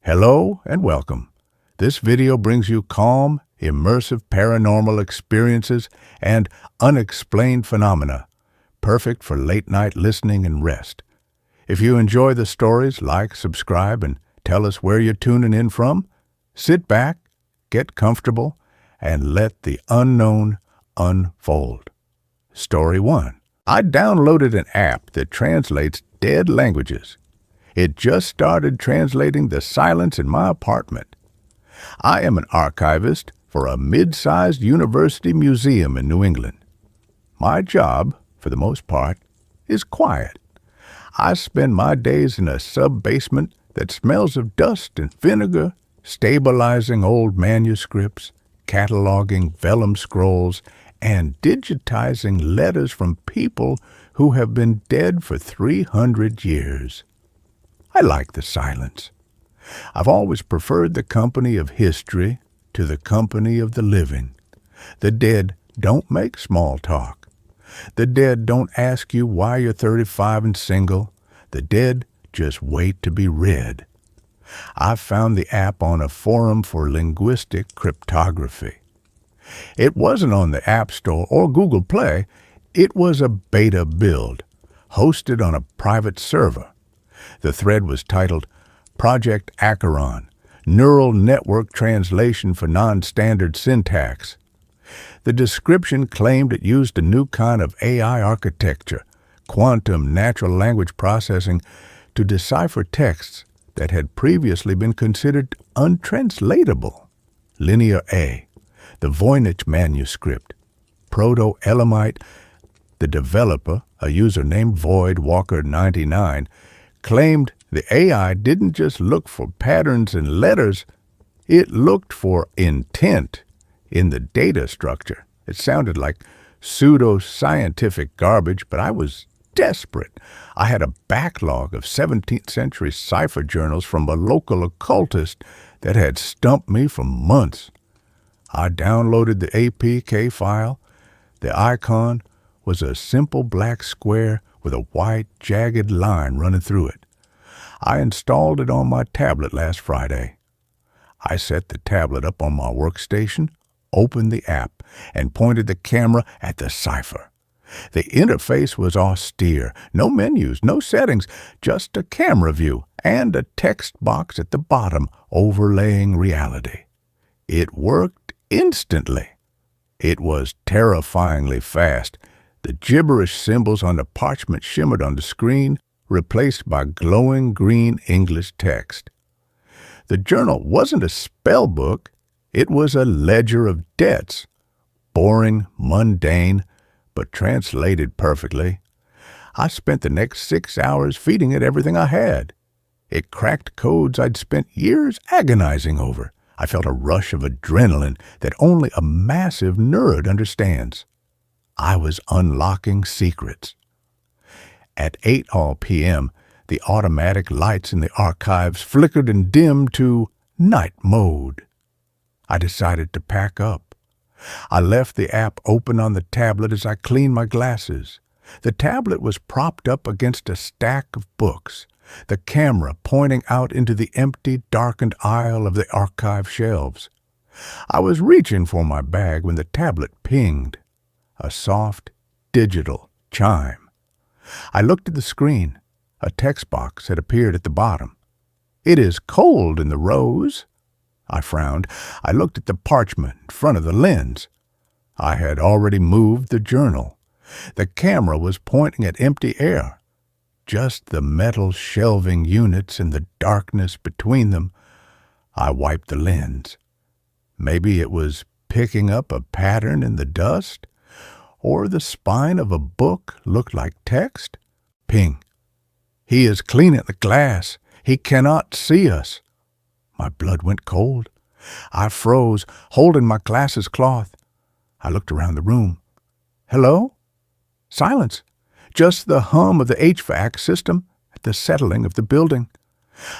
Hello and welcome. This video brings you calm, immersive paranormal experiences and unexplained phenomena, perfect for late-night listening and rest. If you enjoy the stories, like, subscribe, and tell us where you're tuning in from. Sit back, get comfortable, and let the unknown unfold. Story 1. I downloaded an app that translates dead languages. It just started translating the silence in my apartment. I am an archivist for a mid-sized university museum in New England. My job, for the most part, is quiet. I spend my days in a sub-basement that smells of dust and vinegar, stabilizing old manuscripts, cataloging vellum scrolls, and digitizing letters from people who have been dead for 300 years. I like the silence. I've always preferred the company of history to the company of the living. The dead don't make small talk. The dead don't ask you why you're 35 and single. The dead just wait to be read. I found the app on a forum for linguistic cryptography. It wasn't on the App Store or Google Play. It was a beta build, hosted on a private server. The thread was titled Project Acheron, Neural Network Translation for Non-Standard Syntax. The description claimed it used a new kind of AI architecture, quantum natural language processing, to decipher texts that had previously been considered untranslatable. Linear A, the Voynich manuscript, Proto-Elamite. The developer, a user named VoidWalker99, claimed the AI didn't just look for patterns in letters, it looked for intent in the data structure. It sounded like pseudo-scientific garbage, but I was desperate. I had a backlog of 17th century cipher journals from a local occultist that had stumped me for months. I downloaded the APK file. The icon was a simple black square with a white, jagged line running through it. I installed it on my tablet last Friday. I set the tablet up on my workstation, opened the app, and pointed the camera at the cipher. The interface was austere. No menus, no settings, just a camera view and a text box at the bottom overlaying reality. It worked instantly. It was terrifyingly fast. The gibberish symbols on the parchment shimmered on the screen, replaced by glowing green English text. The journal wasn't a spell book. It was a ledger of debts. Boring, mundane, but translated perfectly. I spent the next 6 hours feeding it everything I had. It cracked codes I'd spent years agonizing over. I felt a rush of adrenaline that only a massive nerd understands. I was unlocking secrets. At 8 p.m., the automatic lights in the archives flickered and dimmed to night mode. I decided to pack up. I left the app open on the tablet as I cleaned my glasses. The tablet was propped up against a stack of books, the camera pointing out into the empty, darkened aisle of the archive shelves. I was reaching for my bag when the tablet pinged. A soft, digital chime. I looked at the screen. A text box had appeared at the bottom. "It is cold in the rose." I frowned. I looked at the parchment in front of the lens. I had already moved the journal. The camera was pointing at empty air. Just the metal shelving units and the darkness between them. I wiped the lens. Maybe it was picking up a pattern in the dust? Or the spine of a book looked like text? Ping. "He is cleaning the glass. He cannot see us." My blood went cold. I froze, holding my glasses cloth. I looked around the room. Hello? Silence. Just the hum of the HVAC system at the settling of the building.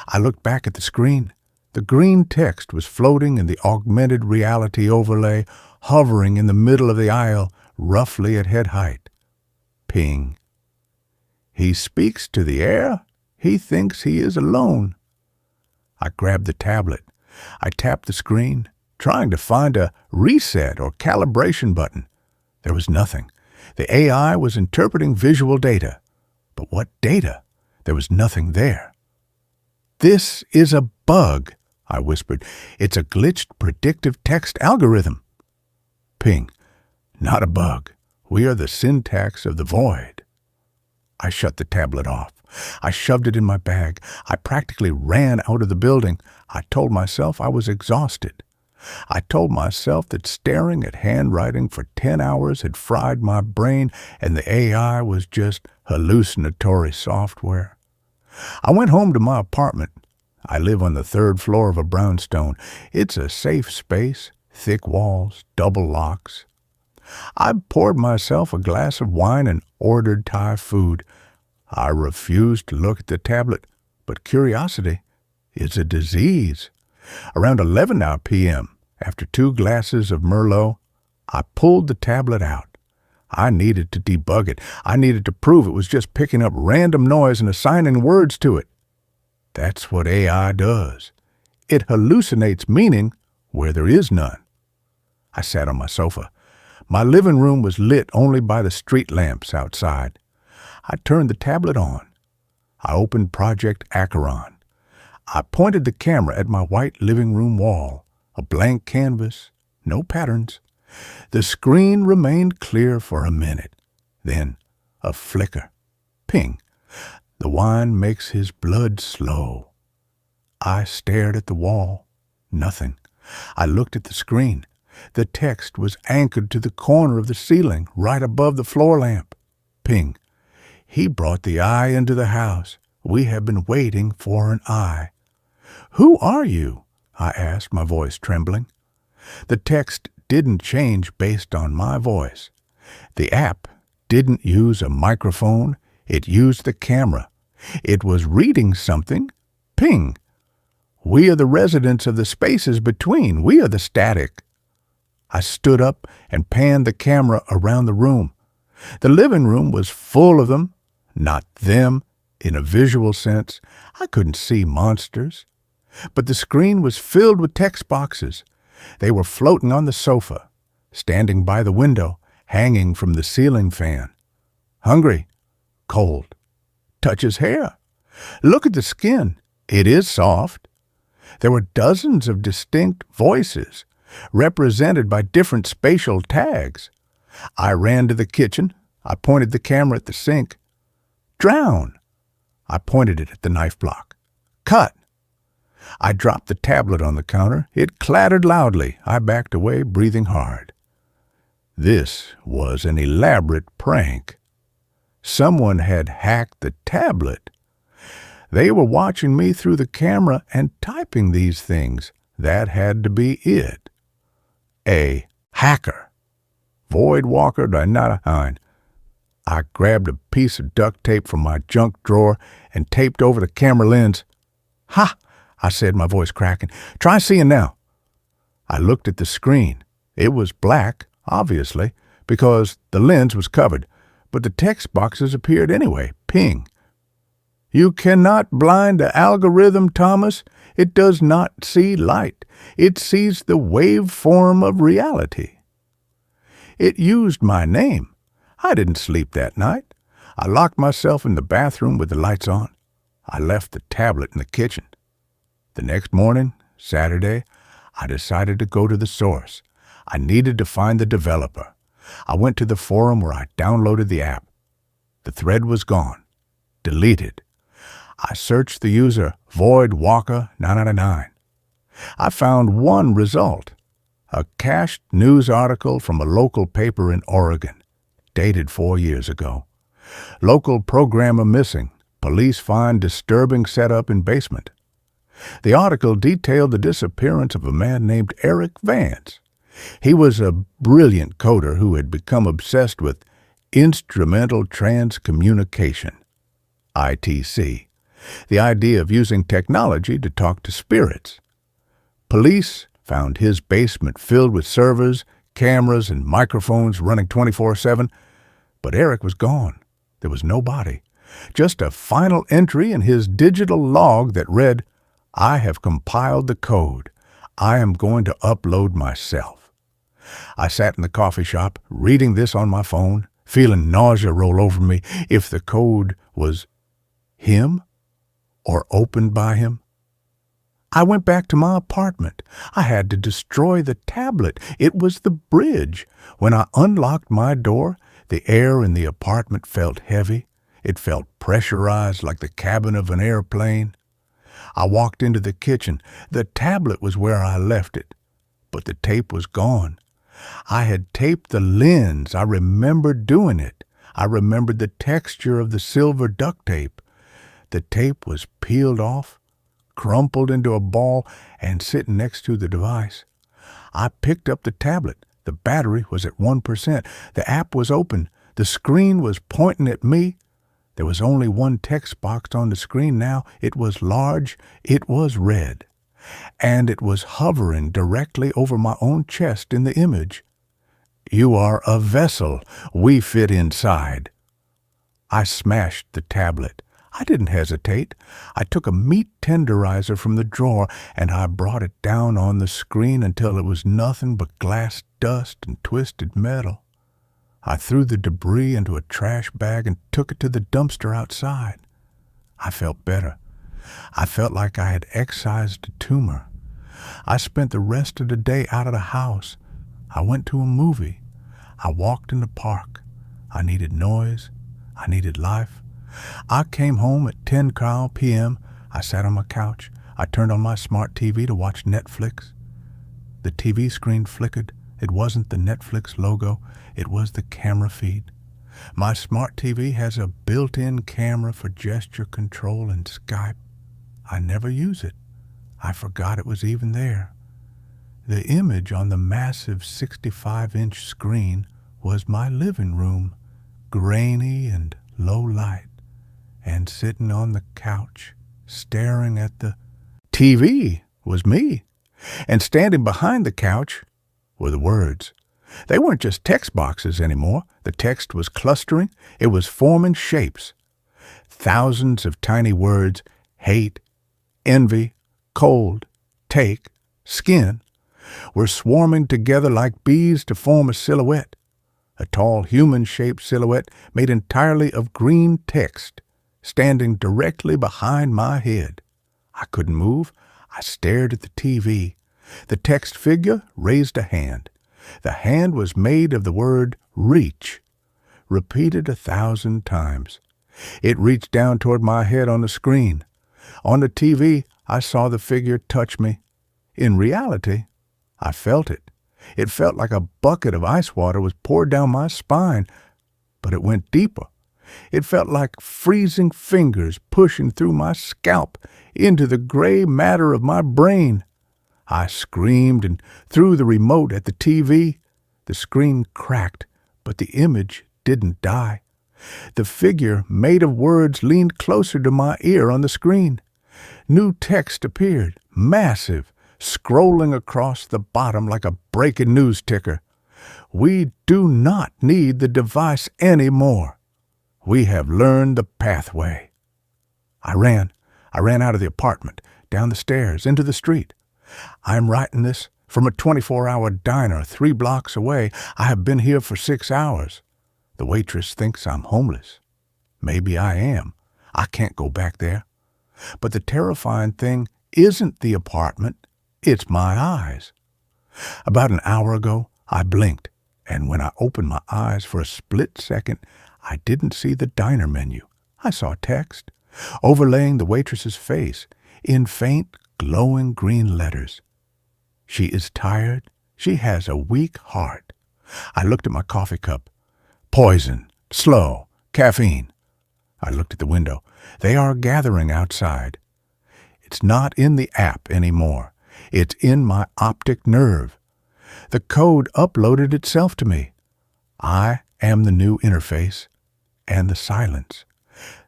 I looked back at the screen. The green text was floating in the augmented reality overlay, hovering in the middle of the aisle, roughly at head height. Ping. "He speaks to the air. He thinks he is alone." I grabbed the tablet. I tapped the screen, trying to find a reset or calibration button. There was nothing. The AI was interpreting visual data. But what data? There was nothing there. "This is a bug," I whispered. "It's a glitched predictive text algorithm." Ping. "Not a bug. We are the syntax of the void." I shut the tablet off. I shoved it in my bag. I practically ran out of the building. I told myself I was exhausted. I told myself that staring at handwriting for 10 hours had fried my brain and the AI was just hallucinatory software. I went home to my apartment. I live on the 3rd floor of a brownstone. It's a safe space, thick walls, double locks. I poured myself a glass of wine and ordered Thai food. I refused to look at the tablet, but curiosity is a disease. Around 11 p.m., after 2 glasses of Merlot, I pulled the tablet out. I needed to debug it. I needed to prove it was just picking up random noise and assigning words to it. That's what AI does. It hallucinates meaning where there is none. I sat on my sofa. My living room was lit only by the street lamps outside. I turned the tablet on. I opened Project Acheron. I pointed the camera at my white living room wall, a blank canvas, no patterns. The screen remained clear for a minute. Then a flicker. Ping. The wine makes his blood slow. I stared at the wall. Nothing. I looked at the screen. The text was anchored to the corner of the ceiling, right above the floor lamp. Ping. He brought the eye into the house. We have been waiting for an eye. "Who are you?" I asked, my voice trembling. The text didn't change based on my voice. The app didn't use a microphone. It used the camera. It was reading something. Ping. "We are the residents of the spaces between. We are the static." I stood up and panned the camera around the room. The living room was full of them. Not them, in a visual sense. I couldn't see monsters. But the screen was filled with text boxes. They were floating on the sofa, standing by the window, hanging from the ceiling fan. "Hungry, cold, touches hair. Look at the skin. It is soft." There were dozens of distinct voices, represented by different spatial tags. I ran to the kitchen. I pointed the camera at the sink. "Drown." I pointed it at the knife block. "Cut." I dropped the tablet on the counter. It clattered loudly. I backed away, breathing hard. This was an elaborate prank. Someone had hacked the tablet. They were watching me through the camera and typing these things. That had to be it. A hacker. Void Walker Dynatine. I grabbed a piece of duct tape from my junk drawer and taped over the camera lens. "Ha!" I said, my voice cracking. "Try seeing now." I looked at the screen. It was black, obviously, because the lens was covered, but the text boxes appeared anyway. Ping. "You cannot blind the algorithm, Thomas. It does not see light. It sees the waveform of reality." It used my name. I didn't sleep that night. I locked myself in the bathroom with the lights on. I left the tablet in the kitchen. The next morning, Saturday, I decided to go to the source. I needed to find the developer. I went to the forum where I downloaded the app. The thread was gone. Deleted. I searched the user Void Walker 999. I found one result. A cached news article from a local paper in Oregon, dated 4 years ago. Local programmer missing. Police find disturbing setup in basement. The article detailed the disappearance of a man named Eric Vance. He was a brilliant coder who had become obsessed with instrumental transcommunication, ITC, the idea of using technology to talk to spirits. Police found his basement filled with servers, cameras, and microphones running 24/7, but Eric was gone. There was no body, just a final entry in his digital log that read, I have compiled the code. I am going to upload myself. I sat in the coffee shop, reading this on my phone, feeling nausea roll over me if the code was him or opened by him. I went back to my apartment. I had to destroy the tablet. It was the bridge. When I unlocked my door, the air in the apartment felt heavy. It felt pressurized like the cabin of an airplane. I walked into the kitchen. The tablet was where I left it, but the tape was gone. I had taped the lens. I remembered doing it. I remembered the texture of the silver duct tape. The tape was peeled off, crumpled into a ball, and sitting next to the device. I picked up the tablet. The battery was at 1%. The app was open. The screen was pointing at me. There was only one text box on the screen now. It was large. It was red. And it was hovering directly over my own chest in the image. "You are a vessel. We fit inside." I smashed the tablet. I didn't hesitate. I took a meat tenderizer from the drawer and I brought it down on the screen until it was nothing but glass dust and twisted metal. I threw the debris into a trash bag and took it to the dumpster outside. I felt better. I felt like I had excised a tumor. I spent the rest of the day out of the house. I went to a movie. I walked in the park. I needed noise. I needed life. I came home at 10 p.m. I sat on my couch. I turned on my smart TV to watch Netflix. The TV screen flickered. It wasn't the Netflix logo. It was the camera feed. My smart TV has a built-in camera for gesture control and Skype. I never use it. I forgot it was even there. The image on the massive 65-inch screen was my living room, grainy and low light, and sitting on the couch, staring at the TV was me, and standing behind the couch were the words. They weren't just text boxes anymore. The text was clustering. It was forming shapes. Thousands of tiny words: hate, envy, cold, take, skin, were swarming together like bees to form a silhouette. A tall human-shaped silhouette made entirely of green text, standing directly behind my head. I couldn't move. I stared at the TV. The text figure raised a hand. The hand was made of the word reach, repeated 1,000 times. It reached down toward my head on the screen. On the TV, I saw the figure touch me. In reality, I felt it. It felt like a bucket of ice water was poured down my spine, but it went deeper. It felt like freezing fingers pushing through my scalp into the gray matter of my brain. I screamed and threw the remote at the TV. The screen cracked, but the image didn't die. The figure made of words leaned closer to my ear on the screen. New text appeared, massive, scrolling across the bottom like a breaking news ticker. "We do not need the device anymore. We have learned the pathway." I ran out of the apartment, down the stairs, into the street. I'm writing this from a 24-hour diner 3 blocks away. I have been here for 6 hours. The waitress thinks I'm homeless. Maybe I am. I can't go back there. But the terrifying thing isn't the apartment. It's my eyes. About an hour ago, I blinked, and when I opened my eyes for a split second, I didn't see the diner menu. I saw text, overlaying the waitress's face, in faint, glowing green letters. "She is tired. She has a weak heart." I looked at my coffee cup. "Poison. Slow. Caffeine." I looked at the window. They are gathering outside. It's not in the app anymore. It's in my optic nerve. The code uploaded itself to me. I am the new interface, and the silence.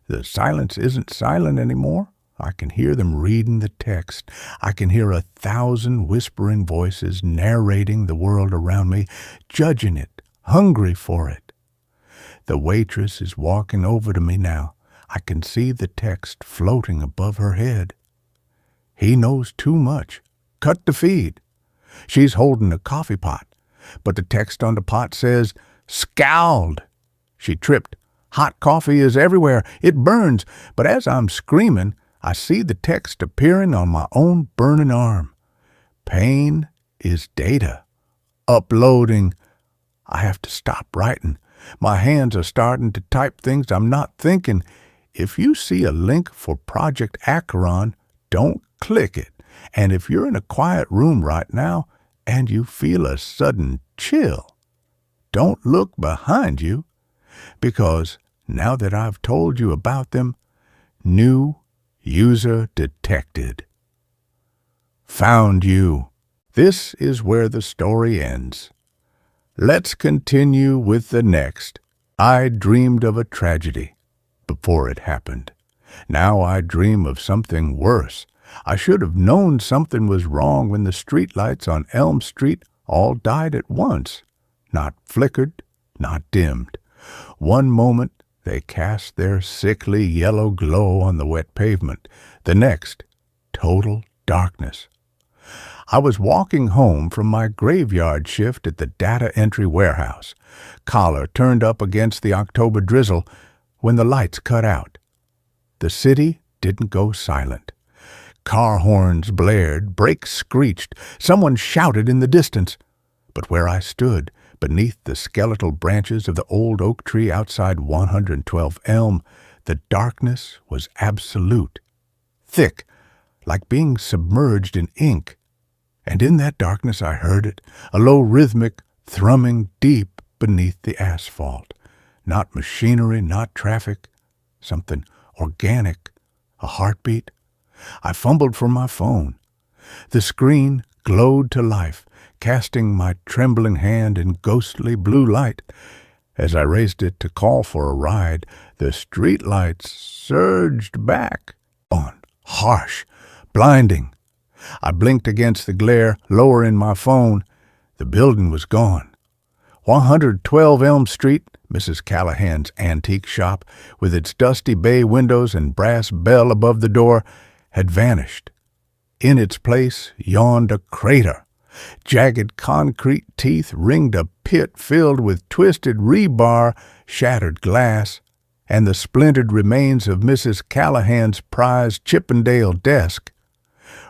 The silence isn't silent anymore. I can hear them reading the text. I can hear 1,000 whispering voices narrating the world around me, judging it, hungry for it. The waitress is walking over to me now. I can see the text floating above her head. He knows too much. Cut the feed. She's holding a coffee pot, but the text on the pot says, "Scald." She tripped. Hot coffee is everywhere. It burns. But as I'm screaming, I see the text appearing on my own burning arm. Pain is data. Uploading. I have to stop writing. My hands are starting to type things I'm not thinking. If you see a link for Project Acheron, don't click it. And if you're in a quiet room right now and you feel a sudden chill, don't look behind you, because now that I've told you about them, new user detected. Found you. This is where the story ends. Let's continue with the next. I dreamed of a tragedy before it happened. Now I dream of something worse. I should have known something was wrong when the streetlights on Elm Street all died at once. Not flickered, not dimmed. One moment they cast their sickly yellow glow on the wet pavement. The next, total darkness. I was walking home from my graveyard shift at the data entry warehouse, collar turned up against the October drizzle, when the lights cut out. The city didn't go silent. Car horns blared, brakes screeched, someone shouted in the distance. But where I stood, beneath the skeletal branches of the old oak tree outside 112 Elm, the darkness was absolute, thick, like being submerged in ink. And in that darkness I heard it, a low rhythmic thrumming deep beneath the asphalt. Not machinery, not traffic, something organic, a heartbeat. I fumbled for my phone. The screen glowed to life, casting my trembling hand in ghostly blue light. As I raised it to call for a ride, the streetlights surged back on, harsh, blinding. I blinked against the glare, lowering my phone. The building was gone. 112 Elm Street, Mrs. Callahan's antique shop, with its dusty bay windows and brass bell above the door, had vanished. In its place yawned a crater. Jagged concrete teeth ringed a pit filled with twisted rebar, shattered glass, and the splintered remains of Mrs. Callahan's prized Chippendale desk.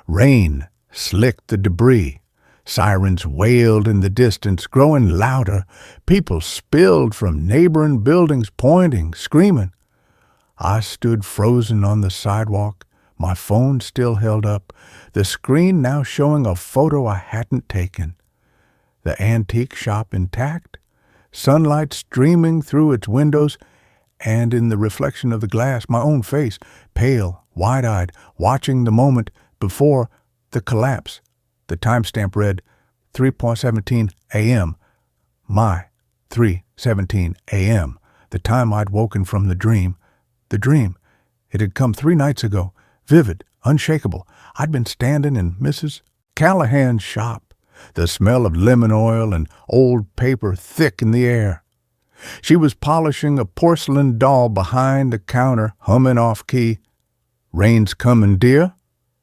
Rain slicked the debris. Sirens wailed in the distance, growing louder. People spilled from neighboring buildings, pointing, screaming. I stood frozen on the sidewalk, my phone still held up, the screen now showing a photo I hadn't taken. The antique shop intact, sunlight streaming through its windows, and in the reflection of the glass, my own face, pale, wide-eyed, watching the moment before the collapse. The timestamp read 3:17 a.m. My 3:17 a.m. The time I'd woken from the dream. The dream. It had come 3 nights ago. Vivid, unshakable. I'd been standing in Mrs. Callahan's shop, the smell of lemon oil and old paper thick in the air. She was polishing a porcelain doll behind the counter, humming off-key. "Rain's coming, dear,"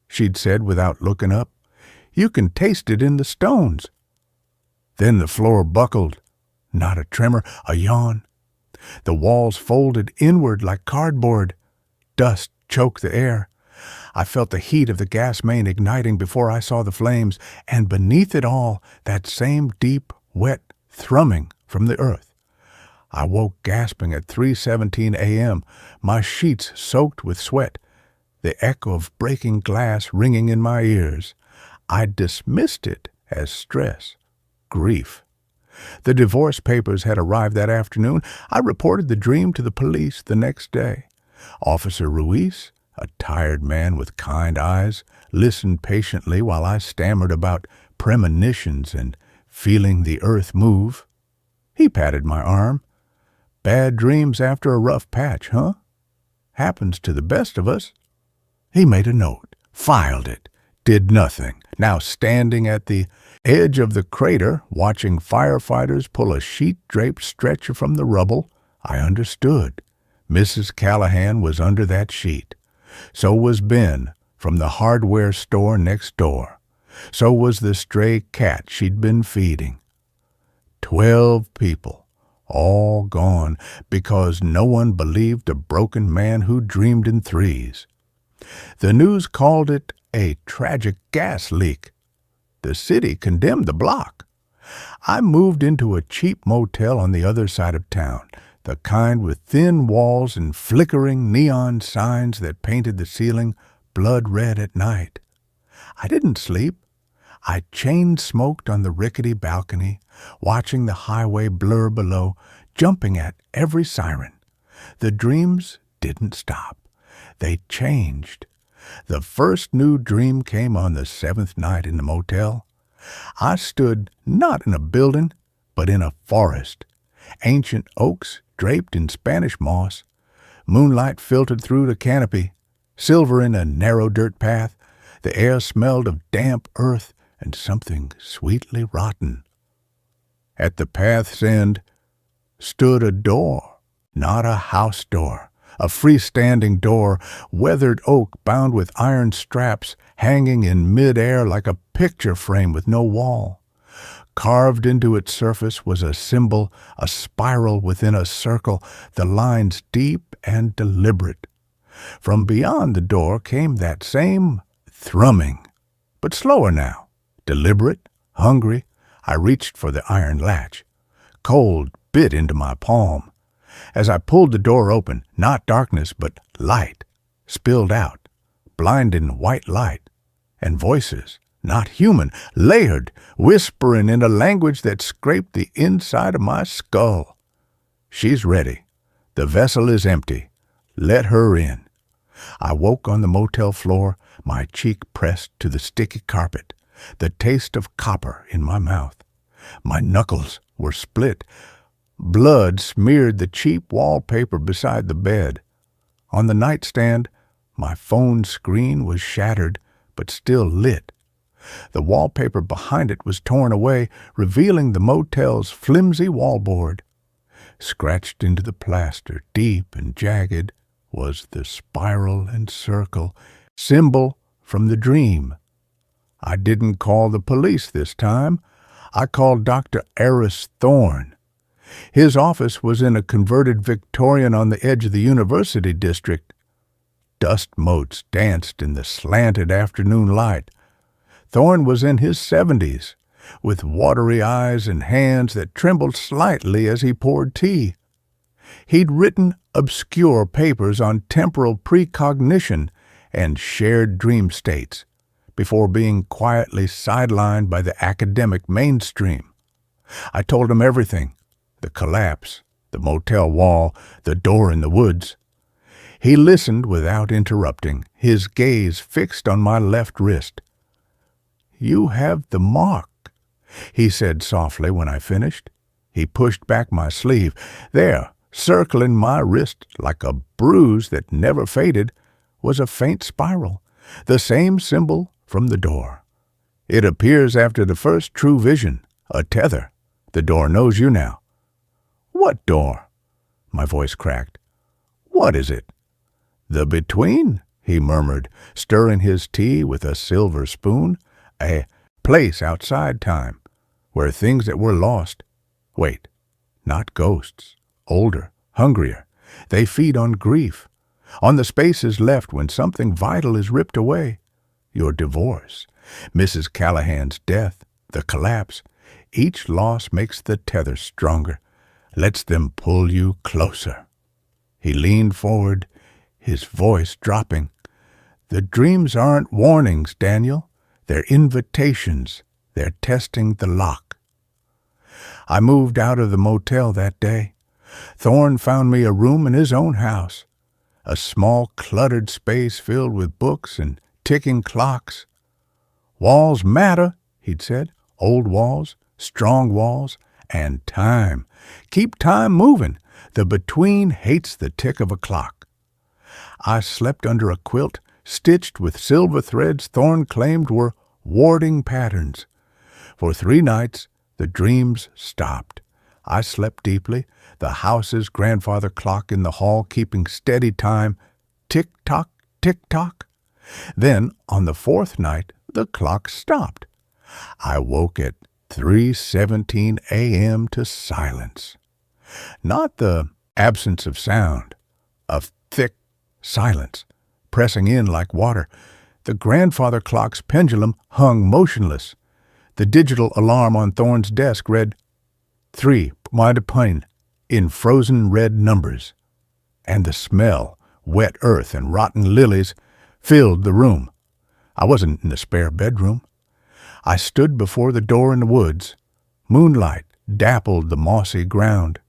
she'd said without looking up. "You can taste it in the stones." Then the floor buckled. Not a tremor, a yawn. The walls folded inward like cardboard. Dust choked the air. I felt the heat of the gas main igniting before I saw the flames, and beneath it all, that same deep, wet thrumming from the earth. I woke gasping at 3:17 a.m., my sheets soaked with sweat, the echo of breaking glass ringing in my ears. I dismissed it as stress, grief. The divorce papers had arrived that afternoon. I reported the dream to the police the next day. Officer Ruiz, a tired man with kind eyes, listened patiently while I stammered about premonitions and feeling the earth move. He patted my arm. "Bad dreams after a rough patch, huh? Happens to the best of us." He made a note, filed it, did nothing. Now standing at the edge of the crater, watching firefighters pull a sheet-draped stretcher from the rubble, I understood. Mrs. Callahan was under that sheet. So was Ben, from the hardware store next door. So was the stray cat she'd been feeding. 12 people, all gone because no one believed a broken man who dreamed in threes. The news called it a tragic gas leak. The city condemned the block. I moved into a cheap motel on the other side of town, the kind with thin walls and flickering neon signs that painted the ceiling blood red at night. I didn't sleep. I chain-smoked on the rickety balcony, watching the highway blur below, jumping at every siren. The dreams didn't stop. They changed. The first new dream came on the 7th night in the motel. I stood not in a building, but in a forest. Ancient oaks draped in Spanish moss. Moonlight filtered through the canopy, silver in a narrow dirt path. The air smelled of damp earth and something sweetly rotten. At the path's end stood a door, not a house door, a freestanding door, weathered oak bound with iron straps, hanging in mid-air like a picture frame with no wall. Carved into its surface was a symbol, a spiral within a circle, the lines deep and deliberate. From beyond the door came that same thrumming, but slower now, deliberate, hungry. I reached for the iron latch. Cold bit into my palm. As I pulled the door open, not darkness, but light, spilled out, blinding white light, and voices, not human, layered, whispering in a language that scraped the inside of my skull. She's ready. The vessel is empty. Let her in. I woke on the motel floor, my cheek pressed to the sticky carpet, the taste of copper in my mouth. My knuckles were split. Blood smeared the cheap wallpaper beside the bed. On the nightstand, my phone screen was shattered, but still lit. The wallpaper behind it was torn away, revealing the motel's flimsy wallboard. Scratched into the plaster, deep and jagged, was the spiral and circle, symbol from the dream. I didn't call the police this time. I called Dr. Eris Thorne. His office was in a converted Victorian on the edge of the university district. Dust motes danced in the slanted afternoon light. Thorne was in his 70s, with watery eyes and hands that trembled slightly as he poured tea. He'd written obscure papers on temporal precognition and shared dream states before being quietly sidelined by the academic mainstream. I told him everything. The collapse, the motel wall, the door in the woods. He listened without interrupting, his gaze fixed on my left wrist. "You have the mark," he said softly when I finished. He pushed back my sleeve. There, circling my wrist like a bruise that never faded, was a faint spiral, the same symbol from the door. "It appears after the first true vision, a tether. The door knows you now." "What door?" My voice cracked. "What is it?" "The between," he murmured, stirring his tea with a silver spoon. "A place outside time, where things that were lost. Wait, not ghosts. Older, hungrier. They feed on grief, on the spaces left when something vital is ripped away. Your divorce, Mrs. Callahan's death, the collapse. Each loss makes the tether stronger, lets them pull you closer." He leaned forward, his voice dropping. "The dreams aren't warnings, Daniel. They're invitations. They're testing the lock." I moved out of the motel that day. Thorne found me a room in his own house, a small cluttered space filled with books and ticking clocks. "Walls matter," he'd said. "Old walls, strong walls, and time. Keep time moving. The between hates the tick of a clock." I slept under a quilt stitched with silver threads Thorne claimed were warding patterns. For 3 nights, the dreams stopped. I slept deeply, the house's grandfather clock in the hall keeping steady time, tick-tock, tick-tock. Then, on the fourth night, the clock stopped. I woke at 3:17 a.m. to silence. Not the absence of sound, of thick silence, pressing in like water. The grandfather clock's pendulum hung motionless. The digital alarm on Thorne's desk read 3 Pointe in frozen red numbers. And the smell, wet earth and rotten lilies, filled the room. I wasn't in the spare bedroom. I stood before the door in the woods. Moonlight dappled the mossy ground.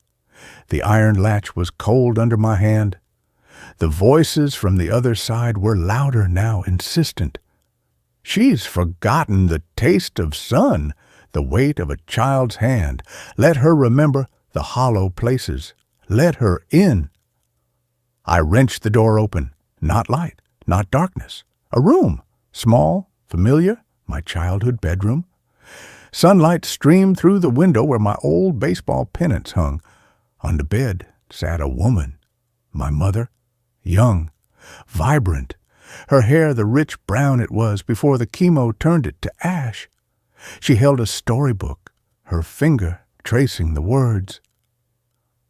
The iron latch was cold under my hand. The voices from the other side were louder now, insistent. She's forgotten the taste of sun, the weight of a child's hand. Let her remember the hollow places. Let her in. I wrenched the door open. Not light, not darkness. A room, small, familiar, my childhood bedroom. Sunlight streamed through the window where my old baseball pennants hung. On the bed sat a woman, my mother, young, vibrant, her hair the rich brown it was before the chemo turned it to ash. She held a storybook, her finger tracing the words.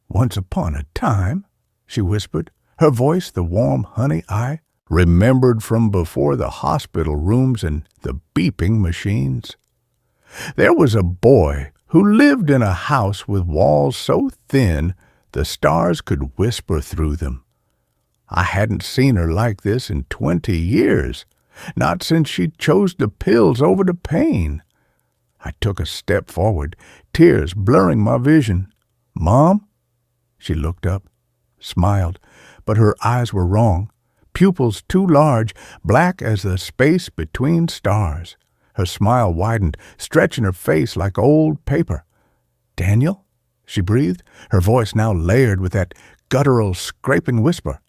"Once upon a time," she whispered, her voice the warm honey I remembered from before the hospital rooms and the beeping machines. "There was a boy who lived in a house with walls so thin the stars could whisper through them. I hadn't seen her like this in 20 years, not since she chose the pills over the pain." I took a step forward, tears blurring my vision. "Mom?" She looked up, smiled, but her eyes were wrong. Pupils too large, black as the space between stars. Her smile widened, stretching her face like old paper. "Daniel?" she breathed, her voice now layered with that guttural, scraping whisper.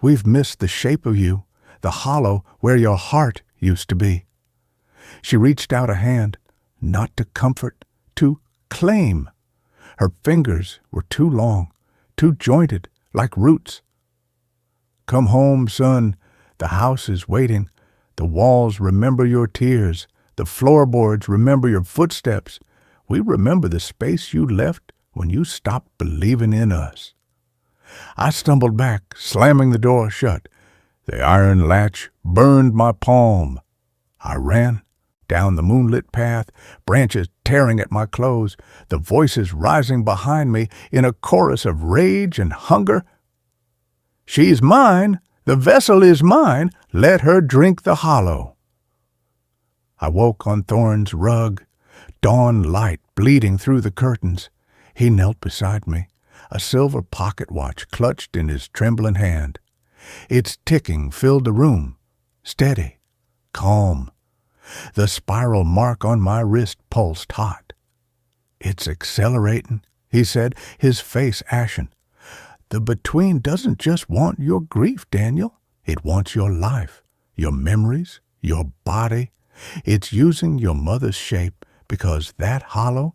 "We've missed the shape of you, the hollow where your heart used to be." She reached out a hand, not to comfort, to claim. Her fingers were too long, too jointed, like roots. "Come home, son. The house is waiting. The walls remember your tears. The floorboards remember your footsteps. We remember the space you left when you stopped believing in us." I stumbled back, slamming the door shut. The iron latch burned my palm. I ran down the moonlit path, branches tearing at my clothes, the voices rising behind me in a chorus of rage and hunger. "She's mine! The vessel is mine! Let her drink the hollow!" I woke on Thorne's rug, dawn light bleeding through the curtains. He knelt beside me, a silver pocket watch clutched in his trembling hand. Its ticking filled the room, steady, calm. The spiral mark on my wrist pulsed hot. "It's accelerating," he said, his face ashen. "The between doesn't just want your grief, Daniel. It wants your life, your memories, your body. It's using your mother's shape because that hollow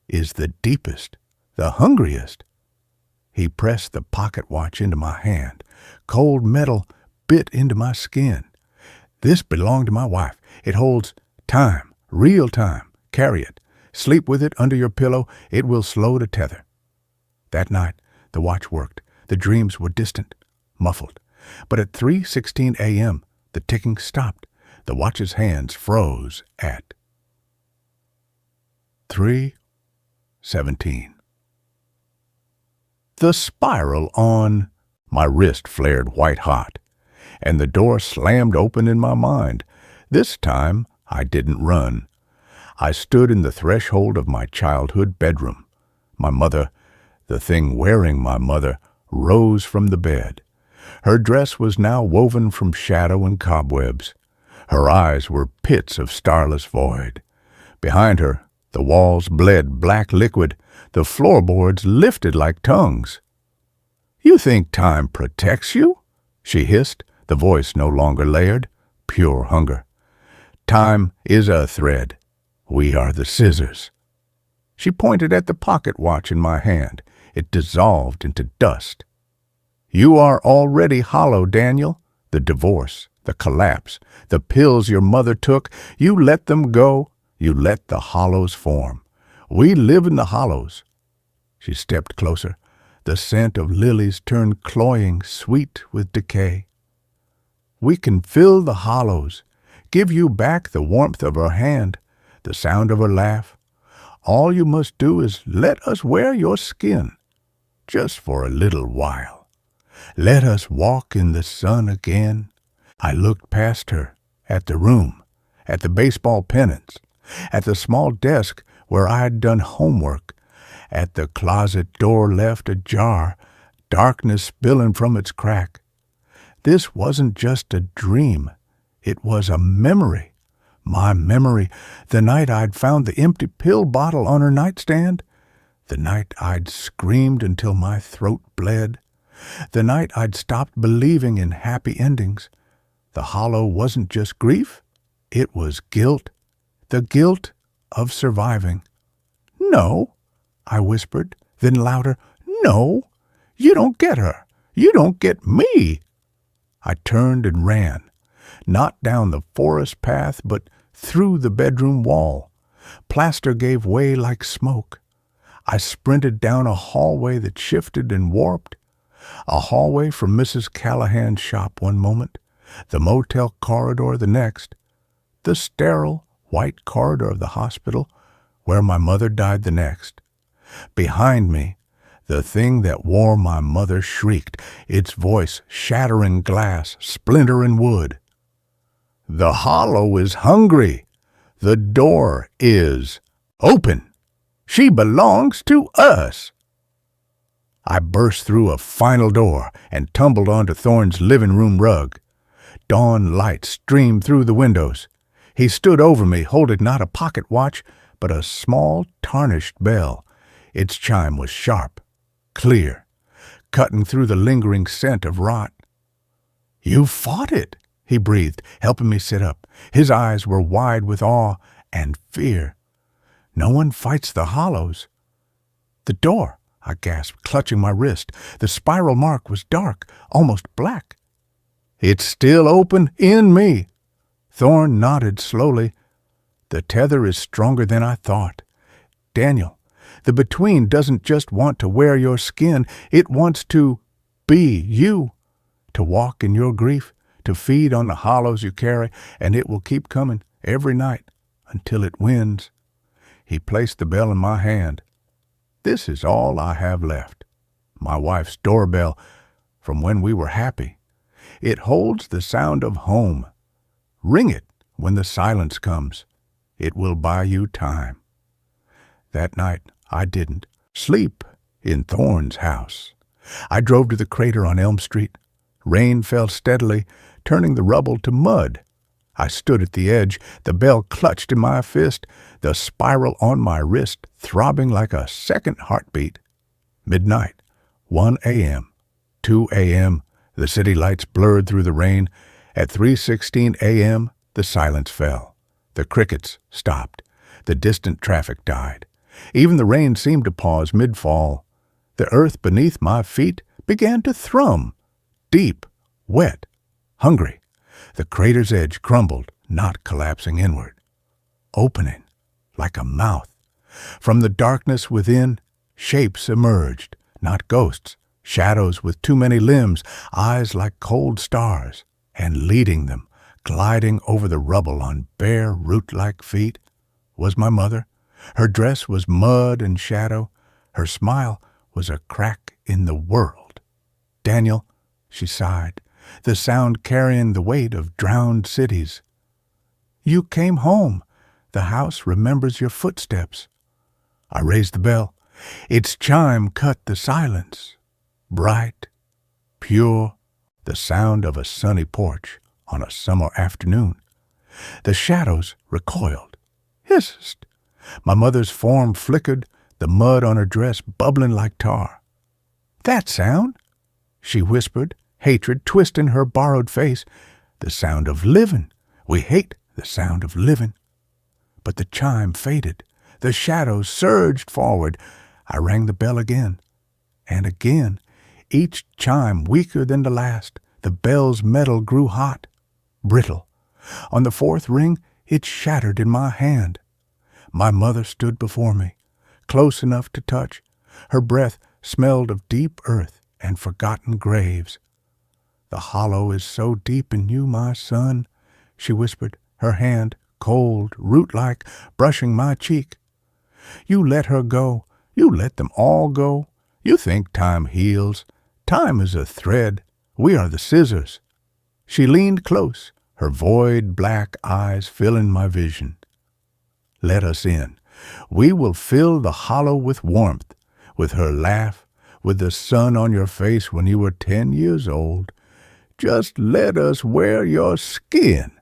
is the deepest, the hungriest." He pressed the pocket watch into my hand. Cold metal bit into my skin. "This belonged to my wife. It holds time, real time. Carry it. Sleep with it under your pillow. It will slow the tether." That night, the watch worked. The dreams were distant, muffled. But at 3:16 a.m., the ticking stopped. The watch's hands froze at 3:17. The spiral on. My wrist flared white-hot, and the door slammed open in my mind. This time, I didn't run. I stood in the threshold of my childhood bedroom. My mother, the thing wearing my mother, rose from the bed. Her dress was now woven from shadow and cobwebs. Her eyes were pits of starless void. Behind her, the walls bled black liquid. The floorboards lifted like tongues. "You think time protects you?" she hissed, the voice no longer layered, pure hunger. "Time is a thread. We are the scissors." She pointed at the pocket watch in my hand. It dissolved into dust. "You are already hollow, Daniel. The divorce, the collapse, the pills your mother took, you let them go, you let the hollows form. We live in the hollows. She stepped closer. The scent of lilies turned cloying, sweet with decay. We can fill the hollows, give you back the warmth of her hand, the sound of her laugh. All you must do is let us wear your skin, just for a little while. Let us walk in the sun again. I looked past her, at the room, at the baseball pennants, at the small desk where I had done homework, at the closet door left ajar, darkness spilling from its crack. This wasn't just a dream. It was a memory. My memory, the night I'd found the empty pill bottle on her nightstand, the night I'd screamed until my throat bled, the night I'd stopped believing in happy endings. The hollow wasn't just grief, it was guilt, the guilt of surviving. "No," I whispered, then louder, "No, you don't get her. You don't get me." I turned and ran, not down the forest path, but through the bedroom wall. Plaster gave way like smoke. I sprinted down a hallway that shifted and warped, a hallway from Mrs. Callahan's shop one moment, the motel corridor the next, the sterile white corridor of the hospital where my mother died the next. Behind me, the thing that wore my mother shrieked, its voice shattering glass, splintering wood. "The hollow is hungry. The door is open. She belongs to us." I burst through a final door and tumbled onto Thorne's living room rug. Dawn light streamed through the windows. He stood over me, holding not a pocket watch, but a small, tarnished bell. Its chime was sharp, clear, cutting through the lingering scent of rot. "You fought it," he breathed, helping me sit up. His eyes were wide with awe and fear. "No one fights the hollows." "The door," I gasped, clutching my wrist. The spiral mark was dark, almost black. "It's still open in me." Thorne nodded slowly. "The tether is stronger than I thought. Daniel, the between doesn't just want to wear your skin. It wants to be you, to walk in your grief, to feed on the hollows you carry, and it will keep coming every night until it wins." He placed the bell in my hand. "This is all I have left. My wife's doorbell from when we were happy. It holds the sound of home. Ring it when the silence comes. It will buy you time." That night, I didn't sleep in Thorne's house. I drove to the crater on Elm Street. Rain fell steadily, turning the rubble to mud. I stood at the edge, the bell clutched in my fist, the spiral on my wrist throbbing like a second heartbeat. Midnight, 1 a.m., 2 a.m., the city lights blurred through the rain. At 3:16 a.m., the silence fell. The crickets stopped. The distant traffic died. Even the rain seemed to pause mid-fall. The earth beneath my feet began to thrum, deep, wet, hungry. The crater's edge crumbled, not collapsing inward, opening like a mouth. From the darkness within, shapes emerged, not ghosts, shadows with too many limbs, eyes like cold stars, and leading them, gliding over the rubble on bare, root-like feet, was my mother. Her dress was mud and shadow. Her smile was a crack in the world. "Daniel," she sighed, the sound carrying the weight of drowned cities. "You came home. The house remembers your footsteps." I raised the bell. Its chime cut the silence. Bright, pure, the sound of a sunny porch on a summer afternoon. The shadows recoiled, hissed. My mother's form flickered, the mud on her dress bubbling like tar. "That sound," she whispered, hatred twisting her borrowed face. "The sound of living. We hate the sound of living." But the chime faded. The shadows surged forward. I rang the bell again and again, each chime weaker than the last. The bell's metal grew hot, brittle. On the fourth ring, it shattered in my hand. My mother stood before me, close enough to touch. Her breath smelled of deep earth and forgotten graves. "The hollow is so deep in you, my son," she whispered, her hand, cold, root-like, brushing my cheek. "You let her go. You let them all go. You think time heals. Time is a thread. We are the scissors." She leaned close, her void black eyes filling my vision. "Let us in. We will fill the hollow with warmth, with her laugh, with the sun on your face when you were 10 years old. Just let us wear your skin,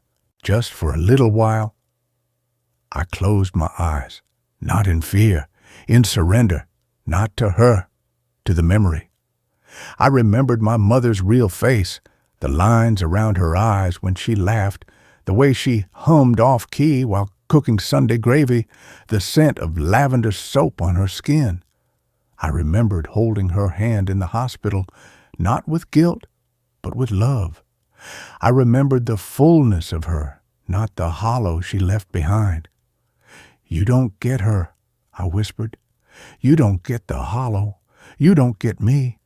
just for a little while." I closed my eyes, not in fear, in surrender, not to her, to the memory. I remembered my mother's real face, the lines around her eyes when she laughed, the way she hummed off-key while cooking Sunday gravy, the scent of lavender soap on her skin. I remembered holding her hand in the hospital, not with guilt, but with love. I remembered the fullness of her, not the hollow she left behind. "You don't get her," I whispered. "You don't get the hollow. You don't get me."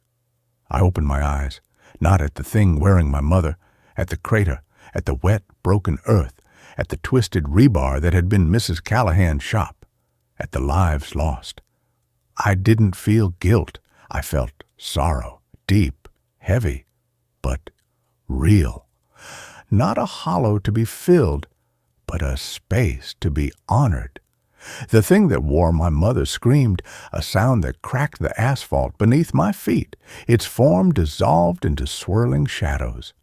I opened my eyes, not at the thing wearing my mother, at the crater, at the wet, broken earth, at the twisted rebar that had been Mrs. Callahan's shop, at the lives lost. I didn't feel guilt. I felt sorrow, deep, heavy, but real. Not a hollow to be filled, but a space to be honored. The thing that wore my mother screamed, a sound that cracked the asphalt beneath my feet. Its form dissolved into swirling shadows.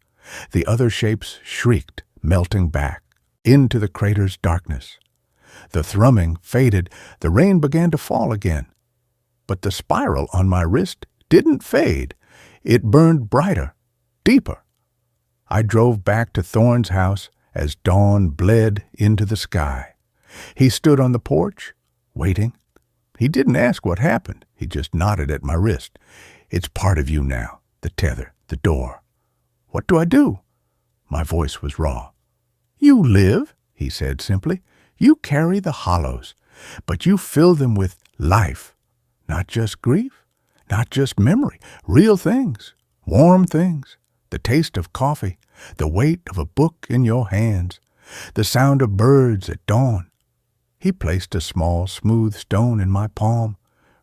The other shapes shrieked, melting back into the crater's darkness. The thrumming faded. The rain began to fall again. But the spiral on my wrist didn't fade. It burned brighter, deeper. I drove back to Thorne's house as dawn bled into the sky. He stood on the porch, waiting. He didn't ask what happened. He just nodded at my wrist. "It's part of you now, the tether, the door." "What do I do?" My voice was raw. "You live," he said simply. "You carry the hollows, but you fill them with life. Not just grief, not just memory, real things, warm things, the taste of coffee, the weight of a book in your hands, the sound of birds at dawn." He placed a small, smooth stone in my palm,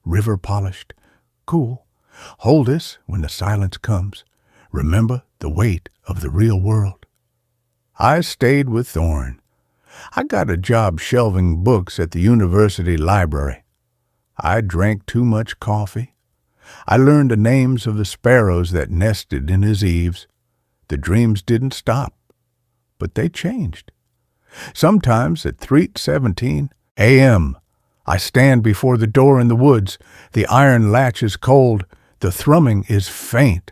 river-polished, cool. "Hold this when the silence comes. Remember the weight of the real world." I stayed with Thorne. I got a job shelving books at the university library. I drank too much coffee. I learned the names of the sparrows that nested in his eaves. The dreams didn't stop, but they changed. Sometimes at 3:17 a.m., I stand before the door in the woods. The iron latch is cold. The thrumming is faint.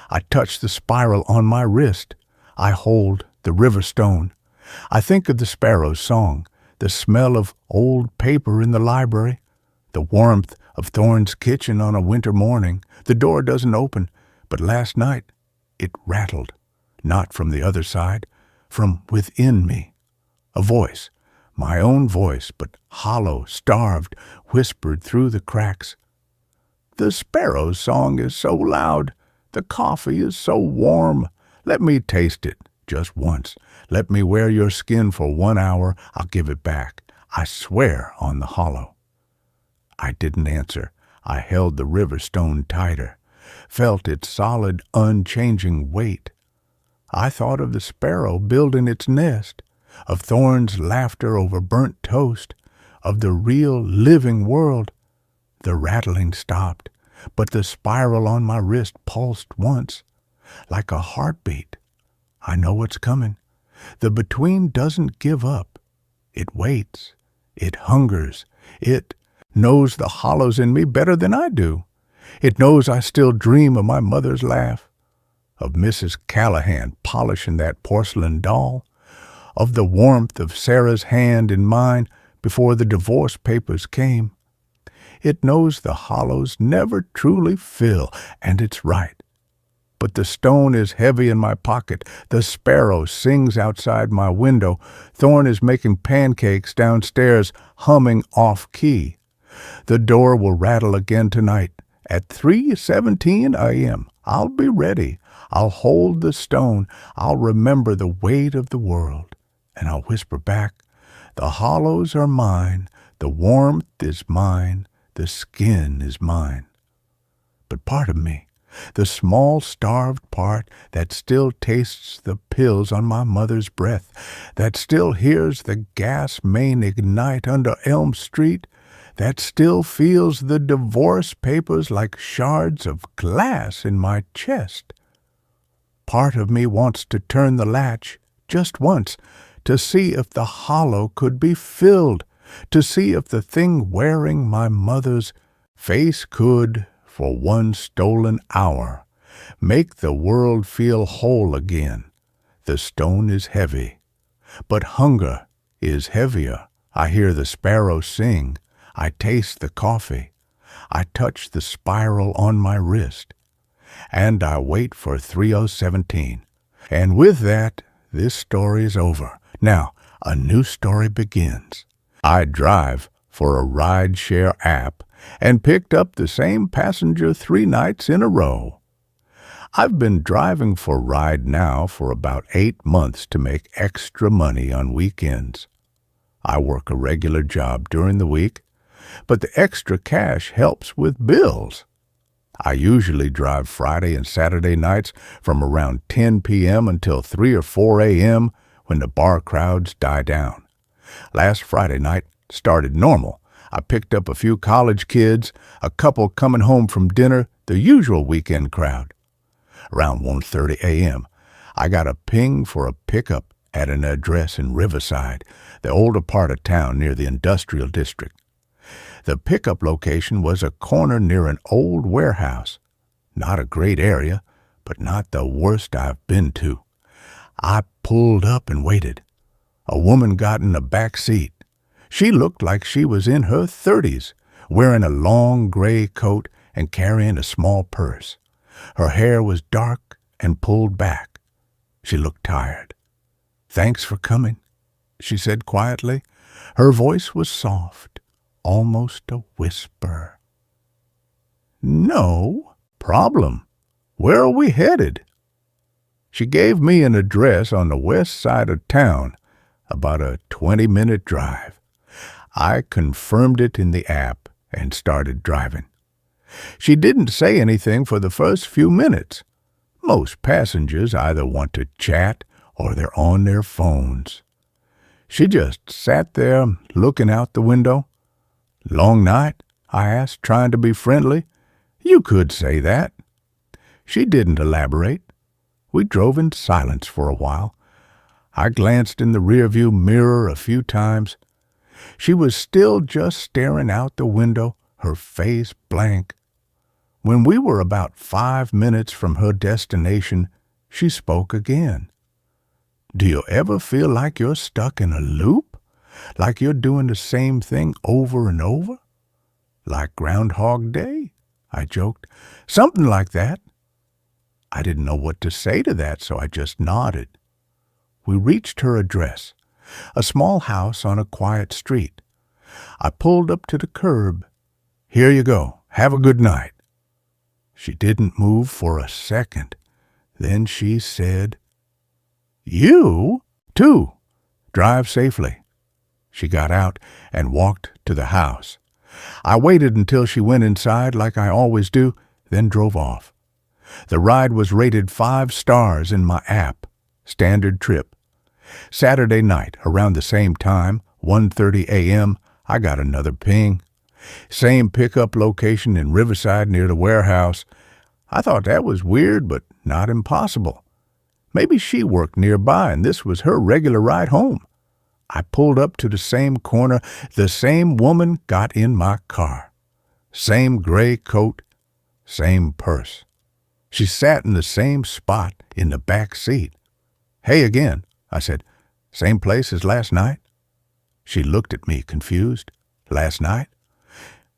I touch the spiral on my wrist. I hold the river stone. I think of the sparrow's song, the smell of old paper in the library, the warmth of Thorne's kitchen on a winter morning. The door doesn't open, but last night it rattled, not from the other side, from within me. A voice, my own voice, but hollow, starved, whispered through the cracks. "The sparrow's song is so loud. The coffee is so warm. Let me taste it, just once. Let me wear your skin for 1 hour. I'll give it back. I swear on the hollow." I didn't answer. I held the river stone tighter, felt its solid, unchanging weight. I thought of the sparrow building its nest, of Thorne's laughter over burnt toast, of the real living world. The rattling stopped, but the spiral on my wrist pulsed once, like a heartbeat. I know what's coming. The between doesn't give up. It waits. It hungers. It knows the hollows in me better than I do. It knows I still dream of my mother's laugh, of Mrs. Callahan polishing that porcelain doll, of the warmth of Sarah's hand in mine before the divorce papers came. It knows the hollows never truly fill, and it's right. but the stone is heavy in my pocket. The sparrow sings outside my window. Thorn is making pancakes downstairs, humming off-key. The door will rattle again tonight at 3:17 a.m. I'll be ready. I'll hold the stone. I'll remember the weight of the world. And I'll whisper back, the hollows are mine, the warmth is mine, the skin is mine. But part of me, the small starved part that still tastes the pills on my mother's breath, that still hears the gas main ignite under Elm Street, that still feels the divorce papers like shards of glass in my chest. Part of me wants to turn the latch just once to see if the hollow could be filled, to see if the thing wearing my mother's face could, for one stolen hour, make the world feel whole again. The stone is heavy, but hunger is heavier. I hear the sparrow sing. I taste the coffee. I touch the spiral on my wrist. And I wait for 3017. And with that, this story is over. Now, a new story begins. I drive for a Rideshare app and picked up the same passenger 3 nights in a row. I've been driving for Ride now for about 8 months to make extra money on weekends. I work a regular job during the week, but the extra cash helps with bills. I usually drive Friday and Saturday nights from around 10 p.m. until 3 or 4 a.m. when the bar crowds die down. Last Friday night started normal. I picked up a few college kids, a couple coming home from dinner, the usual weekend crowd. Around 1:30 a.m., I got a ping for a pickup at an address in Riverside, the older part of town near the industrial district. The pickup location was a corner near an old warehouse. Not a great area, but not the worst I've been to. I pulled up and waited. A woman got in the back seat. She looked like she was in her 30s, wearing a long gray coat and carrying a small purse. Her hair was dark and pulled back. She looked tired. "Thanks for coming," she said quietly. Her voice was soft, almost a whisper. "No problem. Where are we headed?" She gave me an address on the west side of town, about a 20-minute drive. I confirmed it in the app and started driving. She didn't say anything for the first few minutes. Most passengers either want to chat or they're on their phones. She just sat there looking out the window. "Long night?" I asked, trying to be friendly. "You could say that." She didn't elaborate. We drove in silence for a while. I glanced in the rearview mirror a few times. She was still just staring out the window, her face blank. When we were about 5 minutes from her destination, she spoke again. "Do you ever feel like you're stuck in a loop? Like you're doing the same thing over and over? Like Groundhog Day?" I joked. "Something like that." I didn't know what to say to that, so I just nodded. We reached her address, a small house on a quiet street. I pulled up to the curb. "Here you go. Have a good night." She didn't move for a second. Then she said, "You, too. Drive safely." She got out and walked to the house. I waited until she went inside like I always do, then drove off. The ride was rated 5 stars in my app. Standard trip. Saturday night, around the same time, 1:30 a.m., I got another ping. Same pickup location in Riverside near the warehouse. I thought that was weird, but not impossible. Maybe she worked nearby and this was her regular ride home. I pulled up to the same corner. The same woman got in my car. Same gray coat, same purse. She sat in the same spot in the back seat. "Hey again," I said. "Same place as last night?" She looked at me confused. "Last night?"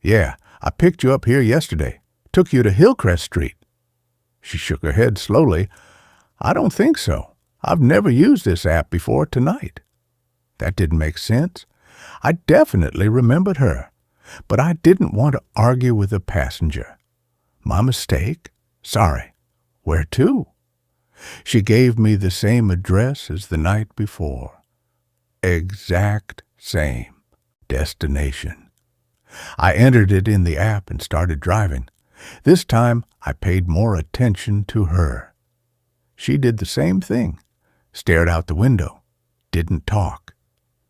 "Yeah, I picked you up here yesterday. Took you to Hillcrest Street." She shook her head slowly. I don't think so. I've never used this app before tonight. That didn't make sense. I definitely remembered her, but I didn't want to argue with the passenger. My mistake? Sorry. Where to? She gave me the same address as the night before. Exact same destination. I entered it in the app and started driving. This time, I paid more attention to her. She did the same thing. Stared out the window. Didn't talk.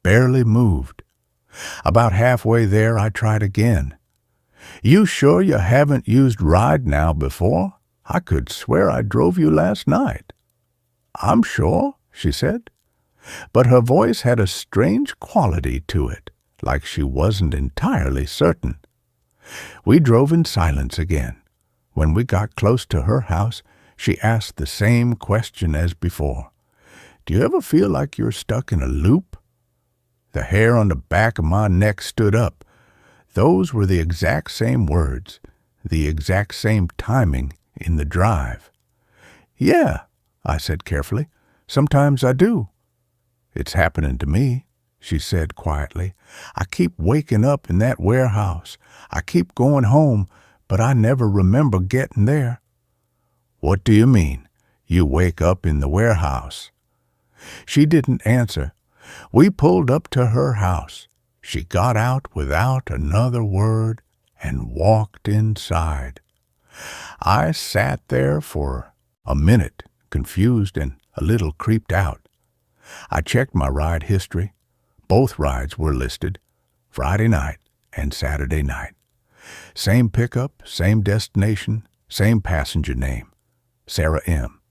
Barely moved. About halfway there, I tried again. You sure you haven't used Ride Now before? I could swear I drove you last night. I'm sure, she said. But her voice had a strange quality to it, like she wasn't entirely certain. We drove in silence again. When we got close to her house, she asked the same question as before. Do you ever feel like you're stuck in a loop? The hair on the back of my neck stood up. Those were the exact same words, the exact same timing in the drive. Yeah, I said carefully. Sometimes I do. It's happening to me, she said quietly. I keep waking up in that warehouse. I keep going home, but I never remember getting there. What do you mean, you wake up in the warehouse? She didn't answer. We pulled up to her house. She got out without another word and walked inside. I sat there for a minute, confused and a little creeped out. I checked my ride history. Both rides were listed, Friday night and Saturday night. Same pickup, same destination, same passenger name, Sarah M.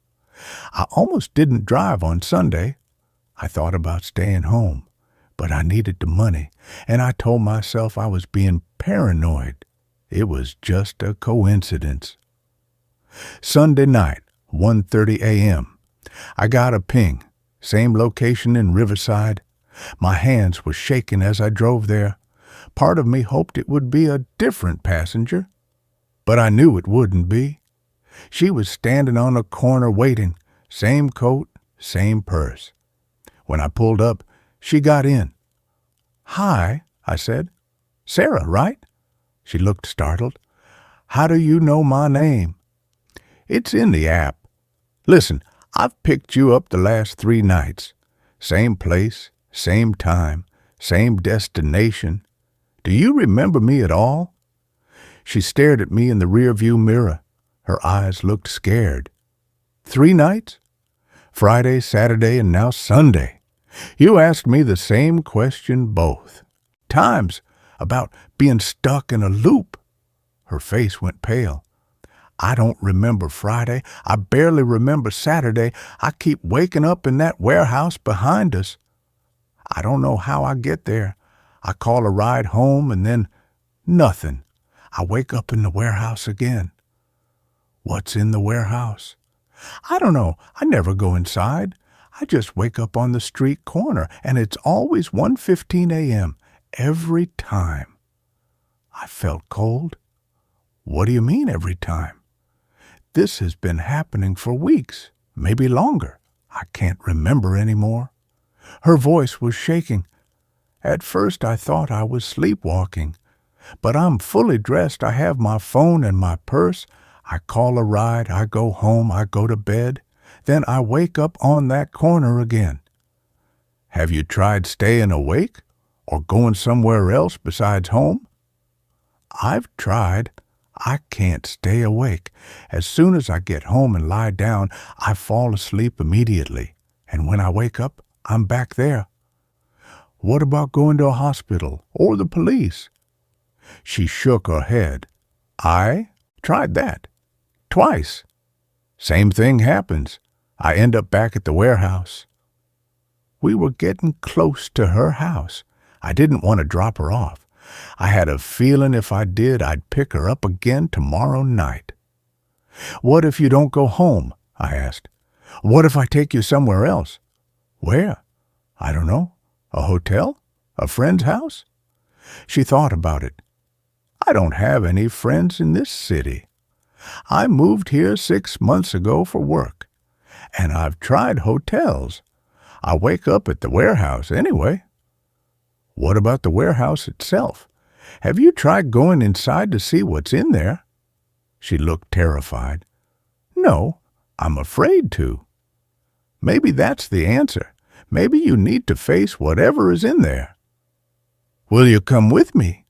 I almost didn't drive on Sunday. I thought about staying home, but I needed the money, and I told myself I was being paranoid. It was just a coincidence. Sunday night, 1:30 a.m. I got a ping, same location in Riverside. My hands were shaking as I drove there. Part of me hoped it would be a different passenger, but I knew it wouldn't be. She was standing on a corner waiting, same coat, same purse. When I pulled up, she got in. Hi, I said. Sarah, right? She looked startled. How do you know my name? It's in the app. Listen, I've picked you up the last 3 nights. Same place, same time, same destination. Do you remember me at all? She stared at me in the rearview mirror. Her eyes looked scared. 3 nights? Friday, Saturday, and now Sunday. You asked me the same question both times about being stuck in a loop. Her face went pale. I don't remember Friday. I barely remember Saturday. I keep waking up in that warehouse behind us. I don't know how I get there. I call a ride home and then nothing. I wake up in the warehouse again. What's in the warehouse? I don't know. I never go inside. I just wake up on the street corner, and it's always 1:15 a.m. every time. I felt cold. What do you mean every time? This has been happening for weeks, maybe longer. I can't remember anymore. Her voice was shaking. At first I thought I was sleepwalking, but I'm fully dressed. I have my phone and my purse. I call a ride, I go home, I go to bed. Then I wake up on that corner again. Have you tried staying awake or going somewhere else besides home? I've tried. I can't stay awake. As soon as I get home and lie down, I fall asleep immediately. And when I wake up, I'm back there. What about going to a hospital or the police? She shook her head. I tried that. Twice. Same thing happens. I end up back at the warehouse. We were getting close to her house. I didn't want to drop her off. I had a feeling if I did, I'd pick her up again tomorrow night. What if you don't go home? I asked. What if I take you somewhere else? Where? I don't know. A hotel? A friend's house? She thought about it. I don't have any friends in this city. I moved here 6 months ago for work, and I've tried hotels. I wake up at the warehouse anyway. What about the warehouse itself? Have you tried going inside to see what's in there? She looked terrified. No, I'm afraid to. Maybe that's the answer. Maybe you need to face whatever is in there. Will you come with me?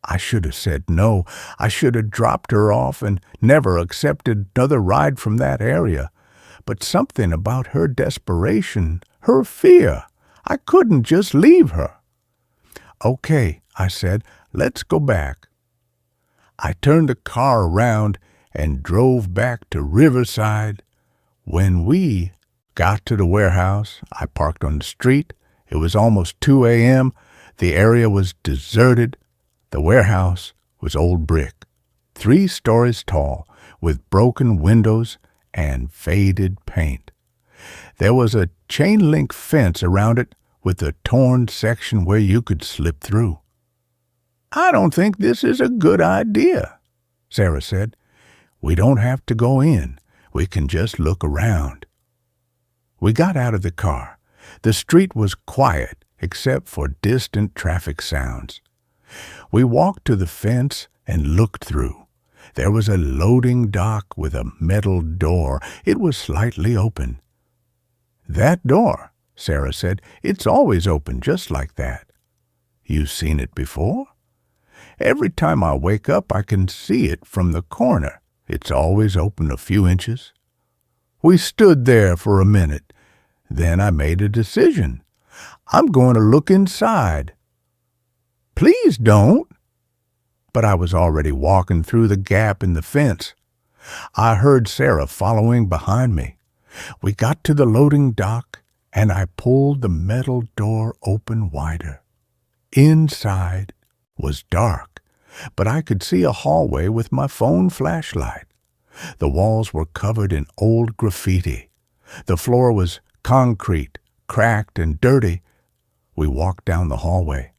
I should have said no. I should have dropped her off and never accepted another ride from that area. But something about her desperation, her fear, I couldn't just leave her. Okay, I said, let's go back. I turned the car around and drove back to Riverside. When we got to the warehouse, I parked on the street. It was almost 2 a.m. The area was deserted. The warehouse was old brick, 3 stories tall, with broken windows and faded paint. There was a chain-link fence around it with a torn section where you could slip through. I don't think this is a good idea, Sarah said. We don't have to go in. We can just look around. We got out of the car. The street was quiet except for distant traffic sounds. We walked to the fence and looked through. There was a loading dock with a metal door. It was slightly open. That door, Sarah said, it's always open just like that. You've seen it before? Every time I wake up, I can see it from the corner. It's always open a few inches. We stood there for a minute. Then I made a decision. I'm going to look inside. Please don't. But I was already walking through the gap in the fence. I heard Sarah following behind me. We got to the loading dock, and I pulled the metal door open wider. Inside was dark, but I could see a hallway with my phone flashlight. The walls were covered in old graffiti. The floor was concrete, cracked and dirty. We walked down the hallway.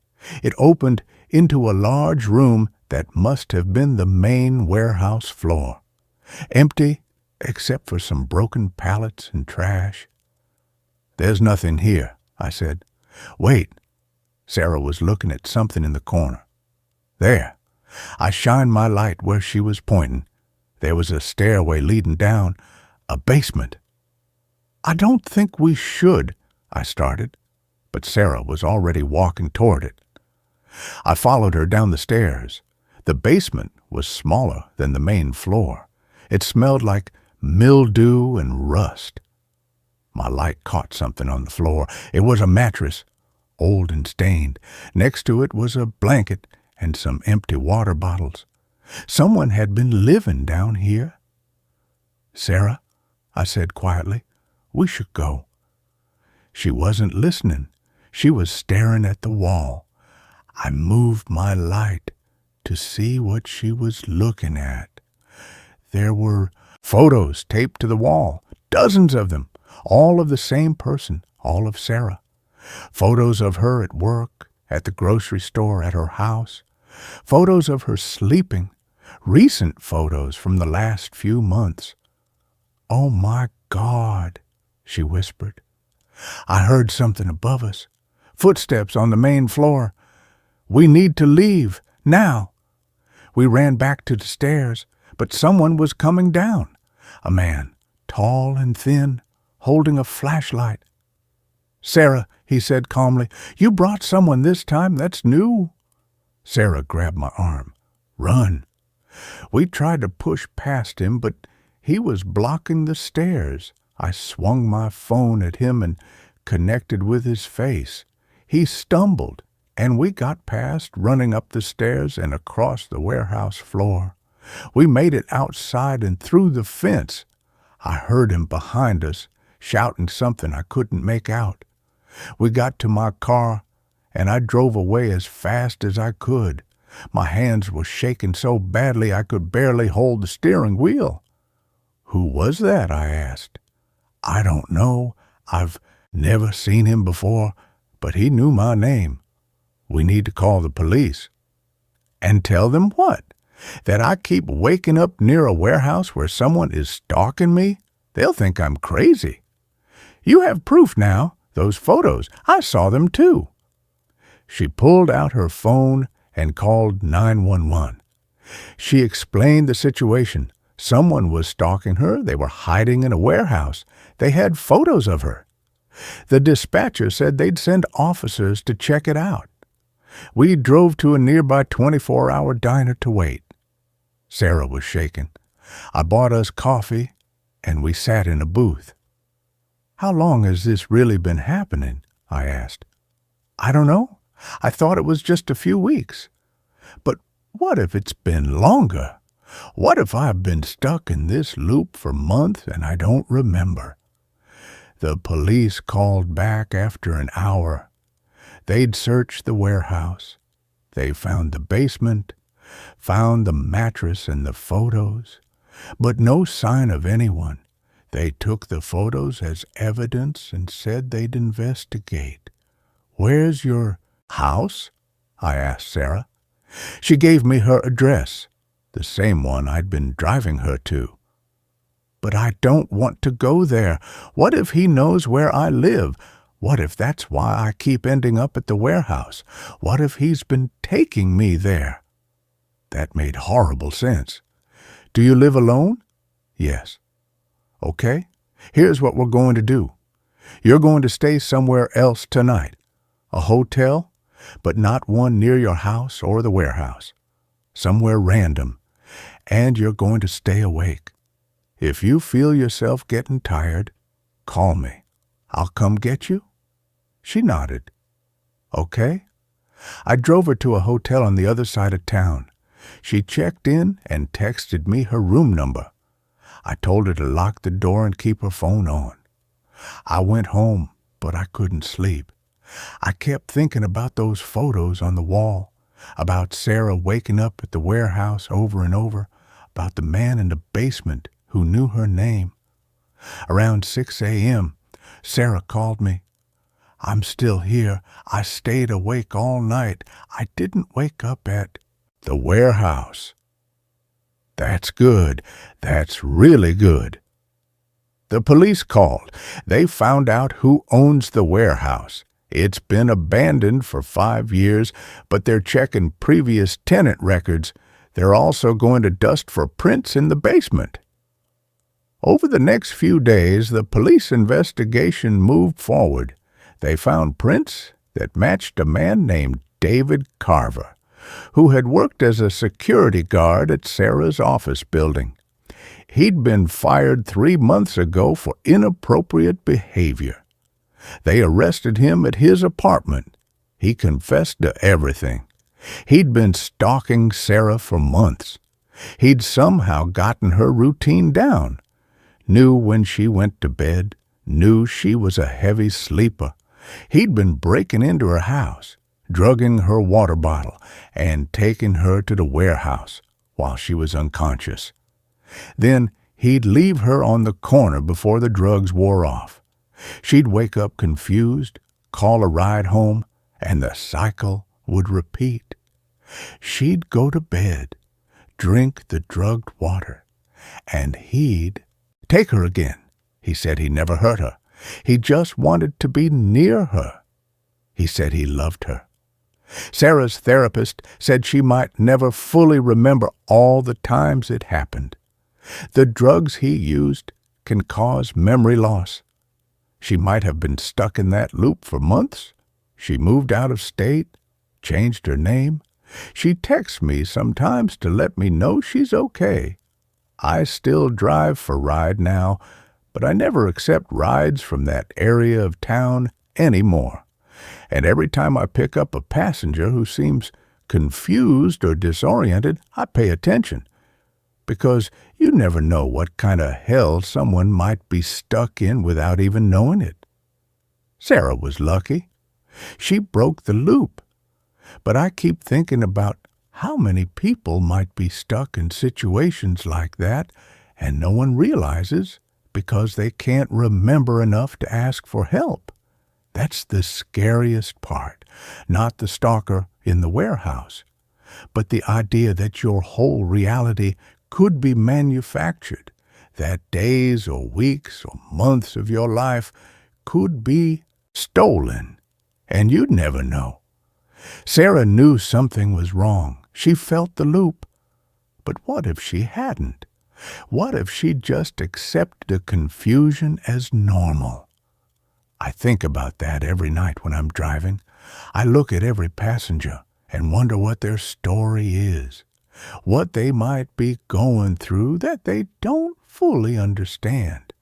It opened into a large room that must have been the main warehouse floor. Empty, except for some broken pallets and trash. There's nothing here, I said. Wait. Sarah was looking at something in the corner. There. I shined my light where she was pointing. There was a stairway leading down, a basement. I don't think we should, I started, but Sarah was already walking toward it. I followed her down the stairs. The basement was smaller than the main floor. It smelled like mildew and rust. My light caught something on the floor. It was a mattress, old and stained. Next to it was a blanket and some empty water bottles. Someone had been living down here. Sarah, I said quietly, we should go. She wasn't listening. She was staring at the wall. I moved my light to see what she was looking at. There were photos taped to the wall, dozens of them, all of the same person, all of Sarah. Photos of her at work, at the grocery store, at her house. Photos of her sleeping, recent photos from the last few months. Oh my God, she whispered. I heard something above us. Footsteps on the main floor. We need to leave, now. We ran back to the stairs, but someone was coming down. A man, tall and thin, holding a flashlight. Sarah, he said calmly, you brought someone this time. That's new. Sarah grabbed my arm. Run. We tried to push past him, but he was blocking the stairs. I swung my phone at him and connected with his face. He stumbled, and we got past, running up the stairs and across the warehouse floor. We made it outside and through the fence. I heard him behind us, shouting something I couldn't make out. We got to my car, and I drove away as fast as I could. My hands were shaking so badly I could barely hold the steering wheel. Who was that? I asked. I don't know. I've never seen him before, but he knew my name. We need to call the police. And tell them what? That I keep waking up near a warehouse where someone is stalking me? They'll think I'm crazy. You have proof now. Those photos. I saw them too. She pulled out her phone and called 911. She explained the situation. Someone was stalking her. They were hiding in a warehouse. They had photos of her. The dispatcher said they'd send officers to check it out. We drove to a nearby 24-hour diner to wait. Sarah was shaken. I bought us coffee, and we sat in a booth. How long has this really been happening? I asked. I don't know. I thought it was just a few weeks. But what if it's been longer? What if I've been stuck in this loop for months and I don't remember? The police called back after an hour. They'd searched the warehouse. They found the basement, found the mattress and the photos, but no sign of anyone. They took the photos as evidence and said they'd investigate. Where's your house? I asked Sarah. She gave me her address, the same one I'd been driving her to. But I don't want to go there. What if he knows where I live? What if that's why I keep ending up at the warehouse? What if he's been taking me there? That made horrible sense. Do you live alone? Yes. Okay, here's what we're going to do. You're going to stay somewhere else tonight. A hotel, but not one near your house or the warehouse. Somewhere random. And you're going to stay awake. If you feel yourself getting tired, call me. I'll come get you. She nodded. Okay. I drove her to a hotel on the other side of town. She checked in and texted me her room number. I told her to lock the door and keep her phone on. I went home, but I couldn't sleep. I kept thinking about those photos on the wall, about Sarah waking up at the warehouse over and over, about the man in the basement who knew her name. Around 6 a.m., Sarah called me. I'm still here. I stayed awake all night. I didn't wake up at the warehouse. That's good. That's really good. The police called. They found out who owns the warehouse. It's been abandoned for 5 years, but they're checking previous tenant records. They're also going to dust for prints in the basement. Over the next few days, the police investigation moved forward. They found prints that matched a man named David Carver, who had worked as a security guard at Sarah's office building. He'd been fired 3 months ago for inappropriate behavior. They arrested him at his apartment. He confessed to everything. He'd been stalking Sarah for months. He'd somehow gotten her routine down. Knew when she went to bed. Knew she was a heavy sleeper. He'd been breaking into her house, drugging her water bottle, and taking her to the warehouse while she was unconscious. Then he'd leave her on the corner before the drugs wore off. She'd wake up confused, call a ride home, and the cycle would repeat. She'd go to bed, drink the drugged water, and he'd take her again. He said he never hurt her. He just wanted to be near her. He said he loved her. Sarah's therapist said she might never fully remember all the times it happened. The drugs he used can cause memory loss. She might have been stuck in that loop for months. She moved out of state, changed her name. She texts me sometimes to let me know she's okay. I still drive for Ride now, but I never accept rides from that area of town anymore. And every time I pick up a passenger who seems confused or disoriented, I pay attention. Because you never know what kind of hell someone might be stuck in without even knowing it. Sarah was lucky. She broke the loop. But I keep thinking about how many people might be stuck in situations like that and no one realizes because they can't remember enough to ask for help. That's the scariest part, not the stalker in the warehouse, but the idea that your whole reality could be manufactured, that days or weeks or months of your life could be stolen, and you'd never know. Sarah knew something was wrong. She felt the loop. But what if she hadn't? What if she just accepted the confusion as normal? I think about that every night when I'm driving. I look at every passenger and wonder what their story is, what they might be going through that they don't fully understand.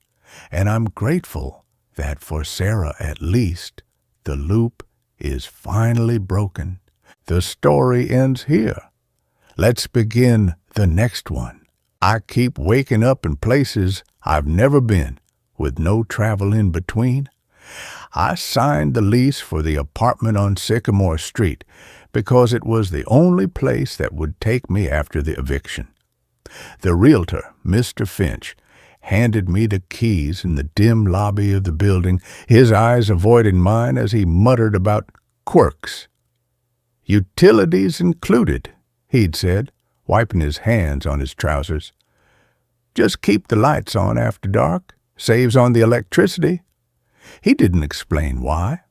And I'm grateful that for Sarah at least, the loop is finally broken. The story ends here. Let's begin the next one. I keep waking up in places I've never been, with no travel in between. I signed the lease for the apartment on Sycamore Street because it was the only place that would take me after the eviction. The realtor, Mr. Finch, handed me the keys in the dim lobby of the building, his eyes avoiding mine as he muttered about quirks. "Utilities included," he'd said, wiping his hands on his trousers. "Just keep the lights on after dark. Saves on the electricity." He didn't explain why.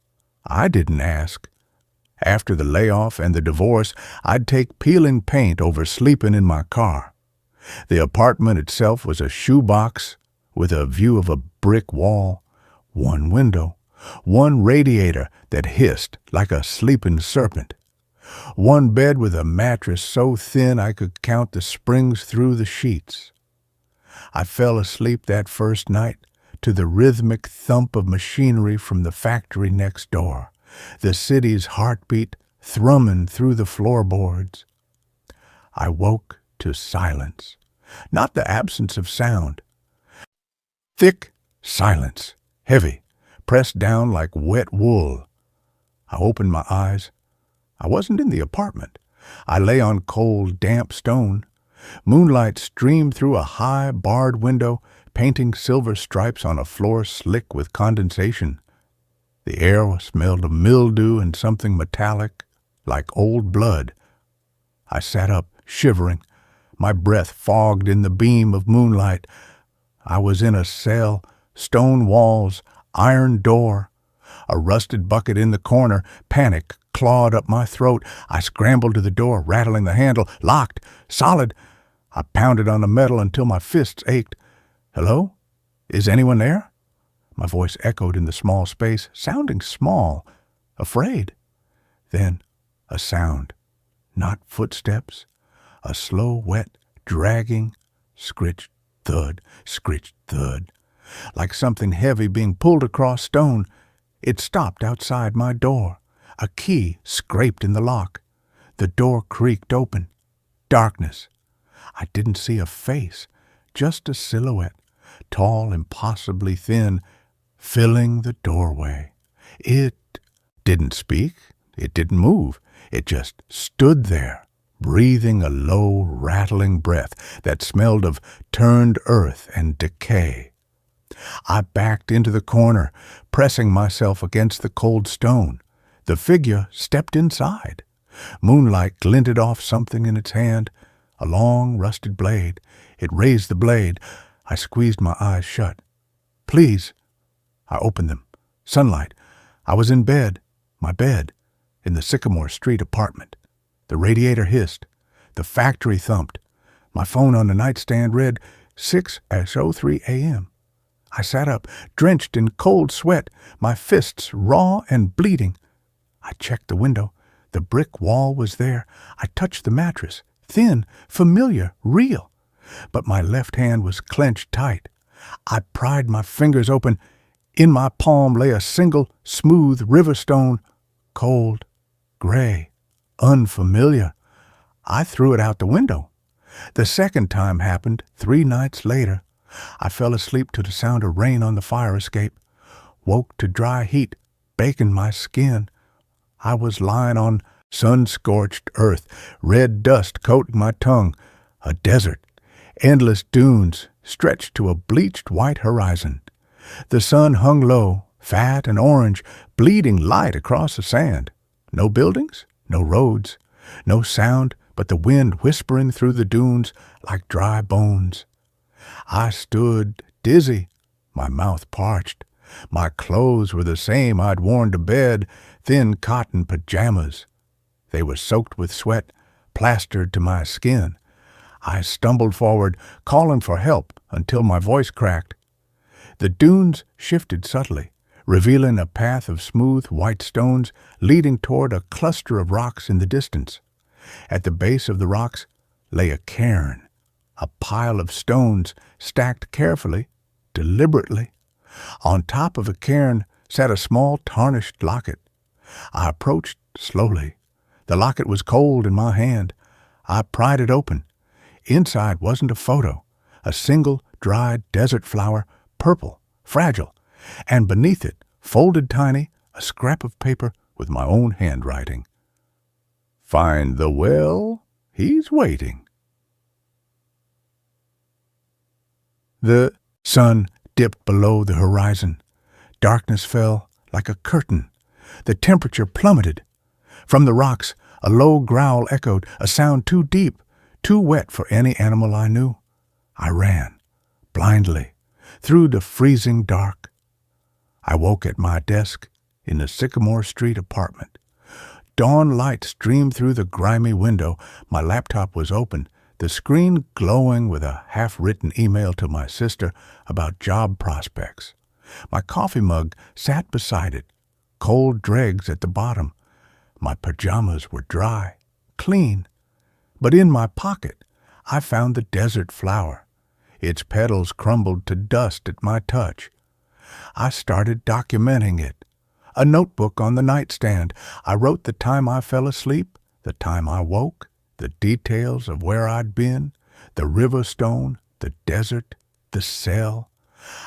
I didn't ask. After the layoff and the divorce, I'd take peeling paint over sleeping in my car. The apartment itself was a shoebox with a view of a brick wall, one window, one radiator that hissed like a sleeping serpent, one bed with a mattress so thin I could count the springs through the sheets. I fell asleep that first night to the rhythmic thump of machinery from the factory next door, the city's heartbeat thrumming through the floorboards. I woke to silence, not the absence of sound. Thick silence, heavy, pressed down like wet wool. I opened my eyes. I wasn't in the apartment. I lay on cold, damp stone. Moonlight streamed through a high, barred window, painting silver stripes on a floor slick with condensation. The air smelled of mildew and something metallic, like old blood. I sat up, shivering, my breath fogged in the beam of moonlight. I was in a cell, stone walls, iron door. A rusted bucket in the corner. Panic clawed up my throat. I scrambled to the door, rattling the handle. Locked. Solid. I pounded on the metal until my fists ached. "Hello? Is anyone there?" My voice echoed in the small space, sounding small, afraid. Then a sound. Not footsteps. A slow, wet, dragging, scritch, thud, like something heavy being pulled across stone. It stopped outside my door. A key scraped in the lock. The door creaked open. Darkness. I didn't see a face, just a silhouette, tall, impossibly thin, filling the doorway. It didn't speak. It didn't move. It just stood there, breathing a low, rattling breath that smelled of turned earth and decay. I backed into the corner, pressing myself against the cold stone. The figure stepped inside. Moonlight glinted off something in its hand, a long, rusted blade. It raised the blade. I squeezed my eyes shut. "Please." I opened them. Sunlight. I was in bed, my bed, in the Sycamore Street apartment. The radiator hissed. The factory thumped. My phone on the nightstand read 6:03 a.m. I sat up, drenched in cold sweat, my fists raw and bleeding. I checked the window. The brick wall was there. I touched the mattress. Thin, familiar, real. But my left hand was clenched tight. I pried my fingers open. In my palm lay a single, smooth river stone, cold, gray, unfamiliar. I threw it out the window. The second time happened 3 nights later. I fell asleep to the sound of rain on the fire escape, woke to dry heat baking my skin. I was lying on sun-scorched earth, red dust coating my tongue, a desert, endless dunes stretched to a bleached white horizon. The sun hung low, fat and orange, bleeding light across the sand. No buildings, no roads, no sound but the wind whispering through the dunes like dry bones. I stood dizzy, my mouth parched. My clothes were the same I'd worn to bed, thin cotton pajamas. They were soaked with sweat, plastered to my skin. I stumbled forward, calling for help until my voice cracked. The dunes shifted subtly, revealing a path of smooth white stones leading toward a cluster of rocks in the distance. At the base of the rocks lay a cairn, a pile of stones stacked carefully, deliberately. On top of a cairn sat a small tarnished locket. I approached slowly. The locket was cold in my hand. I pried it open. Inside wasn't a photo, a single dried desert flower, purple, fragile, and beneath it, folded tiny, a scrap of paper with my own handwriting. "Find the well, he's waiting." The sun dipped below the horizon. Darkness fell like a curtain. The temperature plummeted. From the rocks, a low growl echoed, a sound too deep, too wet for any animal I knew. I ran, blindly, through the freezing dark. I woke at my desk in the Sycamore Street apartment. Dawn light streamed through the grimy window. My laptop was open, the screen glowing with a half-written email to my sister about job prospects. My coffee mug sat beside it, cold dregs at the bottom. My pajamas were dry, clean. But in my pocket, I found the desert flower. Its petals crumbled to dust at my touch. I started documenting it. A notebook on the nightstand. I wrote the time I fell asleep, the time I woke, the details of where I'd been, the river stone, the desert, the cell.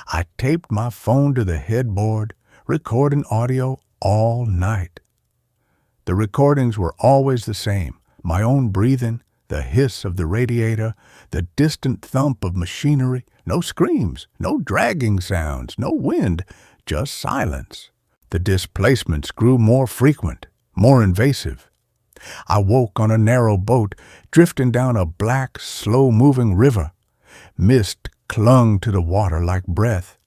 I taped my phone to the headboard, recording audio all night. The recordings were always the same, my own breathing, the hiss of the radiator, the distant thump of machinery, no screams, no dragging sounds, no wind, just silence. The displacements grew more frequent, more invasive. I woke on a narrow boat, drifting down a black, slow-moving river. Mist clung to the water like breath.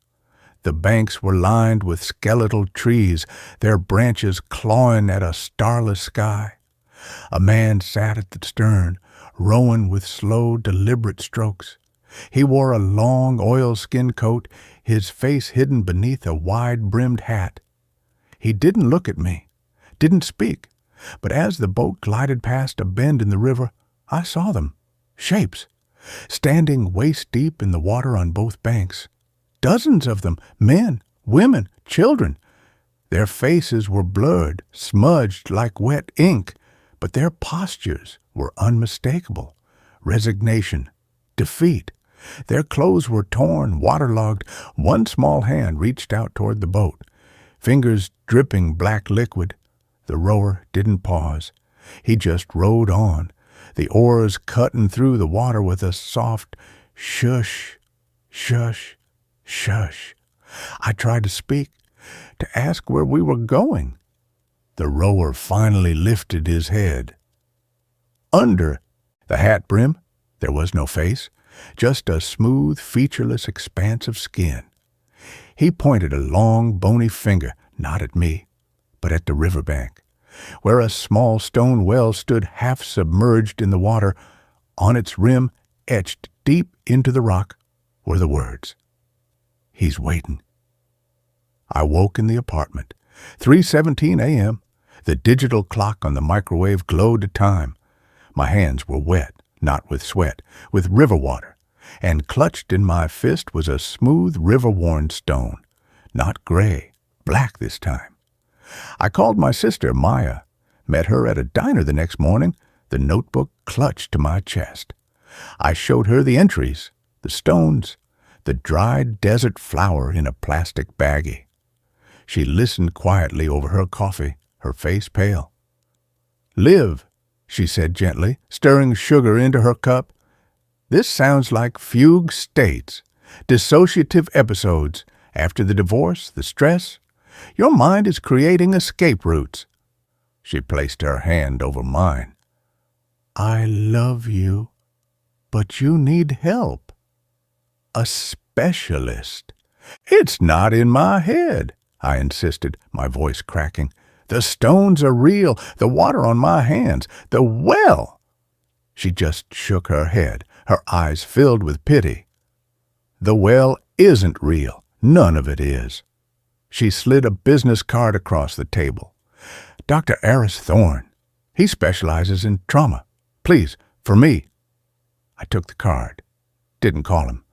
The banks were lined with skeletal trees, their branches clawing at a starless sky. A man sat at the stern, rowing with slow, deliberate strokes. He wore a long oilskin coat, his face hidden beneath a wide-brimmed hat. He didn't look at me, didn't speak, but as the boat glided past a bend in the river, I saw them, shapes, standing waist-deep in the water on both banks. Dozens of them, men, women, children. Their faces were blurred, smudged like wet ink, but their postures were unmistakable. Resignation, defeat. Their clothes were torn, waterlogged. One small hand reached out toward the boat, fingers dripping black liquid. The rower didn't pause. He just rowed on, the oars cutting through the water with a soft shush, shush, shush. I tried to speak, to ask where we were going. The rower finally lifted his head. Under the hat brim, there was no face, just a smooth, featureless expanse of skin. He pointed a long, bony finger, not at me, but at the riverbank, where a small stone well stood half submerged in the water. On its rim, etched deep into the rock, were the words, "He's waiting." I woke in the apartment. 3:17 a.m. The digital clock on the microwave glowed a time. My hands were wet, not with sweat, with river water, and clutched in my fist was a smooth, river-worn stone, not gray, black this time. I called my sister, Maya, met her at a diner the next morning, the notebook clutched to my chest. I showed her the entries, the stones, the dried desert flower in a plastic baggie. She listened quietly over her coffee, her face pale. "Live," she said gently, stirring sugar into her cup. "This sounds like fugue states, dissociative episodes. After the divorce, the stress, your mind is creating escape routes." She placed her hand over mine. I love you, but you need help. A specialist. It's not in my head, I insisted, my voice cracking. The stones are real, the water on my hands, the well. She just shook her head, her eyes filled with pity. The well isn't real. None of it is. She slid a business card across the table. Dr. Aris Thorne. He specializes in trauma. Please, for me. I took the card. Didn't call him.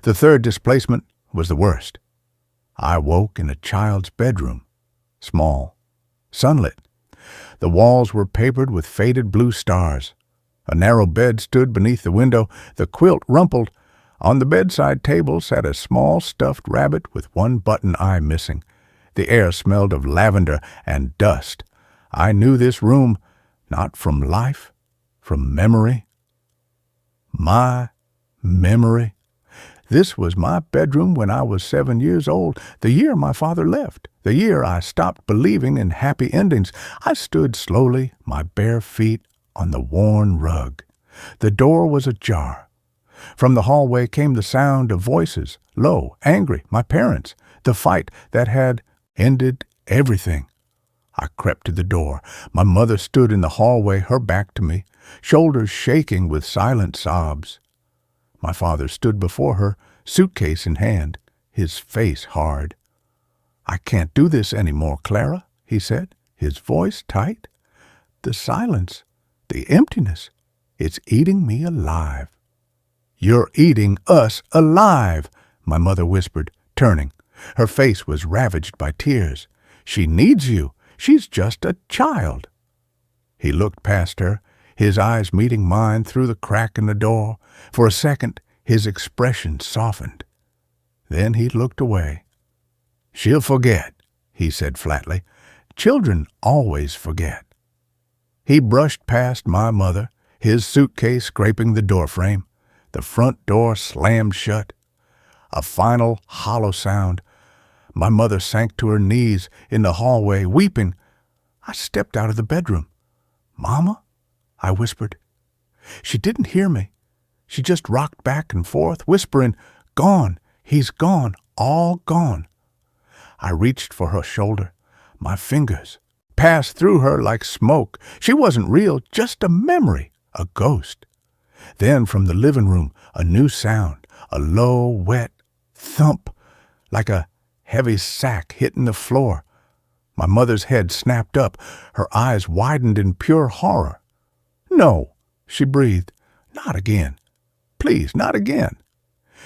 The third displacement was the worst. I woke in a child's bedroom. Small. Sunlit. The walls were papered with faded blue stars. A narrow bed stood beneath the window, the quilt rumpled. On the bedside table sat a small stuffed rabbit with one button eye missing. The air smelled of lavender and dust. I knew this room, not from life, from memory. My memory. This was my bedroom when I was 7 years old, the year my father left, the year I stopped believing in happy endings. I stood slowly, my bare feet on the worn rug. The door was ajar. From the hallway came the sound of voices, low, angry, my parents, the fight that had ended everything. I crept to the door. My mother stood in the hallway, her back to me, shoulders shaking with silent sobs. My father stood before her, suitcase in hand, his face hard. I can't do this anymore, Clara, he said, his voice tight. The silence, the emptiness, it's eating me alive. You're eating us alive, my mother whispered, turning. Her face was ravaged by tears. She needs you. She's just a child. He looked past her, his eyes meeting mine through the crack in the door. For a second, his expression softened. Then he looked away. She'll forget, he said flatly. Children always forget. He brushed past my mother, his suitcase scraping the doorframe. The front door slammed shut. A final hollow sound. My mother sank to her knees in the hallway, weeping. I stepped out of the bedroom. Mama? I whispered. She didn't hear me. She just rocked back and forth, whispering, Gone, he's gone, all gone. I reached for her shoulder. My fingers passed through her like smoke. She wasn't real, just a memory, a ghost. Then from the living room, a new sound, a low, wet thump, like a heavy sack hitting the floor. My mother's head snapped up, her eyes widened in pure horror. No, she breathed. Not again. Please, not again.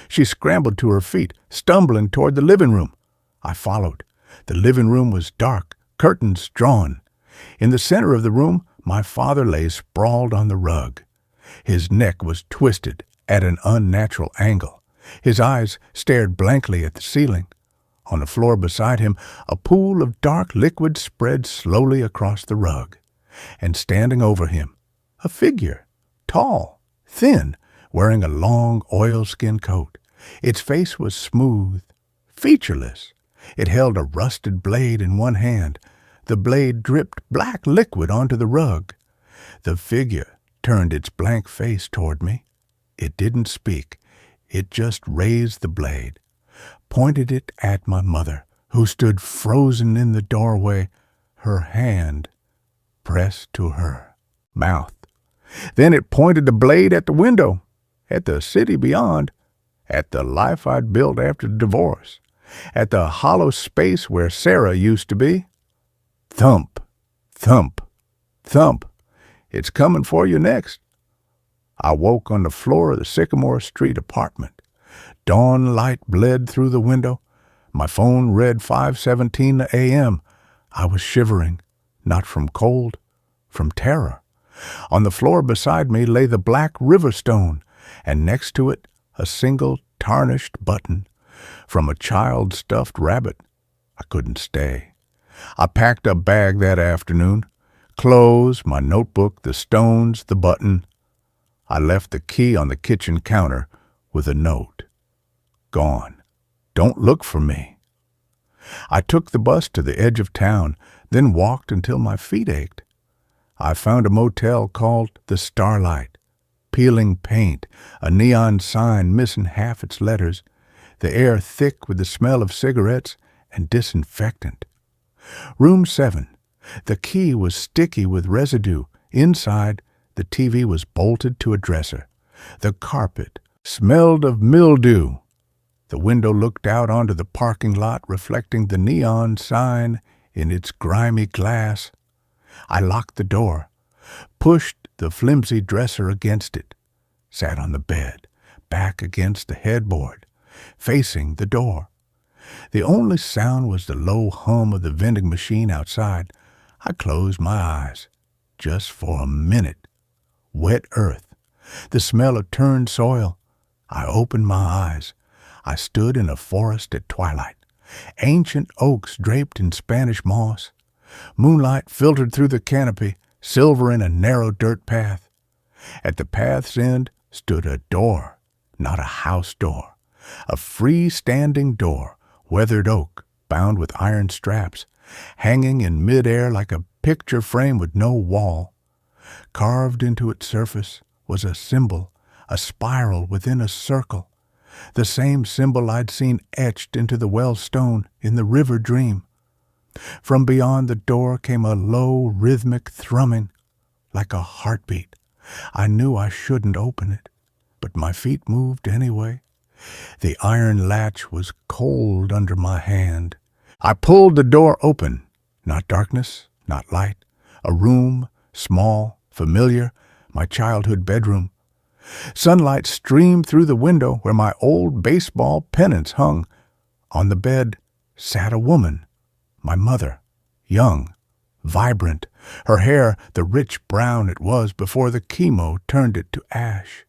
She scrambled to her feet, stumbling toward the living room. I followed. The living room was dark, curtains drawn. In the center of the room, my father lay sprawled on the rug. His neck was twisted at an unnatural angle. His eyes stared blankly at the ceiling. On the floor beside him, a pool of dark liquid spread slowly across the rug. And standing over him, a figure, tall, thin, wearing a long oilskin coat. Its face was smooth, featureless. It held a rusted blade in one hand. The blade dripped black liquid onto the rug. The figure turned its blank face toward me. It didn't speak. It just raised the blade, pointed it at my mother, who stood frozen in the doorway, her hand pressed to her mouth. Then it pointed the blade at the window, at the city beyond, at the life I'd built after the divorce, at the hollow space where Sarah used to be. Thump, thump, thump. It's coming for you next. I woke on the floor of the Sycamore Street apartment. Dawn light bled through the window. My phone read 5:17 a.m. I was shivering, not from cold, from terror. On the floor beside me lay the black river stone, and next to it a single tarnished button from a child's stuffed rabbit. I couldn't stay. I packed a bag that afternoon. Clothes, my notebook, the stones, the button. I left the key on the kitchen counter with a note. Gone. Don't look for me. I took the bus to the edge of town, then walked until my feet ached. I found a motel called the Starlight. Peeling paint, a neon sign missing half its letters, the air thick with the smell of cigarettes and disinfectant. Room 7. The key was sticky with residue. Inside, the TV was bolted to a dresser. The carpet smelled of mildew. The window looked out onto the parking lot, reflecting the neon sign in its grimy glass. I locked the door, pushed the flimsy dresser against it, sat on the bed, back against the headboard, facing the door. The only sound was the low hum of the vending machine outside. I closed my eyes, just for a minute. Wet earth, the smell of turned soil. I opened my eyes. I stood in a forest at twilight. Ancient oaks draped in Spanish moss. Moonlight filtered through the canopy, silvering a narrow dirt path. At the path's end stood a door, not a house door. A freestanding door, weathered oak, bound with iron straps, hanging in midair like a picture frame with no wall. Carved into its surface was a symbol, a spiral within a circle, the same symbol I'd seen etched into the well stone in the river dream. From beyond the door came a low, rhythmic thrumming, like a heartbeat. I knew I shouldn't open it, but my feet moved anyway. The iron latch was cold under my hand. I pulled the door open. Not darkness, not light. A room, small, familiar, my childhood bedroom. Sunlight streamed through the window where my old baseball pennants hung. On the bed sat a woman, my mother, young, vibrant, her hair the rich brown it was before the chemo turned it to ash.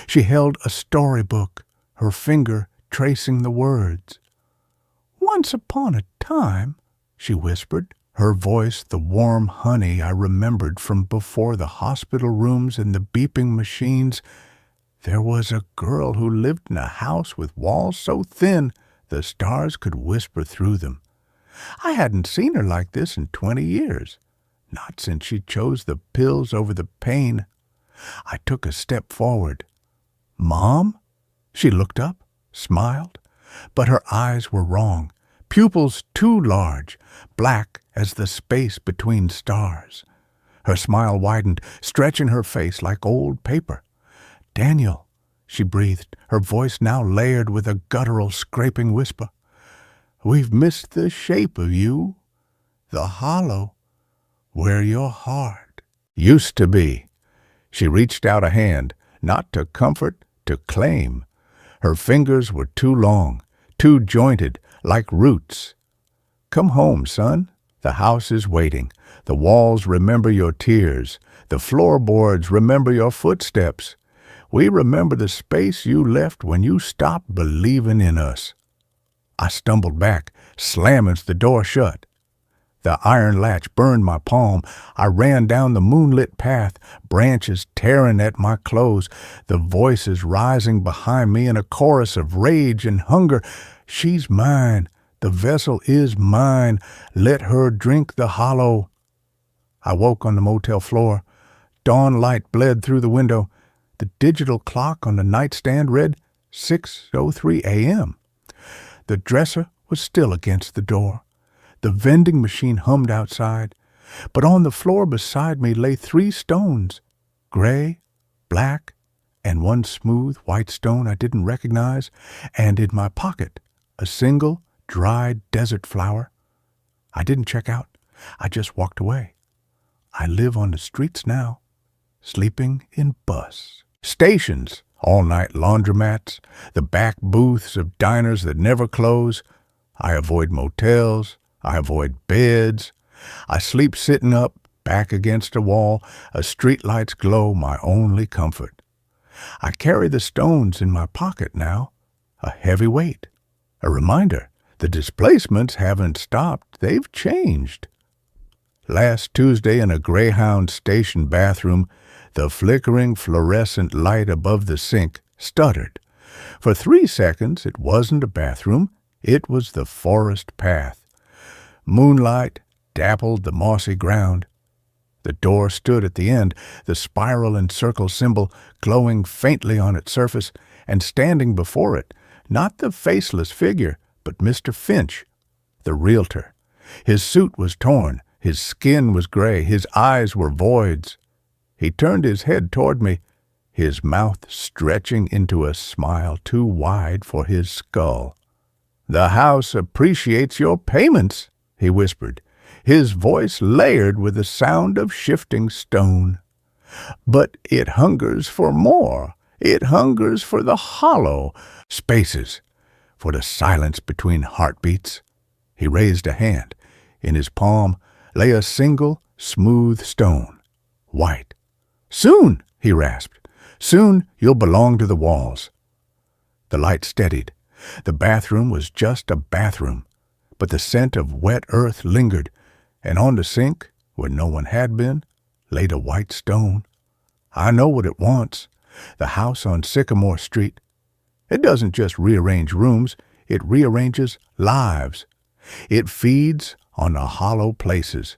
She held a storybook, her finger tracing the words. "Once upon a time," she whispered, her voice the warm honey I remembered from before the hospital rooms and the beeping machines, "there was a girl who lived in a house with walls so thin the stars could whisper through them. I hadn't seen her like this in 20 years, not since she chose the pills over the pain." I took a step forward. "Mom?" She looked up, smiled, but her eyes were wrong. Pupils too large, black as the space between stars. Her smile widened, stretching her face like old paper. "Daniel," she breathed, her voice now layered with a guttural scraping whisper. "We've missed the shape of you, the hollow, where your heart used to be." She reached out a hand, not to comfort, to claim. Her fingers were too long, too jointed, like roots. "Come home, son. The house is waiting. The walls remember your tears. The floorboards remember your footsteps. We remember the space you left when you stopped believing in us." I stumbled back, slamming the door shut. The iron latch burned my palm. I ran down the moonlit path, branches tearing at my clothes, the voices rising behind me in a chorus of rage and hunger. "She's mine. The vessel is mine. Let her drink the hollow." I woke on the motel floor. Dawn light bled through the window. The digital clock on the nightstand read 6:03 a.m. The dresser was still against the door. The vending machine hummed outside, but on the floor beside me lay 3 stones, gray, black, and one smooth white stone I didn't recognize, and in my pocket, a single dried desert flower. I didn't check out. I just walked away. I live on the streets now, sleeping in bus stations, all-night laundromats, the back booths of diners that never close. I avoid motels. I avoid beds. I sleep sitting up, back against a wall. A streetlight's glow, my only comfort. I carry the stones in my pocket now, a heavy weight, a reminder. The displacements haven't stopped. They've changed. Last Tuesday in a Greyhound station bathroom, the flickering fluorescent light above the sink stuttered. For 3 seconds it wasn't a bathroom. It was the forest path. Moonlight dappled the mossy ground. The door stood at the end, the spiral and circle symbol glowing faintly on its surface, and standing before it, not the faceless figure, but Mr. Finch, the realtor. His suit was torn, his skin was gray, his eyes were voids. He turned his head toward me, his mouth stretching into a smile too wide for his skull. "The house appreciates your payments," he whispered, his voice layered with the sound of shifting stone. "But it hungers for more. It hungers for the hollow spaces, for the silence between heartbeats." He raised a hand. In his palm lay a single, smooth stone, white. "Soon," he rasped, "soon you'll belong to the walls." The light steadied. The bathroom was just a bathroom, but the scent of wet earth lingered, and on the sink, where no one had been, laid a white stone. I know what it wants. The house on Sycamore Street. It doesn't just rearrange rooms, it rearranges lives. It feeds on the hollow places,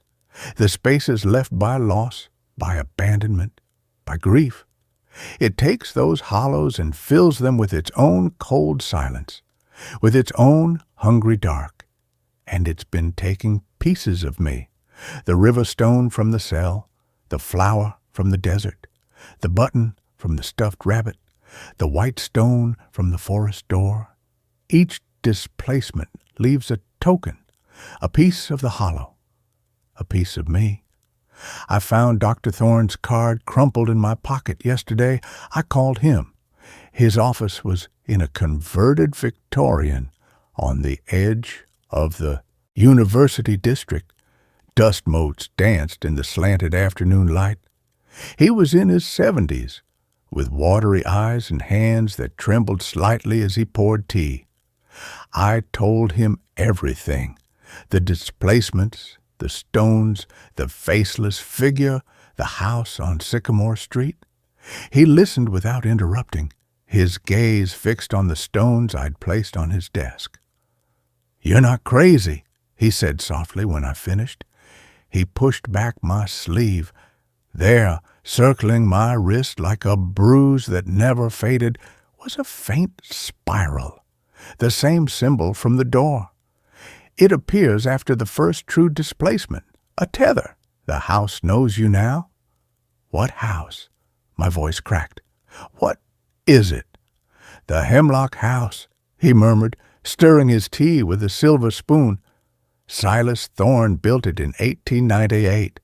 the spaces left by loss, by abandonment, by grief. It takes those hollows and fills them with its own cold silence, with its own hungry dark. And it's been taking pieces of me, the river stone from the cell, the flower from the desert, the button from the stuffed rabbit, the white stone from the forest door. Each displacement leaves a token, a piece of the hollow, a piece of me. I found Dr. Thorne's card crumpled in my pocket yesterday. I called him. His office was in a converted Victorian on the edge of the University District. Dust motes danced in the slanted afternoon light. He was in his 70s, with watery eyes and hands that trembled slightly as he poured tea. I told him everything, the displacements, the stones, the faceless figure, the house on Sycamore Street. He listened without interrupting, his gaze fixed on the stones I'd placed on his desk. "You're not crazy," he said softly when I finished. He pushed back my sleeve. There, circling my wrist like a bruise that never faded, was a faint spiral, the same symbol from the door. It appears after the first true displacement, a tether. "The house knows you now." "What house?" My voice cracked. "What is it?" "The Hemlock House," he murmured, stirring his tea with a silver spoon. "Silas Thorne built it in 1898.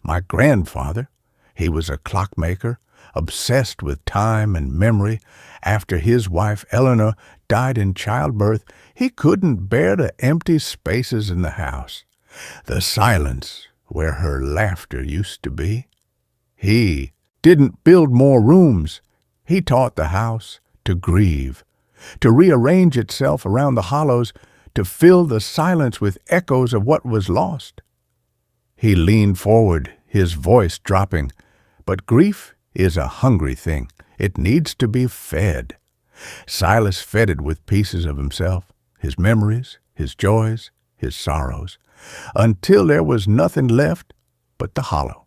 My grandfather, he was a clockmaker, obsessed with time and memory. After his wife Eleanor died in childbirth, he couldn't bear the empty spaces in the house, the silence where her laughter used to be. He didn't build more rooms. He taught the house to grieve, to rearrange itself around the hollows, to fill the silence with echoes of what was lost." He leaned forward, his voice dropping. "But grief is a hungry thing. It needs to be fed." Silas fed it with pieces of himself, his memories, his joys, his sorrows, until there was nothing left but the hollow.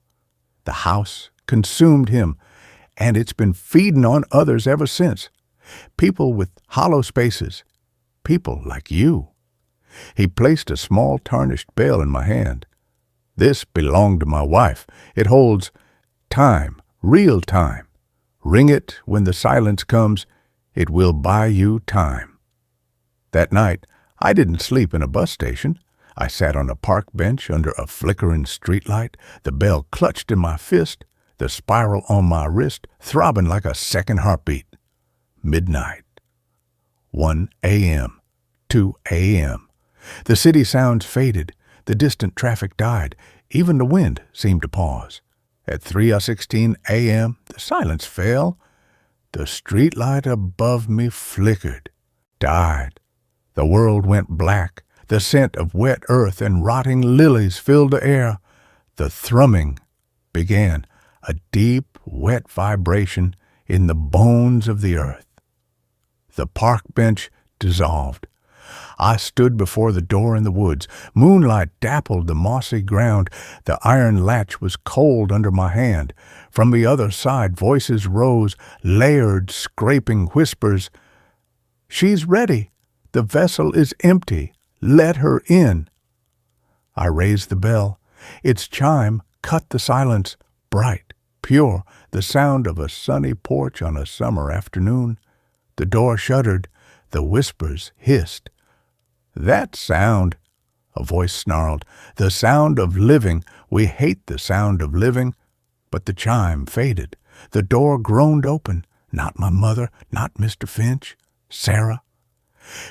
The house consumed him, and it's been feeding on others ever since. People with hollow spaces, people like you. He placed a small tarnished bell in my hand. "This belonged to my wife. It holds time, real time. Ring it when the silence comes. It will buy you time." That night, I didn't sleep in a bus station. I sat on a park bench under a flickering streetlight, the bell clutched in my fist, the spiral on my wrist throbbing like a second heartbeat. Midnight. 1 a.m. 2 a.m. The city sounds faded. The distant traffic died. Even the wind seemed to pause. At 3:16 a.m., the silence fell. The streetlight above me flickered, died. The world went black. The scent of wet earth and rotting lilies filled the air. The thrumming began, a deep, wet vibration in the bones of the earth. The park bench dissolved. I stood before the door in the woods. Moonlight dappled the mossy ground. The iron latch was cold under my hand. From the other side, voices rose, layered, scraping whispers. "She's ready. The vessel is empty. Let her in." I raised the bell. Its chime cut the silence, bright, pure, the sound of a sunny porch on a summer afternoon. The door shuddered. The whispers hissed. "That sound," a voice snarled, "the sound of living. We hate the sound of living." But the chime faded. The door groaned open. Not my mother, not Mr. Finch, Sarah.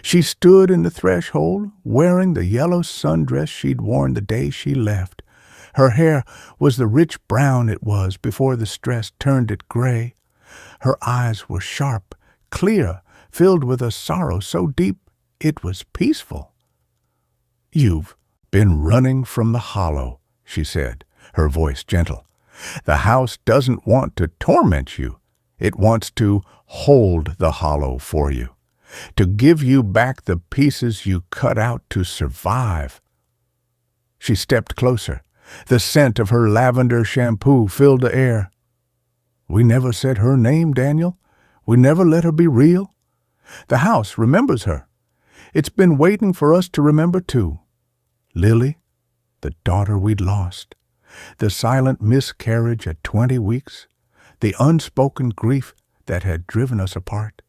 She stood in the threshold, wearing the yellow sundress she'd worn the day she left. Her hair was the rich brown it was before the stress turned it gray. Her eyes were sharp, clear, filled with a sorrow so deep it was peaceful. "You've been running from the hollow," she said, her voice gentle. "The house doesn't want to torment you. It wants to hold the hollow for you, to give you back the pieces you cut out to survive." She stepped closer. The scent of her lavender shampoo filled the air. "We never said her name, Daniel. We never let her be real. The house remembers her. It's been waiting for us to remember too. Lily, the daughter we'd lost, the silent miscarriage at 20 weeks, the unspoken grief that had driven us apart.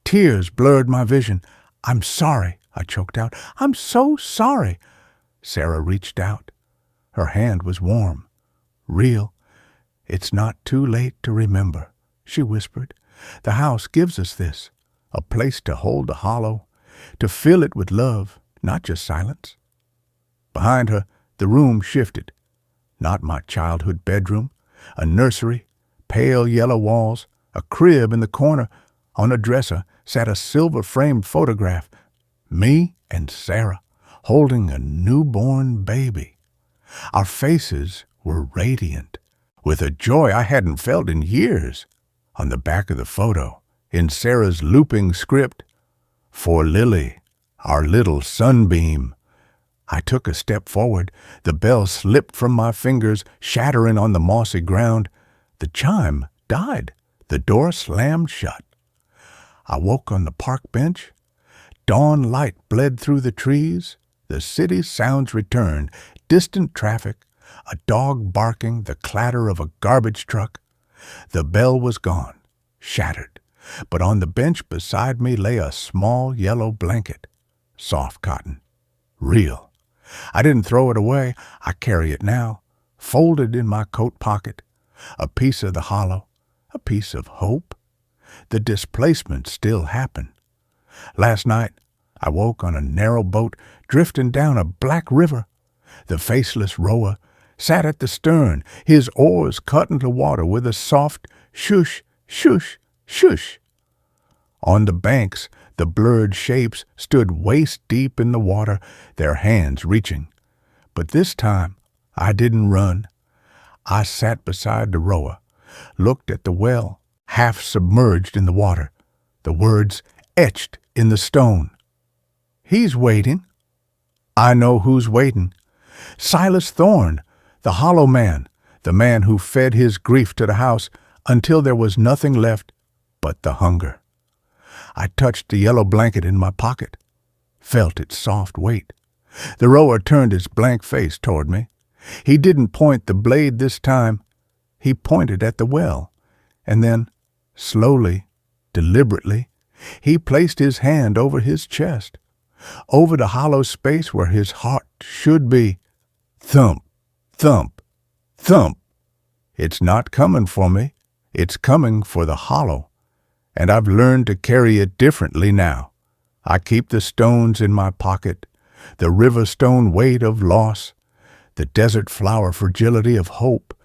Tears blurred my vision. "I'm sorry," I choked out. "I'm so sorry." Sarah reached out. Her hand was warm, real. "It's not too late to remember," she whispered. "The house gives us this, a place to hold the hollow, to fill it with love, not just silence." Behind her, the room shifted. Not my childhood bedroom, a nursery, pale yellow walls, a crib in the corner. On a dresser sat a silver-framed photograph, me and Sarah, holding a newborn baby. Our faces were radiant, with a joy I hadn't felt in years. On the back of the photo, in Sarah's looping script, "For Lily, our little sunbeam." I took a step forward. The bell slipped from my fingers, shattering on the mossy ground. The chime died. The door slammed shut. I woke on the park bench. Dawn light bled through the trees. The city's sounds returned. Distant traffic, a dog barking, the clatter of a garbage truck. The bell was gone, shattered, but on the bench beside me lay a small yellow blanket, soft cotton, real. I didn't throw it away. I carry it now, folded in my coat pocket, a piece of the hollow, a piece of hope. The displacement still happened. Last night, I woke on a narrow boat drifting down a black river. The faceless rower sat at the stern, his oars cut into water with a soft shush, shush, shush. On the banks, the blurred shapes stood waist-deep in the water, their hands reaching. But this time, I didn't run. I sat beside the rower, looked at the well, half submerged in the water, the words etched in the stone. "He's waiting. I know who's waiting. Silas Thorne, the hollow man, the man who fed his grief to the house until there was nothing left but the hunger." I touched the yellow blanket in my pocket, felt its soft weight. The rower turned his blank face toward me. He didn't point the blade this time. He pointed at the well, and then, slowly, deliberately, he placed his hand over his chest, over the hollow space where his heart should be. Thump, thump, thump. It's not coming for me. It's coming for the hollow. And I've learned to carry it differently now. I keep the stones in my pocket, the river stone weight of loss, the desert flower fragility of hope,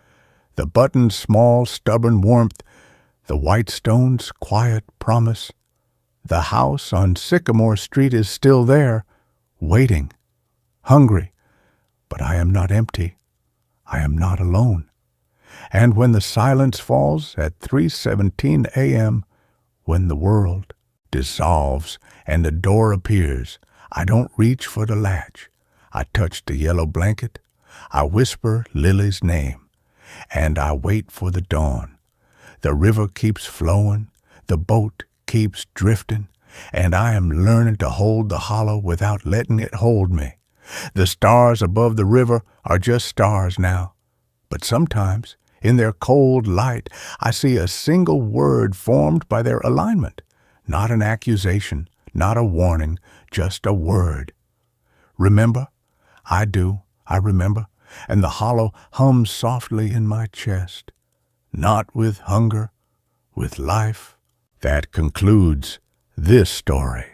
the button's small stubborn warmth, the white stone's quiet promise. The house on Sycamore Street is still there, waiting, hungry, but I am not empty. I am not alone. And when the silence falls at 3:17 a.m., when the world dissolves, and the door appears. I don't reach for the latch. I touch the yellow blanket. I whisper Lily's name, and I wait for the dawn. The river keeps flowing, the boat keeps drifting, and I am learning to hold the hollow without letting it hold me. The stars above the river are just stars now, but sometimes, in their cold light, I see a single word formed by their alignment. Not an accusation, not a warning, just a word. Remember? I do, I remember, and the hollow hums softly in my chest. Not with hunger, with life. That concludes this story.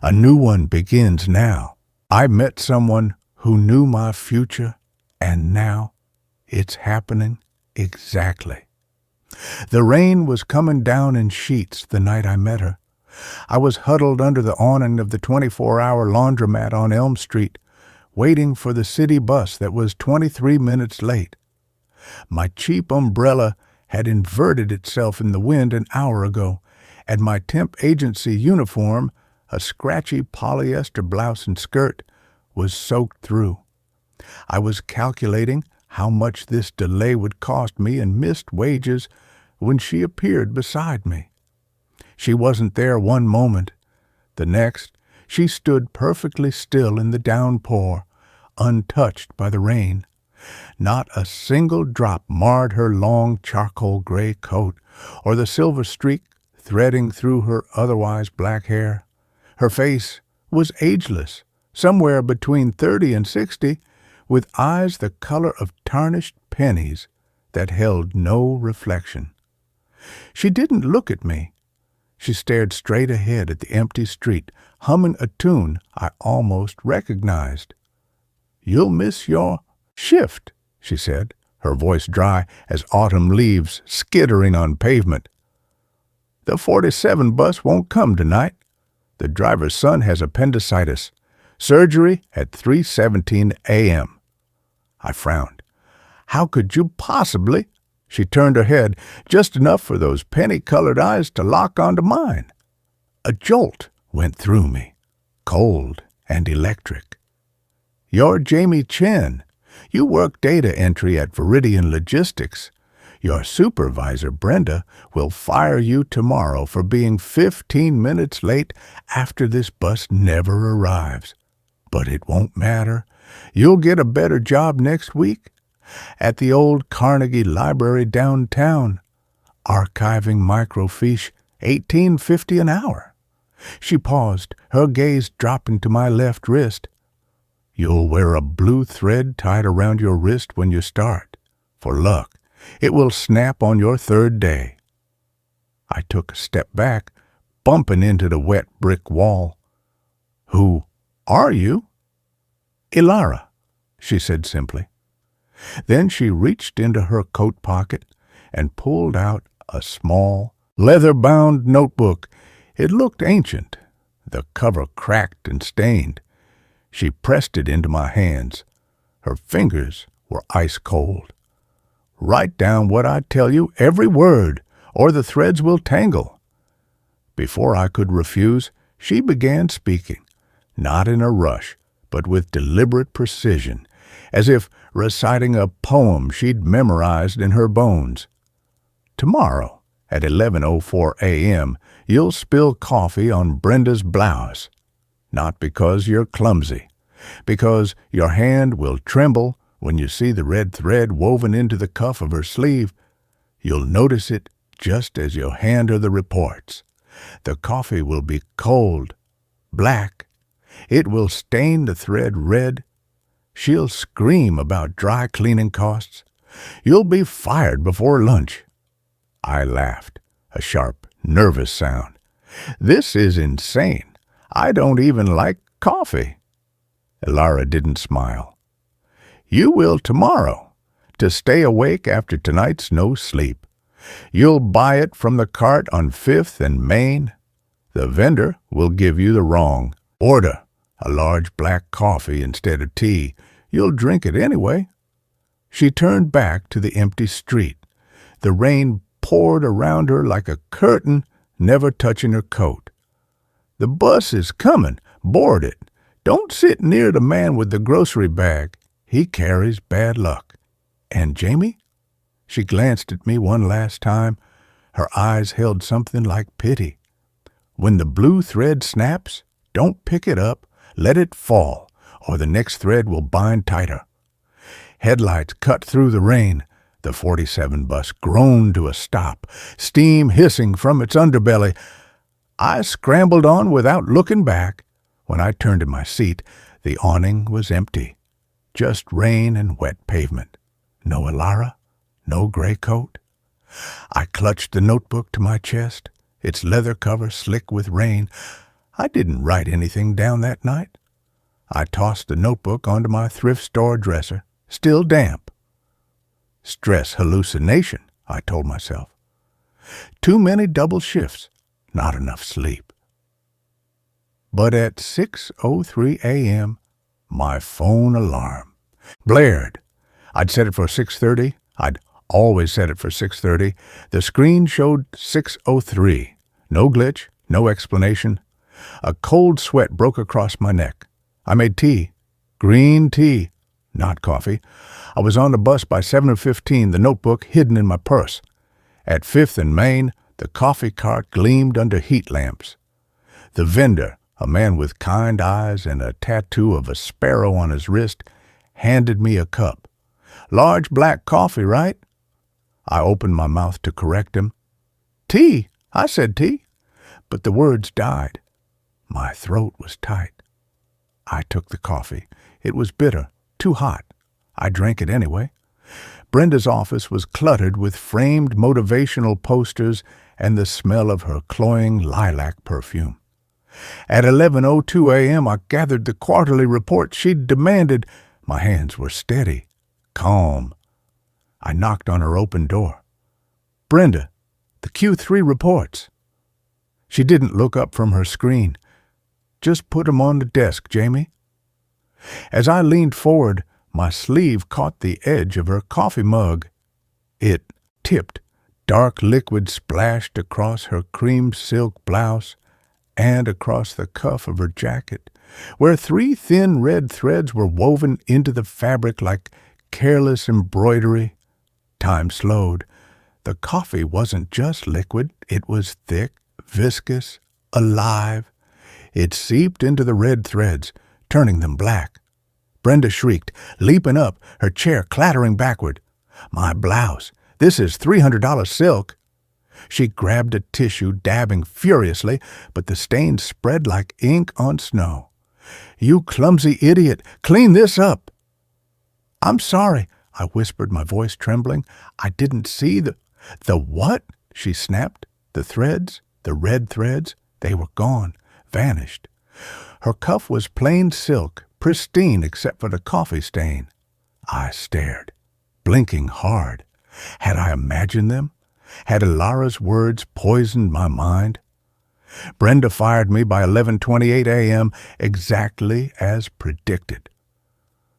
A new one begins now. I met someone who knew my future, and now it's happening exactly. The rain was coming down in sheets the night I met her. I was huddled under the awning of the 24-hour laundromat on Elm Street, waiting for the city bus that was 23 minutes late. My cheap umbrella had inverted itself in the wind an hour ago, and my temp agency uniform, a scratchy polyester blouse and skirt, was soaked through. I was calculating how much this delay would cost me in missed wages when she appeared beside me. She wasn't there one moment. The next, she stood perfectly still in the downpour, untouched by the rain. Not a single drop marred her long charcoal gray coat or the silver streak threading through her otherwise black hair. Her face was ageless, somewhere between 30 and 60, with eyes the color of tarnished pennies that held no reflection. She didn't look at me. She stared straight ahead at the empty street, humming a tune I almost recognized. "You'll miss your shift," she said, her voice dry as autumn leaves skittering on pavement. "The 47 bus won't come tonight. The driver's son has appendicitis. Surgery at 3:17 a.m. I frowned. "How could you possibly?" She turned her head, just enough for those penny-colored eyes to lock onto mine. A jolt went through me, cold and electric. "You're Jamie Chen. You work data entry at Viridian Logistics. Your supervisor, Brenda, will fire you tomorrow for being 15 minutes late after this bus never arrives. But it won't matter. You'll get a better job next week at the old Carnegie Library downtown, archiving microfiche, $18.50 an hour." She paused, her gaze dropping to my left wrist. "You'll wear a blue thread tied around your wrist when you start. For luck, it will snap on your third day." I took a step back, bumping into the wet brick wall. "Who are you?" "Ilara," she said simply. Then she reached into her coat pocket and pulled out a small, leather-bound notebook. It looked ancient, the cover cracked and stained. She pressed it into my hands. Her fingers were ice cold. "Write down what I tell you, every word, or the threads will tangle." Before I could refuse, she began speaking, not in a rush, but with deliberate precision, as if reciting a poem she'd memorized in her bones. "Tomorrow, at 11:04 a.m., you'll spill coffee on Brenda's blouse. Not because you're clumsy, because your hand will tremble when you see the red thread woven into the cuff of her sleeve. You'll notice it just as you hand her the reports. The coffee will be cold, black. It will stain the thread red. She'll scream about dry cleaning costs. You'll be fired before lunch." I laughed, a sharp, nervous sound. "This is insane. I don't even like coffee." Ilara didn't smile. "You will tomorrow, to stay awake after tonight's no sleep. You'll buy it from the cart on 5th and Main. The vendor will give you the wrong order, a large black coffee instead of tea. You'll drink it anyway." She turned back to the empty street. The rain poured around her like a curtain, never touching her coat. The bus is coming. Board it. Don't sit near the man with the grocery bag. He carries bad luck. And Jamie? She glanced at me one last time. Her eyes held something like pity. When the blue thread snaps, don't pick it up. Let it fall, or the next thread will bind tighter. Headlights cut through the rain. The 47 bus groaned to a stop, steam hissing from its underbelly. I scrambled on without looking back. When I turned in my seat, the awning was empty. Just rain and wet pavement. No Alara, no gray coat. I clutched the notebook to my chest, its leather cover slick with rain. I didn't write anything down that night. I tossed the notebook onto my thrift store dresser, still damp. Stress hallucination, I told myself. Too many double shifts, not enough sleep. But at 6:03 a.m., my phone alarm blared. I'd set it for 6:30. I'd always set it for 6:30. The screen showed 6:03. No glitch, no explanation. A cold sweat broke across my neck. I made tea. Green tea, not coffee. I was on the bus by 7:15, the notebook hidden in my purse. At 5th and Main, the coffee cart gleamed under heat lamps. The vendor, a man with kind eyes and a tattoo of a sparrow on his wrist, handed me a cup. Large black coffee, right? I opened my mouth to correct him. Tea, I said tea. But the words died. My throat was tight. I took the coffee. It was bitter, too hot. I drank it anyway. Brenda's office was cluttered with framed motivational posters and the smell of her cloying lilac perfume. At 11:02 a.m., I gathered the quarterly report she'd demanded. My hands were steady, calm. I knocked on her open door. Brenda, the Q3 reports. She didn't look up from her screen. Just put 'em on the desk, Jamie. As I leaned forward, my sleeve caught the edge of her coffee mug. It tipped. Dark liquid splashed across her cream silk blouse and across the cuff of her jacket, where 3 thin red threads were woven into the fabric like careless embroidery. Time slowed. The coffee wasn't just liquid. It was thick, viscous, alive. It seeped into the red threads, turning them black. Brenda shrieked, leaping up, her chair clattering backward. My blouse. This is $300 silk. She grabbed a tissue, dabbing furiously, but the stains spread like ink on snow. You clumsy idiot! Clean this up! I'm sorry, I whispered, my voice trembling. I didn't see the what? She snapped. The threads, the red threads, they were gone, vanished. Her cuff was plain silk, pristine except for the coffee stain. I stared, blinking hard. Had I imagined them? Had Alara's words poisoned my mind? Brenda fired me by 11:28 a.m., exactly as predicted.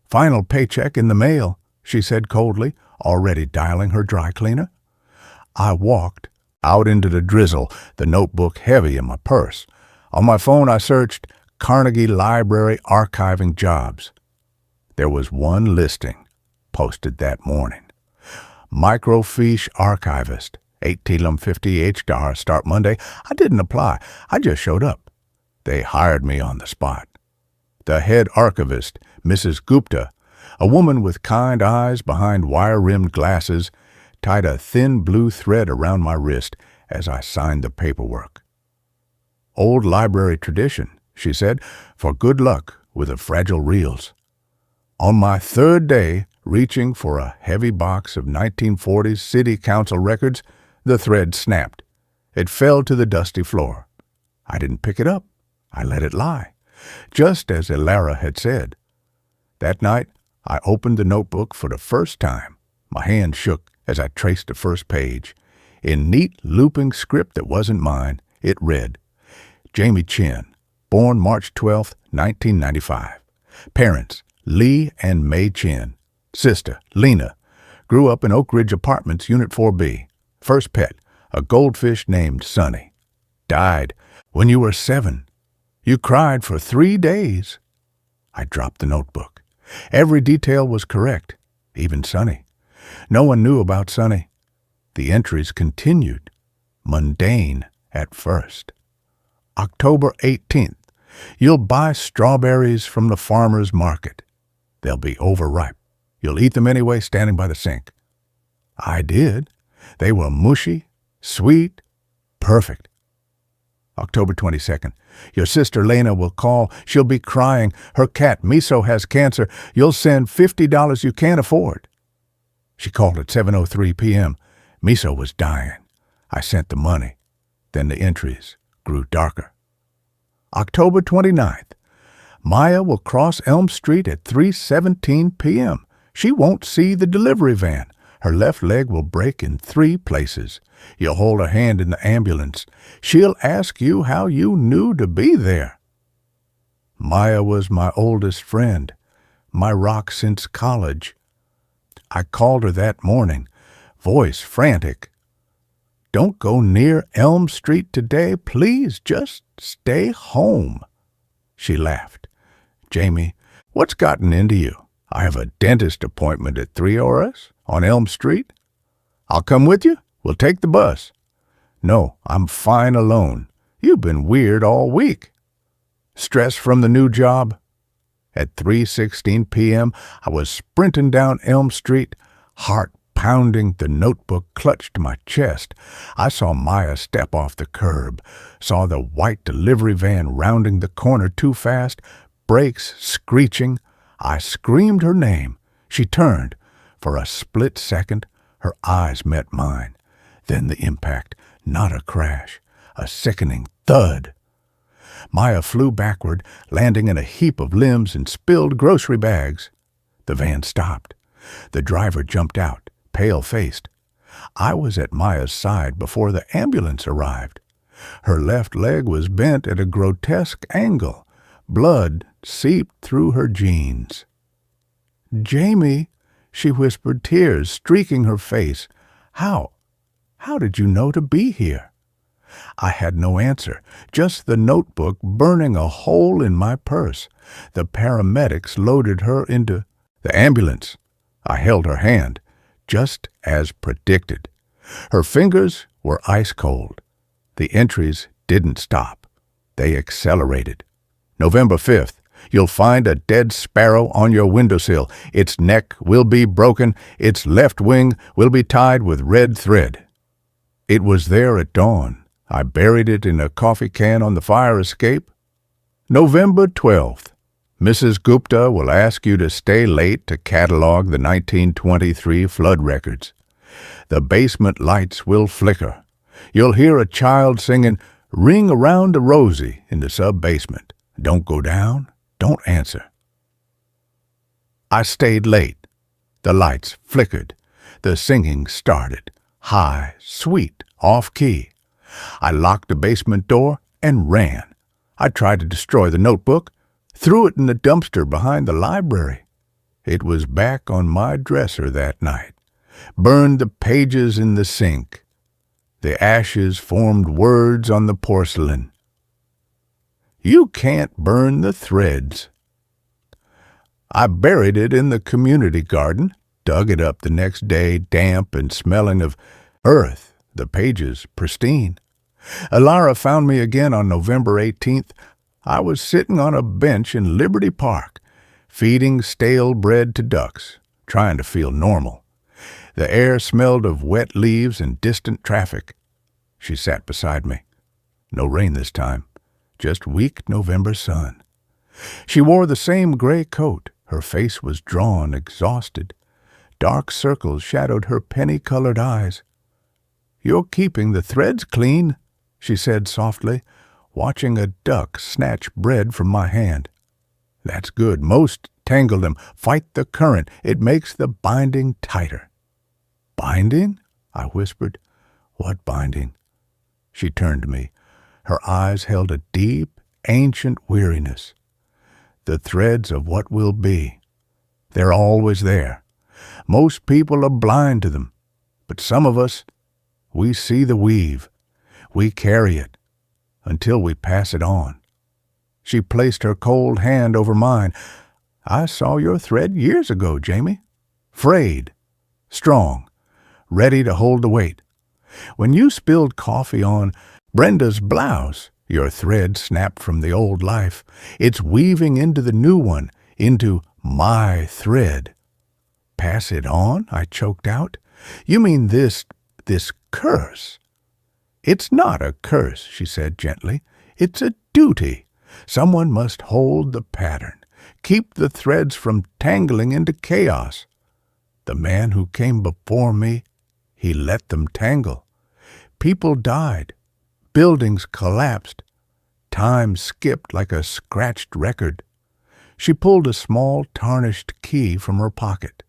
Final paycheck in the mail, she said coldly, already dialing her dry cleaner. I walked out into the drizzle, the notebook heavy in my purse. On my phone I searched Carnegie Library archiving jobs. There was one listing, posted that morning. Microfiche archivist, $18.50 start Monday. I didn't apply. I just showed up. They hired me on the spot. The head archivist, Mrs. Gupta, a woman with kind eyes behind wire-rimmed glasses, tied a thin blue thread around my wrist as I signed the paperwork. Old library tradition, she said, for good luck with the fragile reels. On my 3rd day, reaching for a heavy box of 1940s city council records, the thread snapped. It fell to the dusty floor. I didn't pick it up. I let it lie, just as Alara had said. That night, I opened the notebook for the first time. My hand shook as I traced the first page. In neat, looping script that wasn't mine, it read, Jamie Chin, born March 12, 1995. Parents, Lee and May Chin. Sister, Lena, grew up in Oak Ridge Apartments, Unit 4B. First pet, a goldfish named Sunny. Died when you were 7. You cried for 3 days. I dropped the notebook. Every detail was correct, even Sonny. No one knew about Sonny. The entries continued, mundane at first. October 18th. You'll buy strawberries from the farmer's market. They'll be overripe. You'll eat them anyway standing by the sink. I did. They were mushy, sweet, perfect. October 22nd. Your sister Lena will call. She'll be crying. Her cat Miso has cancer. You'll send $50 you can't afford. She called at 7:03 p.m. Miso was dying. I sent the money. Then the entries grew darker. October 29th. Maya will cross Elm Street at 3:17 p.m. She won't see the delivery van. Her left leg will break in 3 places. You'll hold her hand in the ambulance. She'll ask you how you knew to be there. Maya was my oldest friend, my rock since college. I called her that morning, voice frantic. Don't go near Elm Street today, please. Just stay home. She laughed. Jamie, what's gotten into you? I have a dentist appointment at 3 hours on Elm Street. I'll come with you. We'll take the bus. No, I'm fine alone. You've been weird all week. Stress from the new job? At 3:16 p.m., I was sprinting down Elm Street, heart pounding, the notebook clutched to my chest. I saw Maya step off the curb, saw the white delivery van rounding the corner too fast, brakes screeching. I screamed her name. She turned. For a split second, her eyes met mine. Then the impact, not a crash, a sickening thud. Maya flew backward, landing in a heap of limbs and spilled grocery bags. The van stopped. The driver jumped out, pale-faced. I was at Maya's side before the ambulance arrived. Her left leg was bent at a grotesque angle. Blood seeped through her jeans. Jamie, she whispered, tears streaking her face. How did you know to be here? I had no answer, just the notebook burning a hole in my purse. The paramedics loaded her into the ambulance. I held her hand, just as predicted. Her fingers were ice cold. The entries didn't stop. They accelerated. November 5th. You'll find a dead sparrow on your windowsill. Its neck will be broken. Its left wing will be tied with red thread. It was there at dawn. I buried it in a coffee can on the fire escape. November 12th. Mrs. Gupta will ask you to stay late to catalog the 1923 flood records. The basement lights will flicker. You'll hear a child singing, "Ring Around the Rosie" in the sub-basement. Don't go down. Don't answer. I stayed late. The lights flickered. The singing started. High, sweet, off-key. I locked the basement door and ran. I tried to destroy the notebook, threw it in the dumpster behind the library. It was back on my dresser that night. Burned the pages in the sink. The ashes formed words on the porcelain. You can't burn the threads. I buried it in the community garden, dug it up the next day, damp and smelling of earth, the pages pristine. Alara found me again on November 18th. I was sitting on a bench in Liberty Park, feeding stale bread to ducks, trying to feel normal. The air smelled of wet leaves and distant traffic. She sat beside me. No rain this time. Just weak November sun. She wore the same gray coat. Her face was drawn, exhausted. Dark circles shadowed her penny-colored eyes. "You're keeping the threads clean," she said softly, watching a duck snatch bread from my hand. "That's good. Most tangle them. Fight the current. It makes the binding tighter." "Binding?" I whispered. "What binding?" She turned to me. Her eyes held a deep, ancient weariness. The threads of what will be. They're always there. Most people are blind to them. But some of us, we see the weave. We carry it until we pass it on. She placed her cold hand over mine. "I saw your thread years ago, Jamie. Frayed, strong, ready to hold the weight. When you spilled coffee on Brenda's blouse, your thread snapped from the old life. It's weaving into the new one, into my thread." "Pass it on?" I choked out. "You mean this curse?" "It's not a curse," she said gently. "It's a duty. Someone must hold the pattern, keep the threads from tangling into chaos. The man who came before me, he let them tangle. People died. Buildings collapsed. Time skipped like a scratched record." She pulled a small tarnished key from her pocket.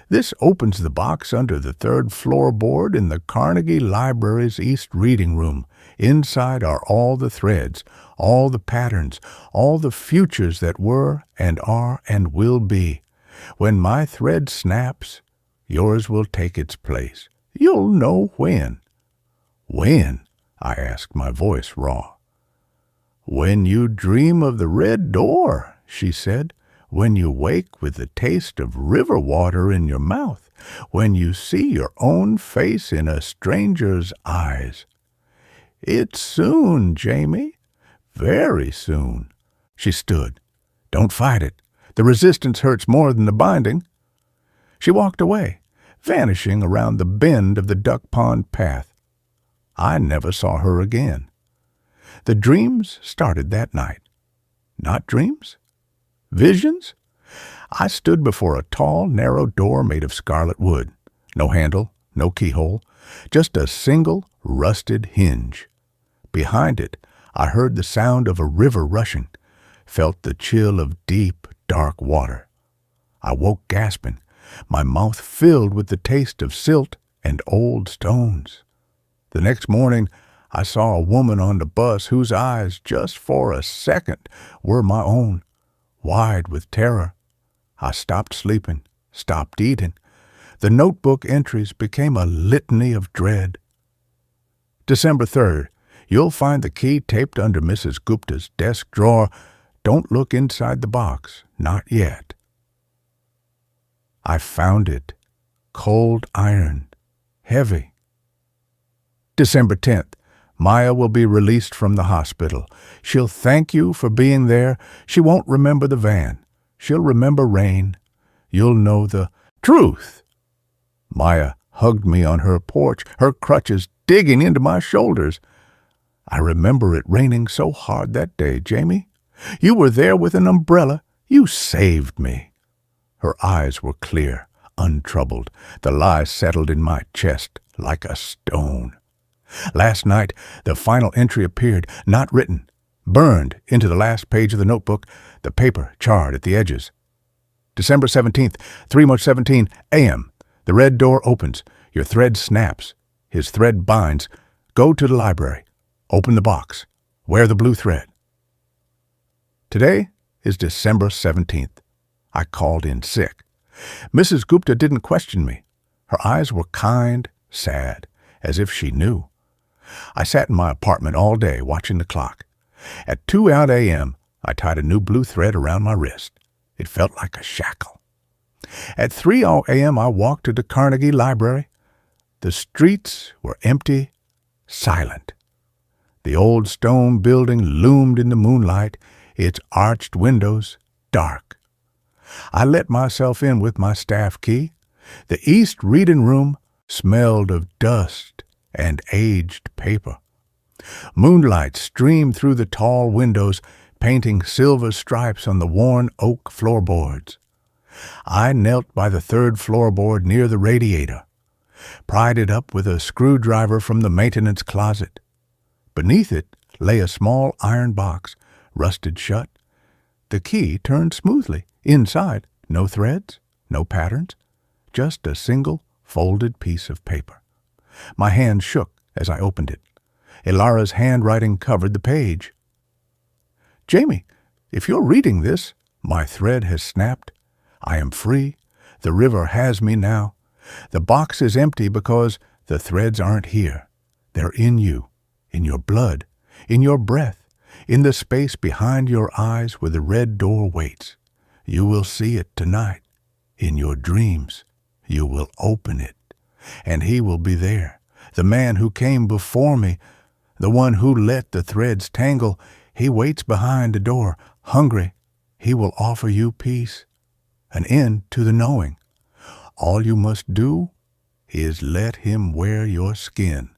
"This opens the box under the third floorboard in the Carnegie Library's East Reading Room. Inside are all the threads, all the patterns, all the futures that were and are and will be. When my thread snaps, yours will take its place. You'll know when." "When?" I asked, my voice raw. "When you dream of the red door," she said. "When you wake with the taste of river water in your mouth. When you see your own face in a stranger's eyes. It's soon, Jamie. Very soon." She stood. "Don't fight it. The resistance hurts more than the binding." She walked away, vanishing around the bend of the duck pond path. I never saw her again. The dreams started that night. Not dreams? Visions? I stood before a tall, narrow door made of scarlet wood. No handle, no keyhole, just a single rusted hinge. Behind it, I heard the sound of a river rushing, felt the chill of deep, dark water. I woke gasping, my mouth filled with the taste of silt and old stones. The next morning, I saw a woman on the bus whose eyes, just for a second, were my own, wide with terror. I stopped sleeping, stopped eating. The notebook entries became a litany of dread. December 3rd. You'll find the key taped under Mrs. Gupta's desk drawer. Don't look inside the box, not yet. I found it, cold iron, heavy. December 10th. Maya will be released from the hospital. She'll thank you for being there. She won't remember the van. She'll remember rain. You'll know the truth. Maya hugged me on her porch, her crutches digging into my shoulders. I remember it raining so hard that day, Jamie. You were there with an umbrella. You saved me. Her eyes were clear, untroubled. The lie settled in my chest like a stone. Last night, the final entry appeared, not written, burned into the last page of the notebook, the paper charred at the edges. December 17th, 3:17 a.m. The red door opens. Your thread snaps. His thread binds. Go to the library. Open the box. Wear the blue thread. Today is December 17th. I called in sick. Mrs. Gupta didn't question me. Her eyes were kind, sad, as if she knew. I sat in my apartment all day watching the clock. At 2 a.m., I tied a new blue thread around my wrist. It felt like a shackle. At 3 a.m., I walked to the Carnegie Library. The streets were empty, silent. The old stone building loomed in the moonlight, its arched windows dark. I let myself in with my staff key. The East Reading Room smelled of dust and aged paper. Moonlight streamed through the tall windows, painting silver stripes on the worn oak floorboards. I knelt by the third floorboard near the radiator, pried it up with a screwdriver from the maintenance closet. Beneath it lay a small iron box, rusted shut. The key turned smoothly. Inside, no threads, no patterns, just a single folded piece of paper. My hand shook as I opened it. Elara's handwriting covered the page. Jamie, if you're reading this, my thread has snapped. I am free. The river has me now. The box is empty because the threads aren't here. They're in you, in your blood, in your breath. In the space behind your eyes where the red door waits. You will see it tonight. In your dreams, you will open it, and he will be there. The man who came before me, the one who let the threads tangle, he waits behind the door, hungry. He will offer you peace, an end to the knowing. All you must do is let him wear your skin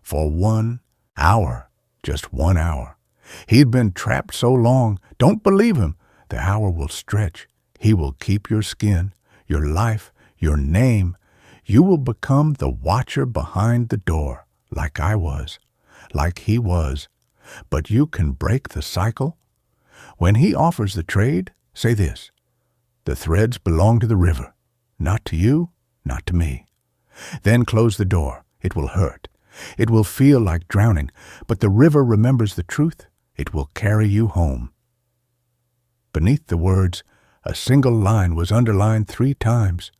for 1 hour, just 1 hour. He'd been trapped so long, don't believe him. The hour will stretch. He will keep your skin, your life, your name. You will become the watcher behind the door, like I was, like he was. But you can break the cycle. When he offers the trade, say this: the threads belong to the river, not to you, not to me. Then close the door. It will hurt. It will feel like drowning, but the river remembers the truth. It will carry you home. Beneath the words, a single line was underlined 3 times.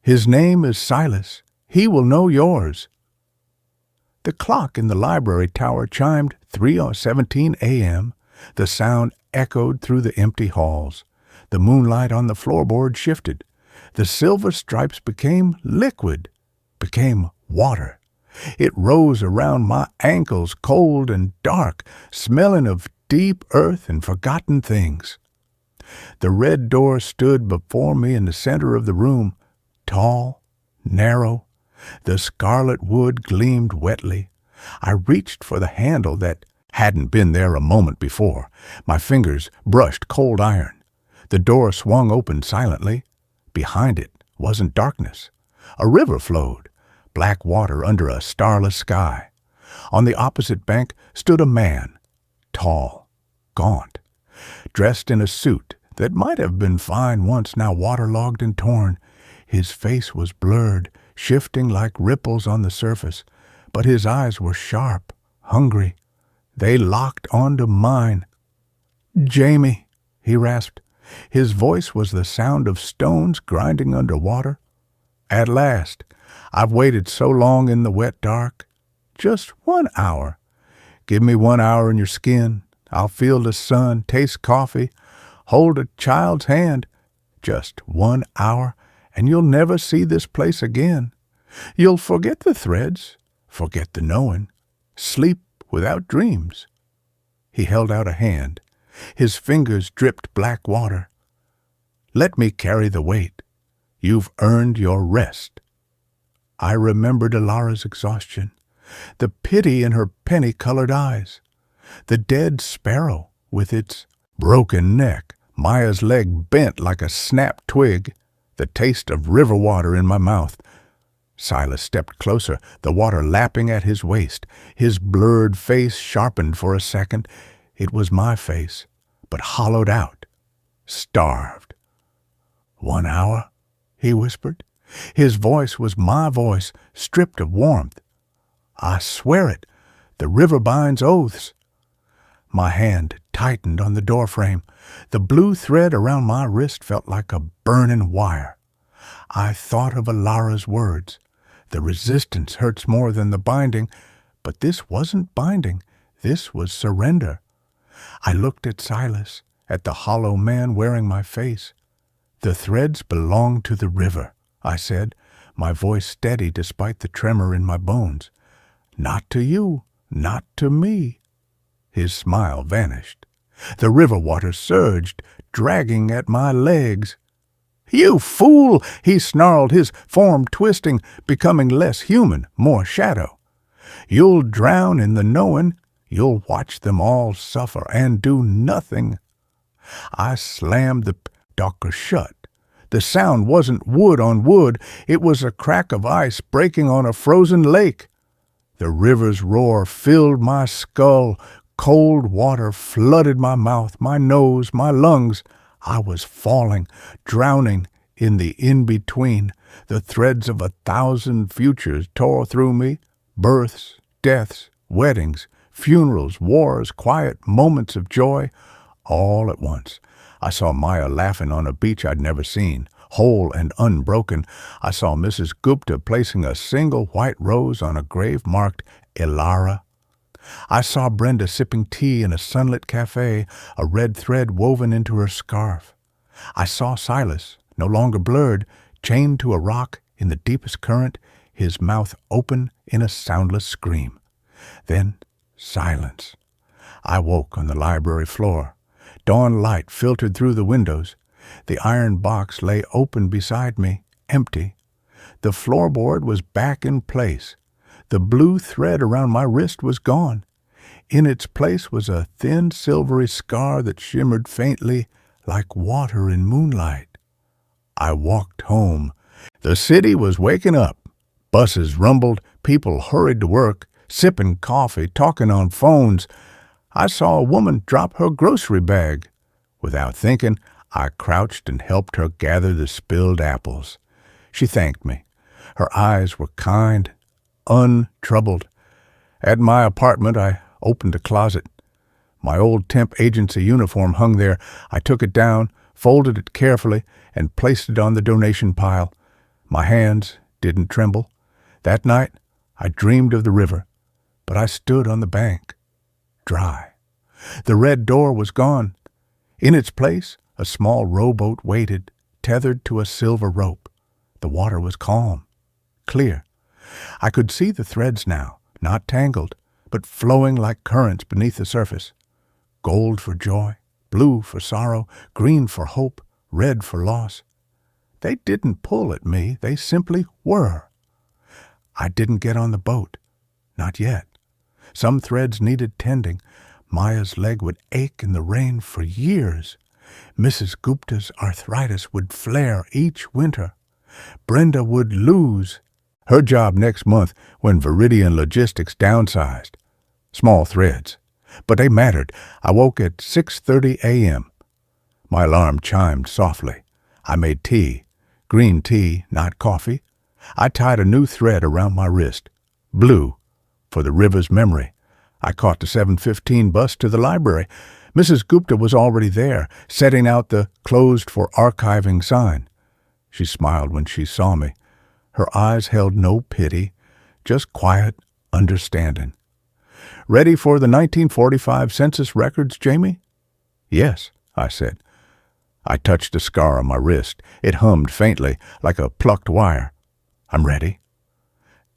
His name is Silas. He will know yours. The clock in the library tower chimed 3:17 a.m. The sound echoed through the empty halls. The moonlight on the floorboard shifted. The silver stripes became liquid, became water. It rose around my ankles, cold and dark, smelling of deep earth and forgotten things. The red door stood before me in the center of the room, tall, narrow. The scarlet wood gleamed wetly. I reached for the handle that hadn't been there a moment before. My fingers brushed cold iron. The door swung open silently. Behind it wasn't darkness. A river flowed, black water under a starless sky. On the opposite bank stood a man, tall, gaunt, dressed in a suit that might have been fine once, now waterlogged and torn. His face was blurred, shifting like ripples on the surface, but his eyes were sharp, hungry. They locked onto mine. "Jamie," he rasped. His voice was the sound of stones grinding under water. "At last. I've waited so long in the wet dark. Just 1 hour. Give me 1 hour in your skin. I'll feel the sun, taste coffee, hold a child's hand. Just 1 hour, and you'll never see this place again. You'll forget the threads, forget the knowing, sleep without dreams." He held out a hand. His fingers dripped black water. "Let me carry the weight. You've earned your rest." I remembered Alara's exhaustion, the pity in her penny-colored eyes, the dead sparrow with its broken neck, Maya's leg bent like a snapped twig, the taste of river water in my mouth. Silas stepped closer, the water lapping at his waist. His blurred face sharpened for a second. It was my face, but hollowed out, starved. 1 hour, he whispered. His voice was my voice, stripped of warmth. "I swear it. The river binds oaths." My hand tightened on the doorframe. The blue thread around my wrist felt like a burning wire. I thought of Alara's words. The resistance hurts more than the binding, but this wasn't binding. This was surrender. I looked at Silas, at the hollow man wearing my face. "The threads belong to the river," I said, my voice steady despite the tremor in my bones. "Not to you, not to me." His smile vanished. The river water surged, dragging at my legs. "You fool!" he snarled, his form twisting, becoming less human, more shadow. "You'll drown in the knowing. You'll watch them all suffer and do nothing." I slammed the door shut. The sound wasn't wood on wood. It was a crack of ice breaking on a frozen lake. The river's roar filled my skull. Cold water flooded my mouth, my nose, my lungs. I was falling, drowning in the in-between. The threads of 1,000 futures tore through me. Births, deaths, weddings, funerals, wars, quiet moments of joy, all at once. I saw Maya laughing on a beach I'd never seen, whole and unbroken. I saw Mrs. Gupta placing a single white rose on a grave marked Alara. I saw Brenda sipping tea in a sunlit cafe, a red thread woven into her scarf. I saw Silas, no longer blurred, chained to a rock in the deepest current, his mouth open in a soundless scream. Then silence. I woke on the library floor. Dawn light filtered through the windows. The iron box lay open beside me, empty. The floorboard was back in place. The blue thread around my wrist was gone. In its place was a thin silvery scar that shimmered faintly like water in moonlight. I walked home. The city was waking up. Buses rumbled, people hurried to work, sipping coffee, talking on phones. I saw a woman drop her grocery bag. Without thinking, I crouched and helped her gather the spilled apples. She thanked me. Her eyes were kind, untroubled. At my apartment, I opened a closet. My old temp agency uniform hung there. I took it down, folded it carefully, and placed it on the donation pile. My hands didn't tremble. That night, I dreamed of the river, but I stood on the bank, dry. The red door was gone. In its place, a small rowboat waited, tethered to a silver rope. The water was calm, clear. I could see the threads now, not tangled, but flowing like currents beneath the surface. Gold for joy, blue for sorrow, green for hope, red for loss. They didn't pull at me, they simply were. I didn't get on the boat, not yet. Some threads needed tending. Maya's leg would ache in the rain for years. Mrs. Gupta's arthritis would flare each winter. Brenda would lose her job next month when Viridian Logistics downsized. Small threads, but they mattered. I woke at 6:30 a.m. My alarm chimed softly. I made tea, green tea, not coffee. I tied a new thread around my wrist, blue, for the river's memory. I caught the 7:15 bus to the library. Mrs. Gupta was already there, setting out the closed for archiving sign. She smiled when she saw me. Her eyes held no pity, just quiet understanding. "Ready for the 1945 census records, Jamie?" "Yes," I said. I touched a scar on my wrist. It hummed faintly, like a plucked wire. "I'm ready."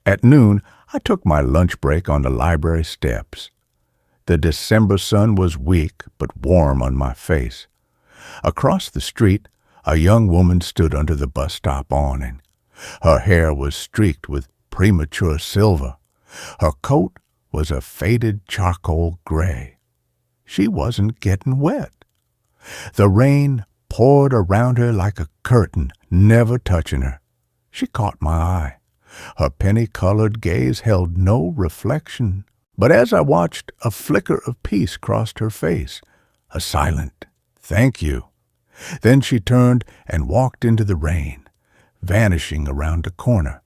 At noon, I took my lunch break on the library steps. The December sun was weak but warm on my face. Across the street, a young woman stood under the bus stop awning. Her hair was streaked with premature silver. Her coat was a faded charcoal gray. She wasn't getting wet. The rain poured around her like a curtain, never touching her. She caught my eye. Her penny-colored gaze held no reflection, but as I watched, a flicker of peace crossed her face, a silent "thank you." Then she turned and walked into the rain, vanishing around a corner.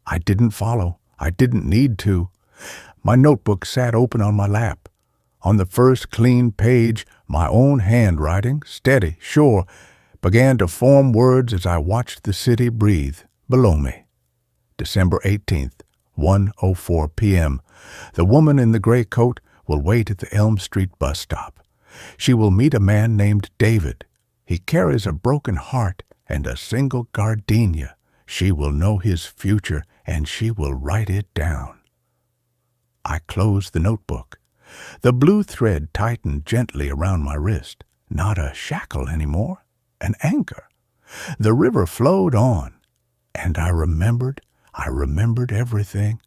I didn't follow. I didn't need to. My notebook sat open on my lap. On the first clean page, my own handwriting, steady, sure, began to form words as I watched the city breathe below me. December 18th, 1:04 p.m. The woman in the gray coat will wait at the Elm Street bus stop. She will meet a man named David. He carries a broken heart and a single gardenia. She will know his future, and she will write it down. I closed the notebook. The blue thread tightened gently around my wrist. Not a shackle anymore, an anchor. The river flowed on, and I remembered everything.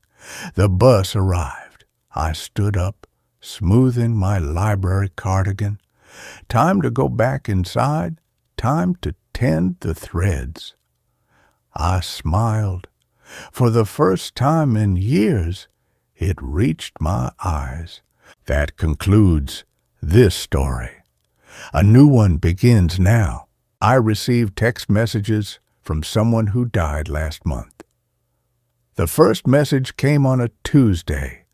The bus arrived. I stood up, smoothing my library cardigan. Time to go back inside, time to tend the threads. I smiled. For the first time in years, it reached my eyes. That concludes this story. A new one begins now. I received text messages from someone who died last month. The first message came on a Tuesday.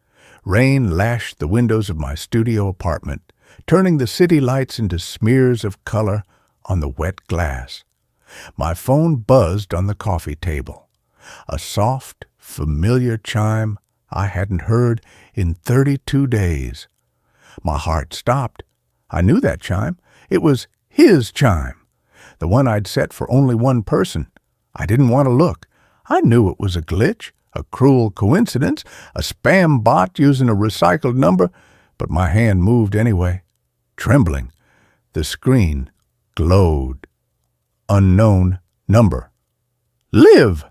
Rain lashed the windows of my studio apartment, turning the city lights into smears of color on the wet glass. My phone buzzed on the coffee table. A soft, familiar chime I hadn't heard in 32 days. My heart stopped. I knew that chime. It was his chime, the one I'd set for only one person. I didn't want to look. I knew it was a glitch, a cruel coincidence, a spam bot using a recycled number, but my hand moved anyway, trembling. The screen glowed. Unknown number. Liv!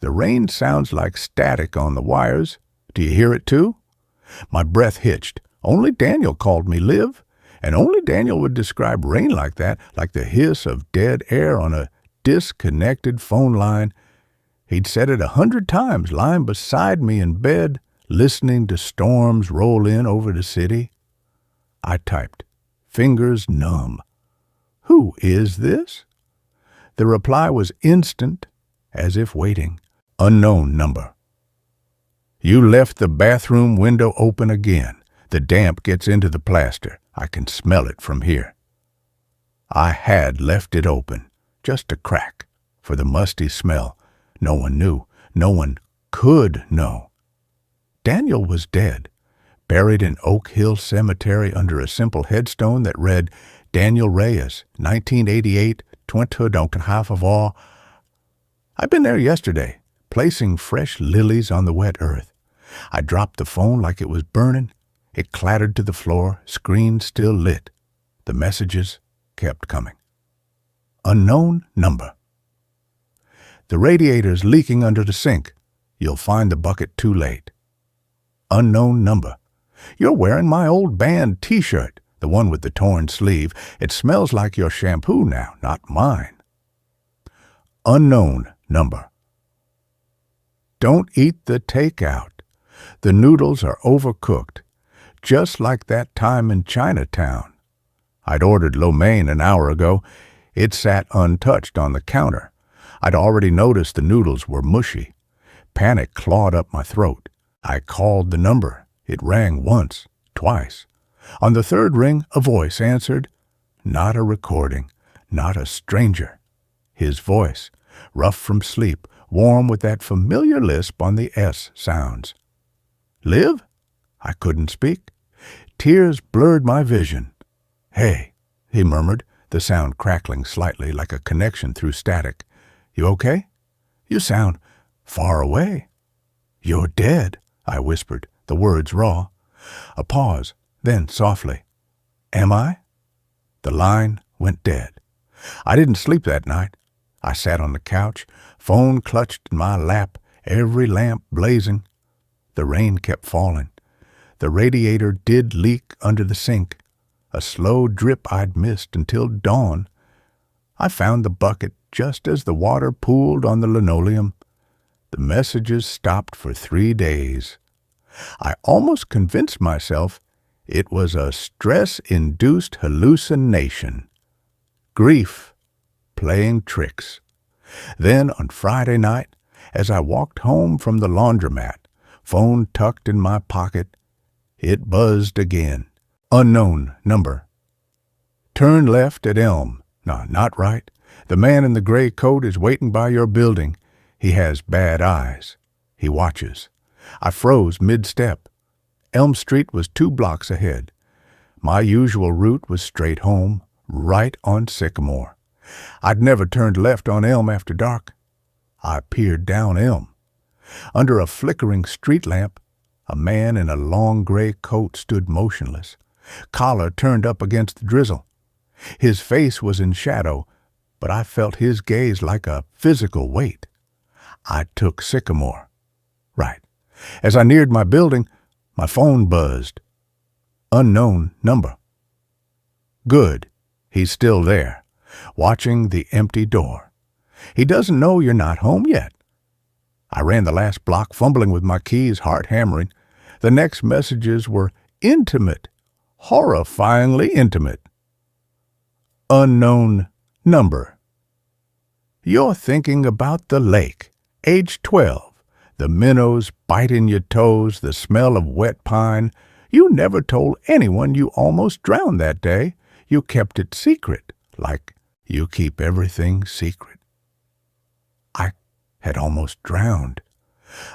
The rain sounds like static on the wires. Do you hear it too? My breath hitched. Only Daniel called me Liv, and only Daniel would describe rain like that, like the hiss of dead air on a disconnected phone line. He'd said it 100 times, lying beside me in bed, listening to storms roll in over the city. I typed, fingers numb. Who is this? The reply was instant, as if waiting. Unknown number. You left the bathroom window open again. The damp gets into the plaster. I can smell it from here. I had left it open, just a crack, for the musty smell. No one knew. No one could know. Daniel was dead, buried in Oak Hill Cemetery under a simple headstone that read, Daniel Reyes, 1988, 20 of all. I'd been there yesterday, placing fresh lilies on the wet earth. I dropped the phone like it was burning. It clattered to the floor, screen still lit. The messages kept coming. Unknown number. The radiator's leaking under the sink. You'll find the bucket too late. Unknown number. You're wearing my old band t-shirt, the one with the torn sleeve. It smells like your shampoo now, not mine. Unknown number. Don't eat the takeout. The noodles are overcooked, just like that time in Chinatown. I'd ordered lo mein an hour ago. It sat untouched on the counter. I'd already noticed the noodles were mushy. Panic clawed up my throat. I called the number. It rang once, twice. On the third ring, a voice answered. Not a recording, not a stranger. His voice, rough from sleep, warm with that familiar lisp on the S sounds. Liv? I couldn't speak. Tears blurred my vision. Hey, he murmured, the sound crackling slightly like a connection through static. You okay? You sound far away. You're dead, I whispered, the words raw. A pause, then softly. Am I? The line went dead. I didn't sleep that night. I sat on the couch, phone clutched in my lap, every lamp blazing. The rain kept falling. The radiator did leak under the sink, a slow drip I'd missed until dawn. I found the bucket just as the water pooled on the linoleum. The messages stopped for 3 days. I almost convinced myself it was a stress-induced hallucination. Grief playing tricks. Then on Friday night, as I walked home from the laundromat, phone tucked in my pocket, it buzzed again. Unknown number. Turn left at Elm. No, not right. The man in the gray coat is waiting by your building. He has bad eyes. He watches. I froze mid-step. Elm Street was 2 blocks ahead. My usual route was straight home, right on Sycamore. I'd never turned left on Elm after dark. I peered down Elm. Under a flickering street lamp, a man in a long gray coat stood motionless, collar turned up against the drizzle. His face was in shadow, but I felt his gaze like a physical weight. I took Sycamore. Right. As I neared my building, my phone buzzed. Unknown number. Good. He's still there, watching the empty door. He doesn't know you're not home yet. I ran the last block, fumbling with my keys, heart hammering. The next messages were intimate, horrifyingly intimate. Unknown number. You're thinking about the lake, age 12. The minnows biting your toes, the smell of wet pine. You never told anyone you almost drowned that day. You kept it secret, like you keep everything secret. I had almost drowned.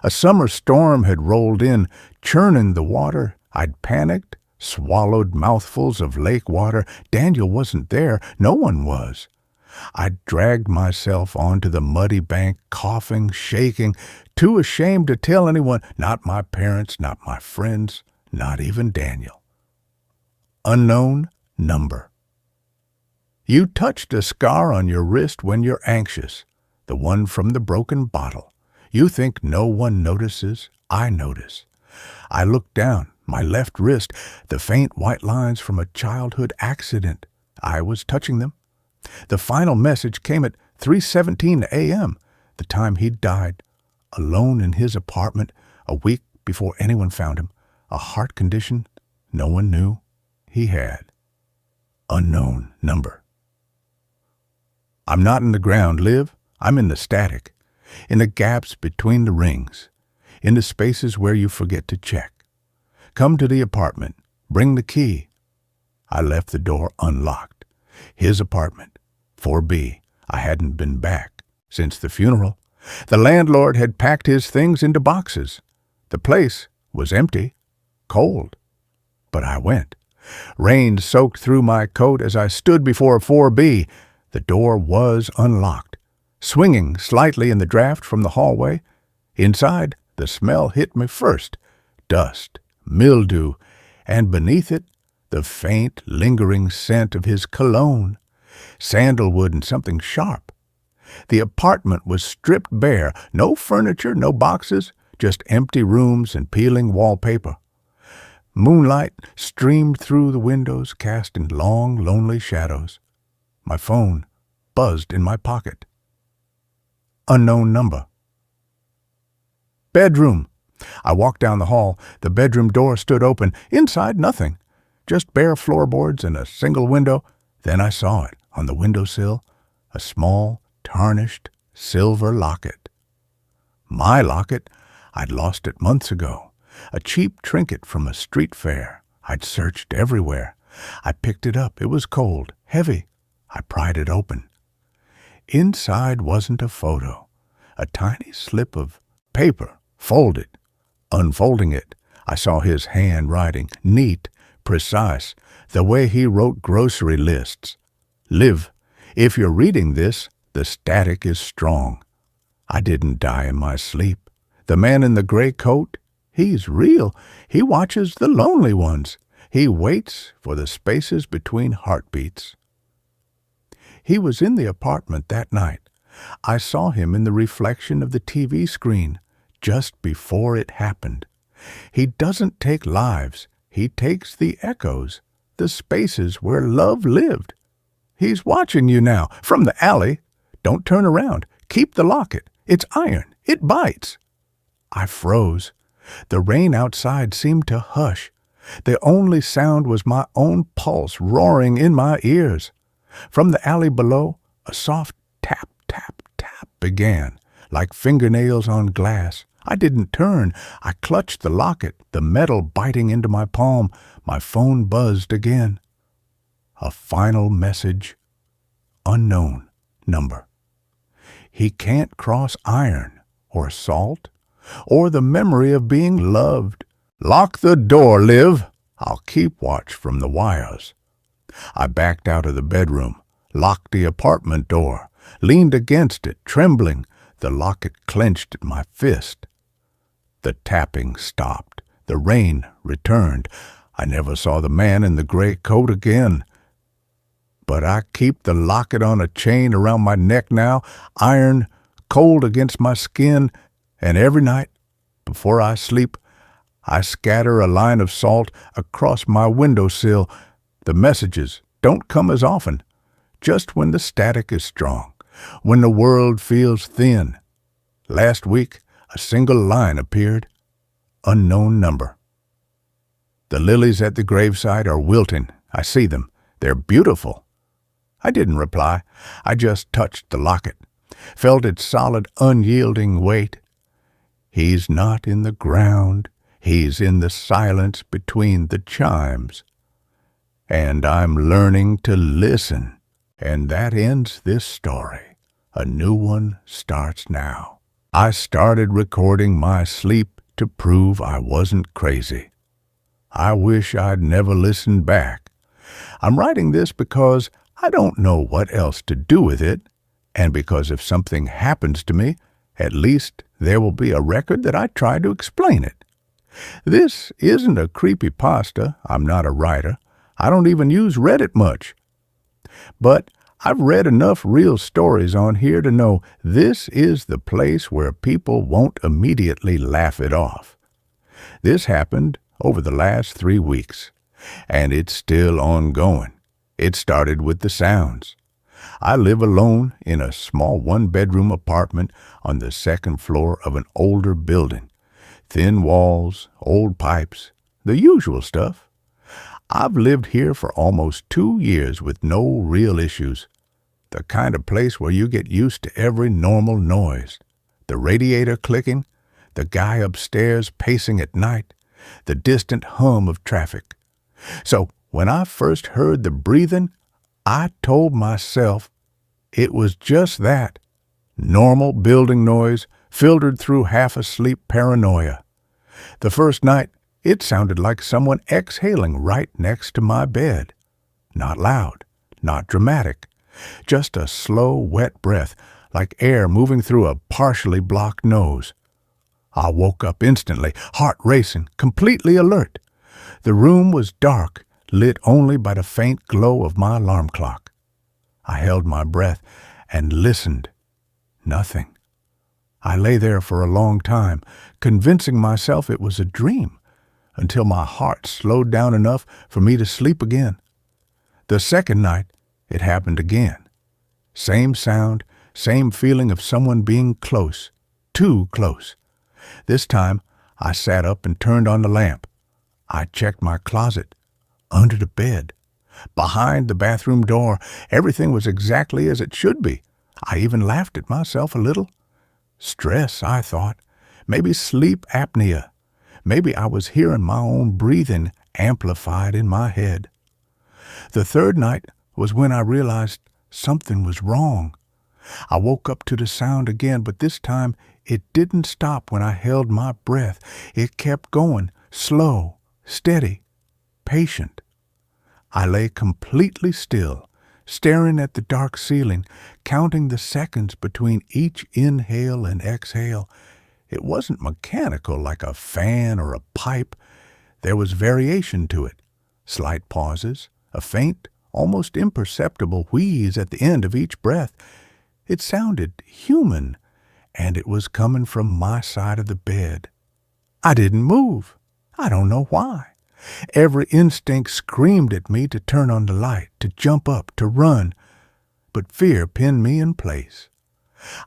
A summer storm had rolled in, churning the water. I'd panicked, swallowed mouthfuls of lake water. Daniel wasn't there. No one was. I dragged myself onto the muddy bank, coughing, shaking, too ashamed to tell anyone, not my parents, not my friends, not even Daniel. Unknown number. You touched a scar on your wrist when you're anxious, the one from the broken bottle. You think no one notices. I notice. I look down, my left wrist, the faint white lines from a childhood accident. I was touching them. The final message came at 3:17 a.m., the time he'd died, alone in his apartment, a week before anyone found him, a heart condition no one knew he had. Unknown number. I'm not in the ground, Liv. I'm in the static, in the gaps between the rings, in the spaces where you forget to check. Come to the apartment. Bring the key. I left the door unlocked. His apartment, 4B. I hadn't been back since the funeral. The landlord had packed his things into boxes. The place was empty, cold. But I went. Rain soaked through my coat as I stood before 4B. The door was unlocked, swinging slightly in the draft from the hallway. Inside, the smell hit me first. Dust, mildew, and beneath it, the faint, lingering scent of his cologne, sandalwood and something sharp. The apartment was stripped bare, no furniture, no boxes, just empty rooms and peeling wallpaper. Moonlight streamed through the windows, casting long, lonely shadows. My phone buzzed in my pocket. Unknown number. Bedroom. I walked down the hall. The bedroom door stood open. Inside, nothing. Just bare floorboards and a single window. Then I saw it on the windowsill, a small, tarnished silver locket. My locket. I'd lost it months ago. A cheap trinket from a street fair. I'd searched everywhere. I picked it up. It was cold, heavy. I pried it open. Inside wasn't a photo. A tiny slip of paper, folded. Unfolding it, I saw his handwriting, neat, precise, the way he wrote grocery lists. Liv, if you're reading this, the static is strong. I didn't die in my sleep. The man in the gray coat, he's real. He watches the lonely ones. He waits for the spaces between heartbeats. He was in the apartment that night. I saw him in the reflection of the TV screen just before it happened. He doesn't take lives. He takes the echoes, the spaces where love lived. He's watching you now from the alley. Don't turn around. Keep the locket. It's iron. It bites. I froze. The rain outside seemed to hush. The only sound was my own pulse roaring in my ears. From the alley below, a soft tap, tap, tap began, like fingernails on glass. I didn't turn. I clutched the locket, the metal biting into my palm. My phone buzzed again. A final message. Unknown number. He can't cross iron or salt or the memory of being loved. Lock the door, Liv. I'll keep watch from the wires. I backed out of the bedroom, locked the apartment door, leaned against it, trembling. The locket clenched at my fist. The tapping stopped. The rain returned. I never saw the man in the gray coat again. But I keep the locket on a chain around my neck now, iron, cold against my skin, and every night, before I sleep, I scatter a line of salt across my windowsill. The messages don't come as often, just when the static is strong, when the world feels thin. Last week, a single line appeared. Unknown number. The lilies at the graveside are wilting. I see them. They're beautiful. I didn't reply. I just touched the locket, felt its solid, unyielding weight. He's not in the ground. He's in the silence between the chimes. And I'm learning to listen. And that ends this story. A new one starts now. I started recording my sleep to prove I wasn't crazy. I wish I'd never listened back. I'm writing this because I don't know what else to do with it, and because if something happens to me, at least there will be a record that I try to explain it. This isn't a creepypasta. I'm not a writer. I don't even use Reddit much. But I've read enough real stories on here to know this is the place where people won't immediately laugh it off. This happened over the last 3 weeks, and it's still ongoing. It started with the sounds. I live alone in a small one-bedroom apartment on the second floor of an older building. Thin walls, old pipes, the usual stuff. I've lived here for almost 2 years with no real issues. The kind of place where you get used to every normal noise. The radiator clicking, the guy upstairs pacing at night, the distant hum of traffic. So when I first heard the breathing, I told myself it was just that. Normal building noise filtered through half-asleep paranoia. The first night, it sounded like someone exhaling right next to my bed. Not loud, not dramatic, just a slow, wet breath, like air moving through a partially blocked nose. I woke up instantly, heart racing, completely alert. The room was dark, lit only by the faint glow of my alarm clock. I held my breath and listened. Nothing. I lay there for a long time, convincing myself it was a dream, until my heart slowed down enough for me to sleep again. The second night, it happened again. Same sound, same feeling of someone being close, too close. This time, I sat up and turned on the lamp. I checked my closet, under the bed, behind the bathroom door. Everything was exactly as it should be. I even laughed at myself a little. Stress, I thought. Maybe sleep apnea. Maybe I was hearing my own breathing amplified in my head. The third night was when I realized something was wrong. I woke up to the sound again, but this time it didn't stop when I held my breath. It kept going, slow, steady, patient. I lay completely still, staring at the dark ceiling, counting the seconds between each inhale and exhale. It wasn't mechanical like a fan or a pipe. There was variation to it, slight pauses, a faint, almost imperceptible wheeze at the end of each breath. It sounded human, and it was coming from my side of the bed. I didn't move. I don't know why. Every instinct screamed at me to turn on the light, to jump up, to run. But fear pinned me in place.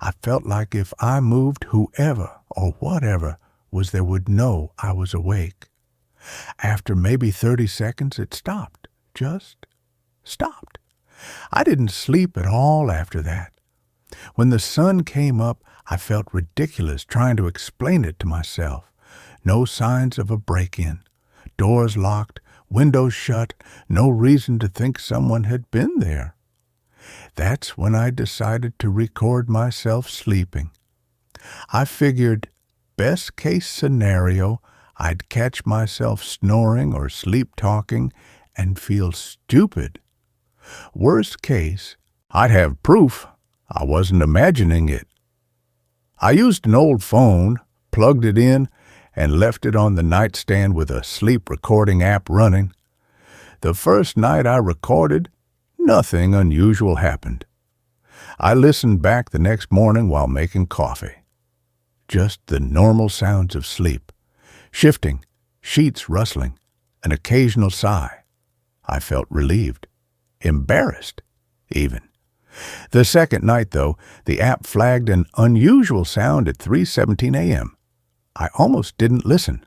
I felt like if I moved, whoever or whatever was there would know I was awake. After maybe 30 seconds, it stopped. Just stopped. I didn't sleep at all after that. When the sun came up, I felt ridiculous trying to explain it to myself. No signs of a break-in. Doors locked, windows shut, no reason to think someone had been there. That's when I decided to record myself sleeping. I figured, best case scenario, I'd catch myself snoring or sleep-talking and feel stupid. Worst case, I'd have proof I wasn't imagining it. I used an old phone, plugged it in, and left it on the nightstand with a sleep recording app running. The first night I recorded, nothing unusual happened. I listened back the next morning while making coffee. Just the normal sounds of sleep, shifting, sheets rustling, an occasional sigh. I felt relieved, embarrassed, even. The second night, though, the app flagged an unusual sound at 3:17 a.m. I almost didn't listen.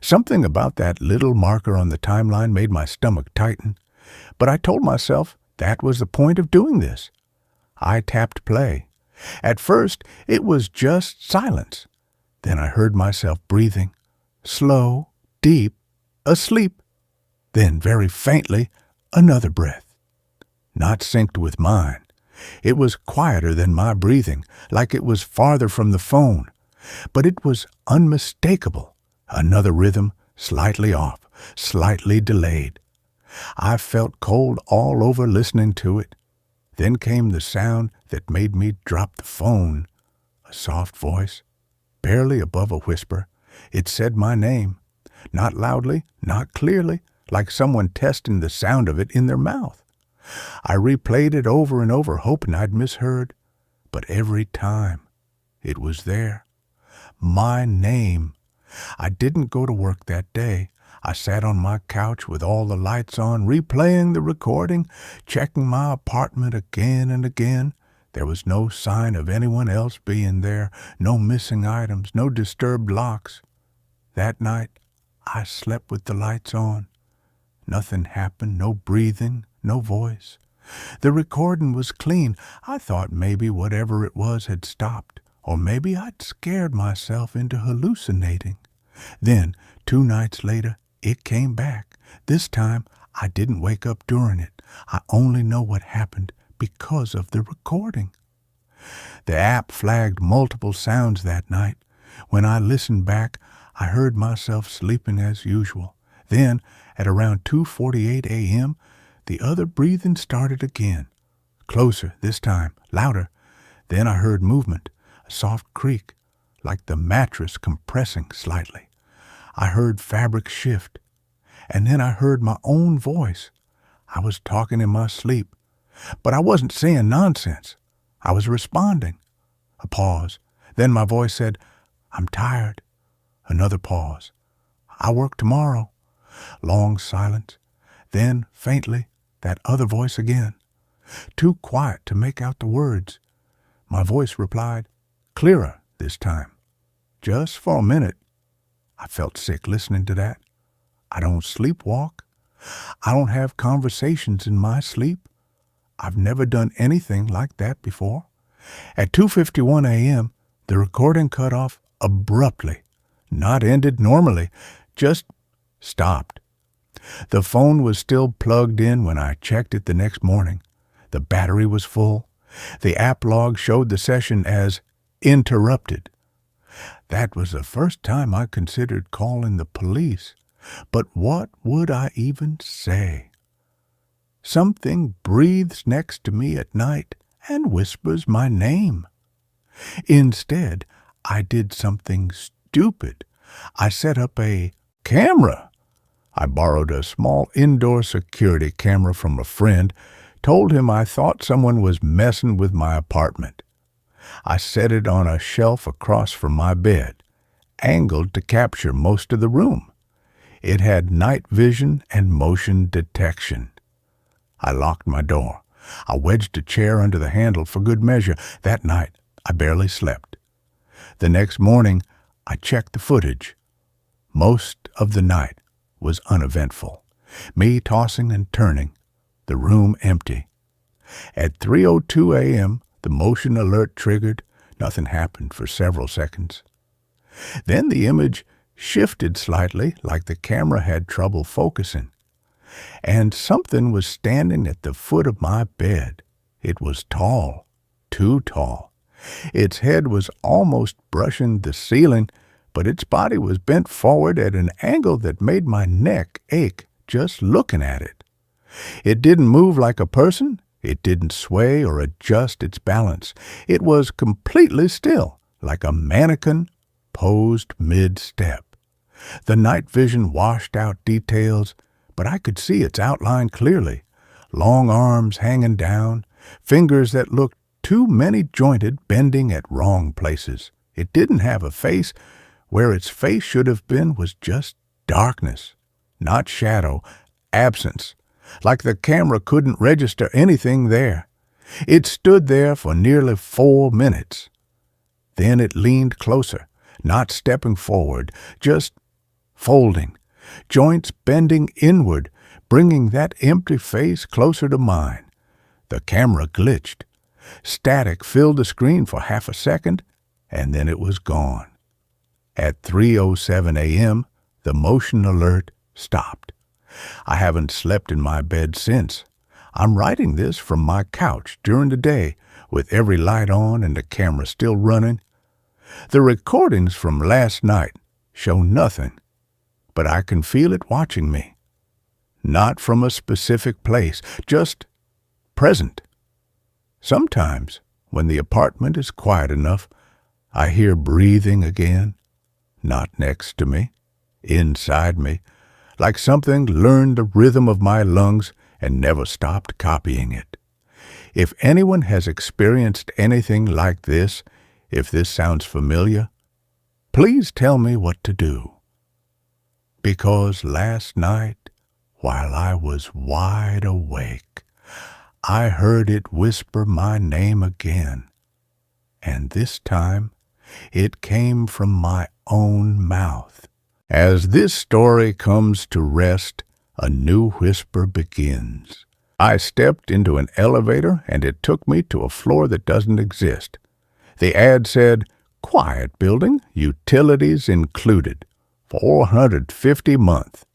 Something about that little marker on the timeline made my stomach tighten, but I told myself that was the point of doing this. I tapped play. At first, it was just silence. Then I heard myself breathing, slow, deep, asleep. Then, very faintly, another breath. Not synced with mine. It was quieter than my breathing, like it was farther from the phone. But it was unmistakable. Another rhythm, slightly off, slightly delayed. I felt cold all over listening to it. Then came the sound that made me drop the phone. A soft voice, barely above a whisper. It said my name. Not loudly, not clearly, like someone testing the sound of it in their mouth. I replayed it over and over, hoping I'd misheard. But every time, it was there. My name. I didn't go to work that day. I sat on my couch with all the lights on, replaying the recording, checking my apartment again and again. There was no sign of anyone else being there, no missing items, no disturbed locks. That night, I slept with the lights on. Nothing happened, no breathing, no voice. The recording was clean. I thought maybe whatever it was had stopped, or maybe I'd scared myself into hallucinating. Then, 2 nights later, it came back. This time, I didn't wake up during it. I only know what happened because of the recording. The app flagged multiple sounds that night. When I listened back, I heard myself sleeping as usual. Then, at around 2:48 a.m., the other breathing started again. Closer this time, louder. Then I heard movement, a soft creak, like the mattress compressing slightly. I heard fabric shift. And then I heard my own voice. I was talking in my sleep, but I wasn't saying nonsense. I was responding. A pause. Then my voice said, "I'm tired." Another pause. "I'll work tomorrow." Long silence. Then, faintly, that other voice again. Too quiet to make out the words. My voice replied, clearer this time. Just for a minute. I felt sick listening to that. I don't sleepwalk. I don't have conversations in my sleep. I've never done anything like that before. At 2:51 a.m., the recording cut off abruptly. Not ended normally, just stopped. The phone was still plugged in when I checked it the next morning. The battery was full. The app log showed the session as interrupted. That was the first time I considered calling the police. But what would I even say? Something breathes next to me at night and whispers my name. Instead, I did something stupid. I set up a camera. I borrowed a small indoor security camera from a friend, told him I thought someone was messing with my apartment. I set it on a shelf across from my bed, angled to capture most of the room. It had night vision and motion detection. I locked my door. I wedged a chair under the handle for good measure. That night, I barely slept. The next morning, I checked the footage. Most of the night was uneventful. Me tossing and turning, the room empty. At 3:02 a.m., the motion alert triggered. Nothing happened for several seconds. Then the image shifted slightly, like the camera had trouble focusing. And something was standing at the foot of my bed. It was tall, too tall. Its head was almost brushing the ceiling, but its body was bent forward at an angle that made my neck ache just looking at it. It didn't move like a person. It didn't sway or adjust its balance. It was completely still, like a mannequin posed mid-step. The night vision washed out details, but I could see its outline clearly. Long arms hanging down, fingers that looked too many-jointed, bending at wrong places. It didn't have a face. Where its face should have been was just darkness, not shadow, absence, like the camera couldn't register anything there. It stood there for nearly 4 minutes. Then it leaned closer, not stepping forward, just folding, joints bending inward, bringing that empty face closer to mine. The camera glitched. Static filled the screen for half a second, and then it was gone. At 3:07 a.m., the motion alert stopped. I haven't slept in my bed since. I'm writing this from my couch during the day with every light on and the camera still running. The recordings from last night show nothing, but I can feel it watching me. Not from a specific place, just present. Sometimes, when the apartment is quiet enough, I hear breathing again, not next to me, inside me, like something learned the rhythm of my lungs and never stopped copying it. If anyone has experienced anything like this, if this sounds familiar, please tell me what to do. Because last night, while I was wide awake, I heard it whisper my name again, and this time it came from my own mouth. As this story comes to rest, a new whisper begins. I stepped into an elevator and it took me to a floor that doesn't exist. The ad said, "Quiet building, utilities included, $450 a month."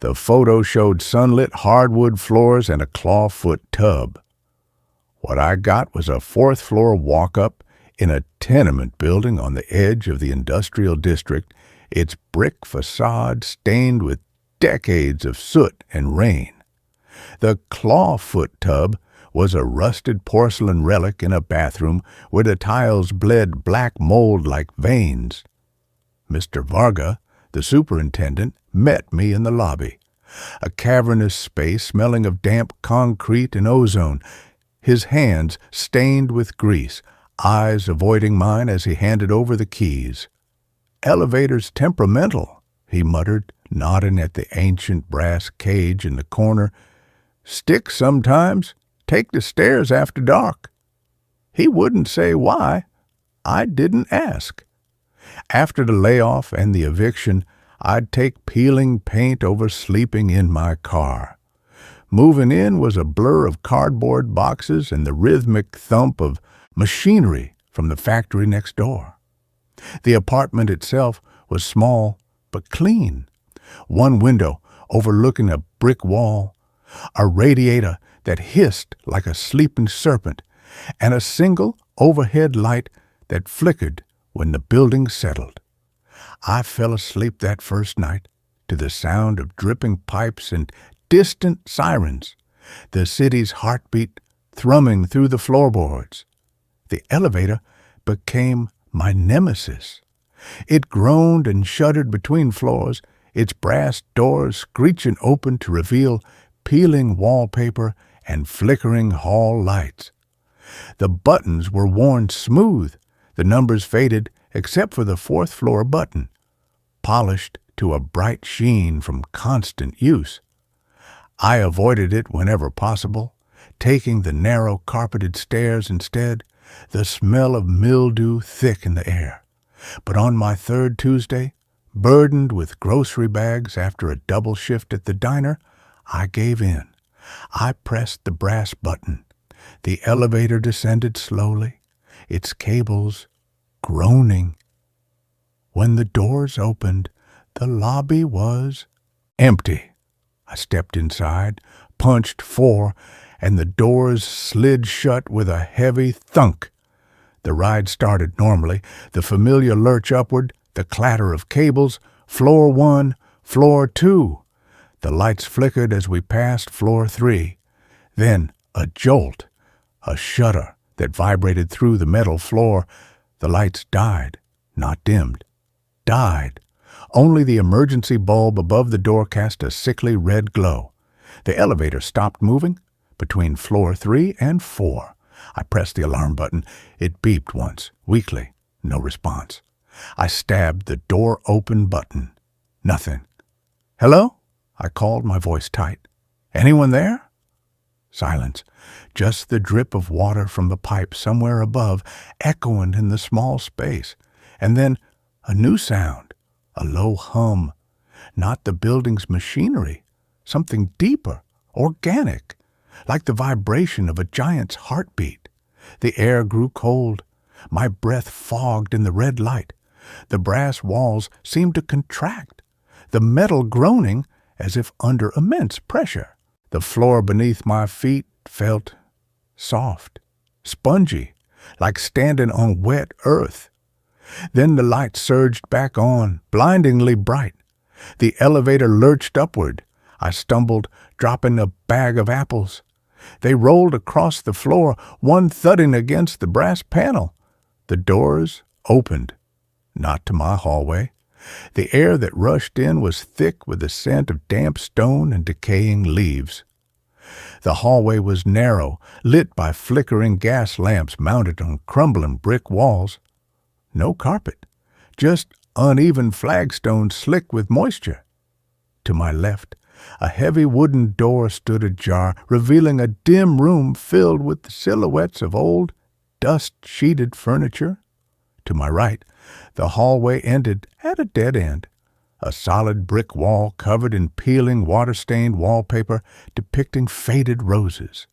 The photo showed sunlit hardwood floors and a clawfoot tub. What I got was a fourth-floor walk-up in a tenement building on the edge of the industrial district, its brick facade stained with decades of soot and rain. The clawfoot tub was a rusted porcelain relic in a bathroom where the tiles bled black mold like veins. Mr. Varga, the superintendent, met me in the lobby. A cavernous space smelling of damp concrete and ozone, his hands stained with grease, eyes avoiding mine as he handed over the keys. "Elevator's temperamental," he muttered, nodding at the ancient brass cage in the corner. "Stick sometimes. Take the stairs after dark." He wouldn't say why. I didn't ask. After the layoff and the eviction, I'd take peeling paint over sleeping in my car. Moving in was a blur of cardboard boxes and the rhythmic thump of machinery from the factory next door. The apartment itself was small but clean. One window overlooking a brick wall, a radiator that hissed like a sleeping serpent, and a single overhead light that flickered when the building settled. I fell asleep that first night to the sound of dripping pipes and distant sirens, the city's heartbeat thrumming through the floorboards. The elevator became my nemesis. It groaned and shuddered between floors, its brass doors screeching open to reveal peeling wallpaper and flickering hall lights. The buttons were worn smooth, the numbers faded except for the fourth-floor button, polished to a bright sheen from constant use. I avoided it whenever possible, taking the narrow carpeted stairs instead, the smell of mildew thick in the air. But on my third Tuesday, burdened with grocery bags after a double shift at the diner, I gave in. I pressed the brass button. The elevator descended slowly, its cables groaning. When the doors opened, the lobby was empty. I stepped inside, punched 4, and the doors slid shut with a heavy thunk. The ride started normally, the familiar lurch upward, the clatter of cables, floor 1, floor 2. The lights flickered as we passed floor 3. Then a jolt, a shudder that vibrated through the metal floor. The lights died, not dimmed. Died. Only the emergency bulb above the door cast a sickly red glow. The elevator stopped moving between floor 3 and 4. I pressed the alarm button. It beeped once, weakly. No response. I stabbed the door open button. Nothing. "Hello?" I called, my voice tight. "Anyone there?" Silence. Just the drip of water from the pipe somewhere above, echoing in the small space. And then a new sound, a low hum. Not the building's machinery. Something deeper, organic, like the vibration of a giant's heartbeat. The air grew cold. My breath fogged in the red light. The brass walls seemed to contract, the metal groaning as if under immense pressure. The floor beneath my feet felt soft, spongy, like standing on wet earth. Then the light surged back on, blindingly bright. The elevator lurched upward. I stumbled, dropping a bag of apples. They rolled across the floor, one thudding against the brass panel. The doors opened, not to my hallway. The air that rushed in was thick with the scent of damp stone and decaying leaves. The hallway was narrow, lit by flickering gas lamps mounted on crumbling brick walls. No carpet, just uneven flagstones slick with moisture. To my left, a heavy wooden door stood ajar, revealing a dim room filled with the silhouettes of old, dust-sheeted furniture. To my right, the hallway ended at a dead end, a solid brick wall covered in peeling, water-stained wallpaper depicting faded roses.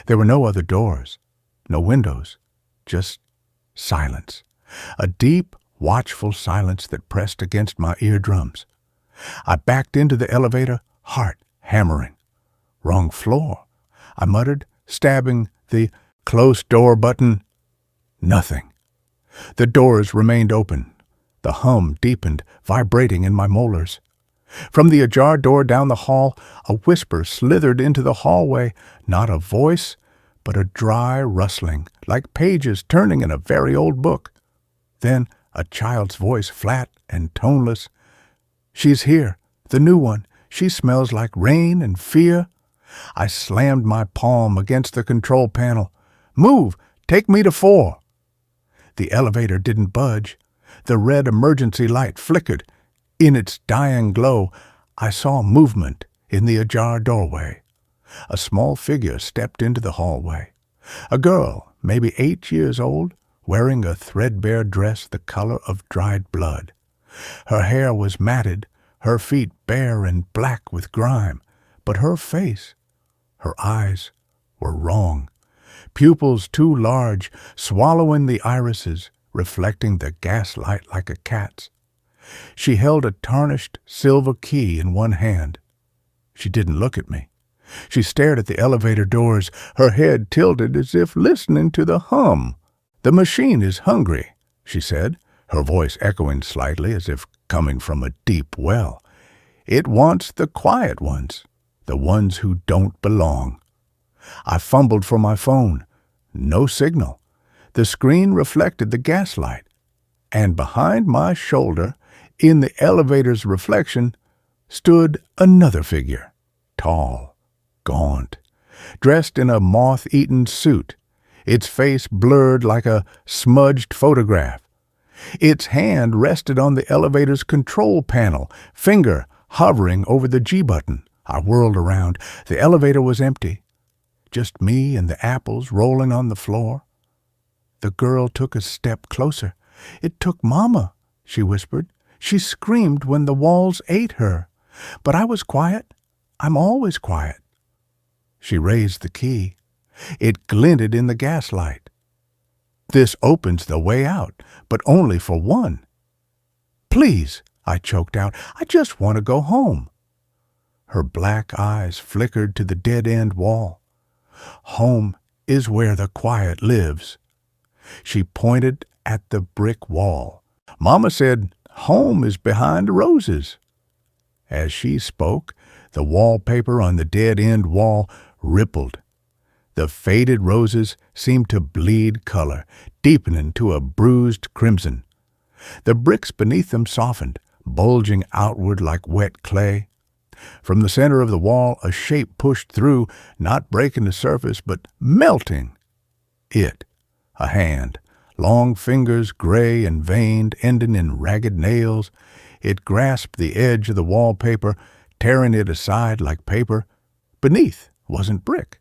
There were no other doors, no windows, just silence, a deep, watchful silence that pressed against my eardrums. I backed into the elevator, heart hammering. Wrong floor, I muttered, stabbing the close door button. Nothing. The doors remained open. The hum deepened, vibrating in my molars. From the ajar door down the hall, a whisper slithered into the hallway, not a voice, but a dry rustling, like pages turning in a very old book. Then a child's voice, flat and toneless. "She's here, the new one. She smells like rain and fear." I slammed my palm against the control panel. "Move! Take me to 4." The elevator didn't budge. The red emergency light flickered. In its dying glow, I saw movement in the ajar doorway. A small figure stepped into the hallway. A girl, maybe 8 years old, wearing a threadbare dress the color of dried blood. Her hair was matted, her feet bare and black with grime, but her face, her eyes, were wrong. Pupils too large, swallowing the irises, reflecting the gaslight like a cat's. She held a tarnished silver key in one hand. She didn't look at me. She stared at the elevator doors, her head tilted as if listening to the hum. "The machine is hungry," she said, her voice echoing slightly as if coming from a deep well. "It wants the quiet ones, the ones who don't belong." I fumbled for my phone. No signal. The screen reflected the gaslight. And behind my shoulder, in the elevator's reflection, stood another figure, tall, gaunt, dressed in a moth-eaten suit, its face blurred like a smudged photograph. Its hand rested on the elevator's control panel, finger hovering over the G button. I whirled around. The elevator was empty. Just me and the apples rolling on the floor. The girl took a step closer. "It took Mama," she whispered. "She screamed when the walls ate her. But I was quiet. I'm always quiet." She raised the key. It glinted in the gaslight. "This opens the way out, but only for one." "Please," I choked out. "I just want to go home." Her black eyes flickered to the dead-end wall. "Home is where the quiet lives." She pointed at the brick wall. "Mama said home is behind the roses." As she spoke, the wallpaper on the dead-end wall rippled. The faded roses seemed to bleed color, deepening to a bruised crimson. The bricks beneath them softened, bulging outward like wet clay. From the center of the wall, a shape pushed through, not breaking the surface, but melting. It, a hand, long fingers gray and veined, ending in ragged nails. It grasped the edge of the wallpaper, tearing it aside like paper. Beneath wasn't brick,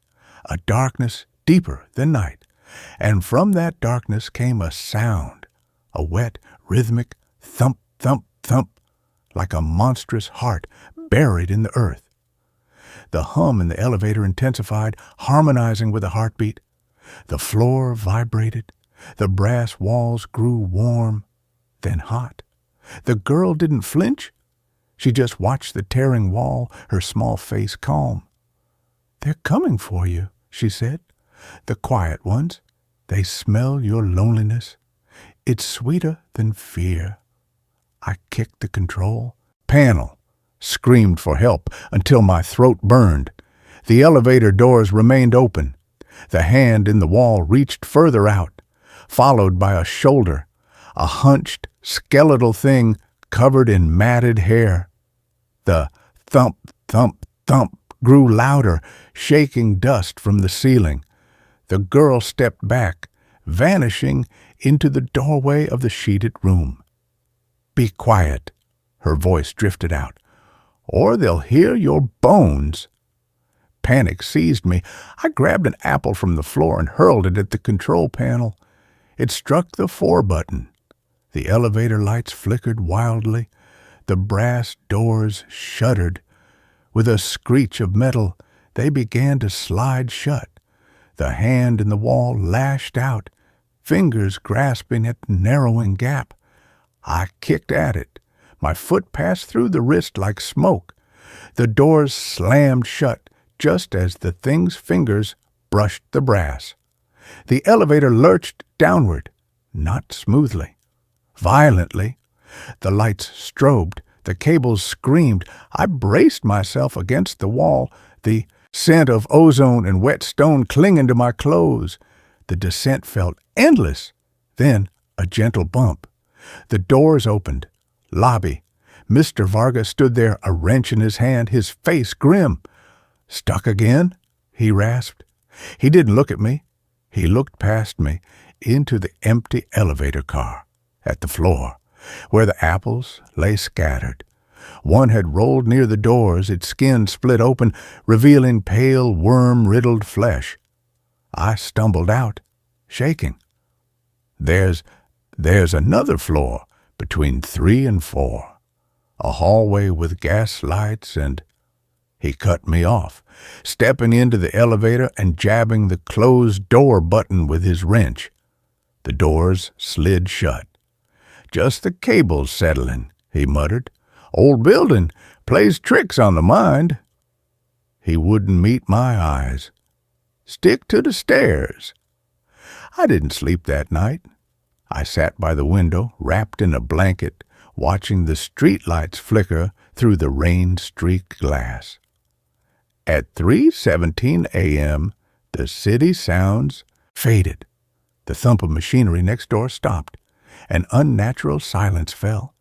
a darkness deeper than night. And from that darkness came a sound, a wet, rhythmic thump, thump, thump, like a monstrous heart buried in the earth. The hum in the elevator intensified, harmonizing with the heartbeat. The floor vibrated. The brass walls grew warm, then hot. The girl didn't flinch. She just watched the tearing wall, her small face calm. "They're coming for you," she said. "The quiet ones. They smell your loneliness. It's sweeter than fear." I kicked the control panel, screamed for help until my throat burned. The elevator doors remained open. The hand in the wall reached further out, followed by a shoulder, a hunched, skeletal thing covered in matted hair. The thump, thump, thump grew louder, shaking dust from the ceiling. The girl stepped back, vanishing into the doorway of the sheeted room. "Be quiet," her voice drifted out, "or they'll hear your bones." Panic seized me. I grabbed an apple from the floor and hurled it at the control panel. It struck the 4 button. The elevator lights flickered wildly. The brass doors shuddered. With a screech of metal, they began to slide shut. The hand in the wall lashed out, fingers grasping at the narrowing gap. I kicked at it. My foot passed through the wrist like smoke. The doors slammed shut just as the thing's fingers brushed the brass. The elevator lurched downward, not smoothly, violently. The lights strobed. The cables screamed. I braced myself against the wall, the scent of ozone and wet stone clinging to my clothes. The descent felt endless. Then a gentle bump. The doors opened. Lobby. Mr. Varga stood there, a wrench in his hand, his face grim. "Stuck again?" he rasped. He didn't look at me. He looked past me into the empty elevator car, at the floor, where the apples lay scattered. One had rolled near the doors, its skin split open, revealing pale, worm-riddled flesh. I stumbled out, shaking. There's another floor between 3 and 4. A hallway with gas lights and... He cut me off, stepping into the elevator and jabbing the closed door button with his wrench. The doors slid shut. "Just the cables settling," he muttered. "Old building plays tricks on the mind." He wouldn't meet my eyes. "Stick to the stairs." I didn't sleep that night. I sat by the window, wrapped in a blanket, watching the streetlights flicker through the rain-streaked glass. At 3:17 a.m., the city sounds faded. The thump of machinery next door stopped. An unnatural silence fell,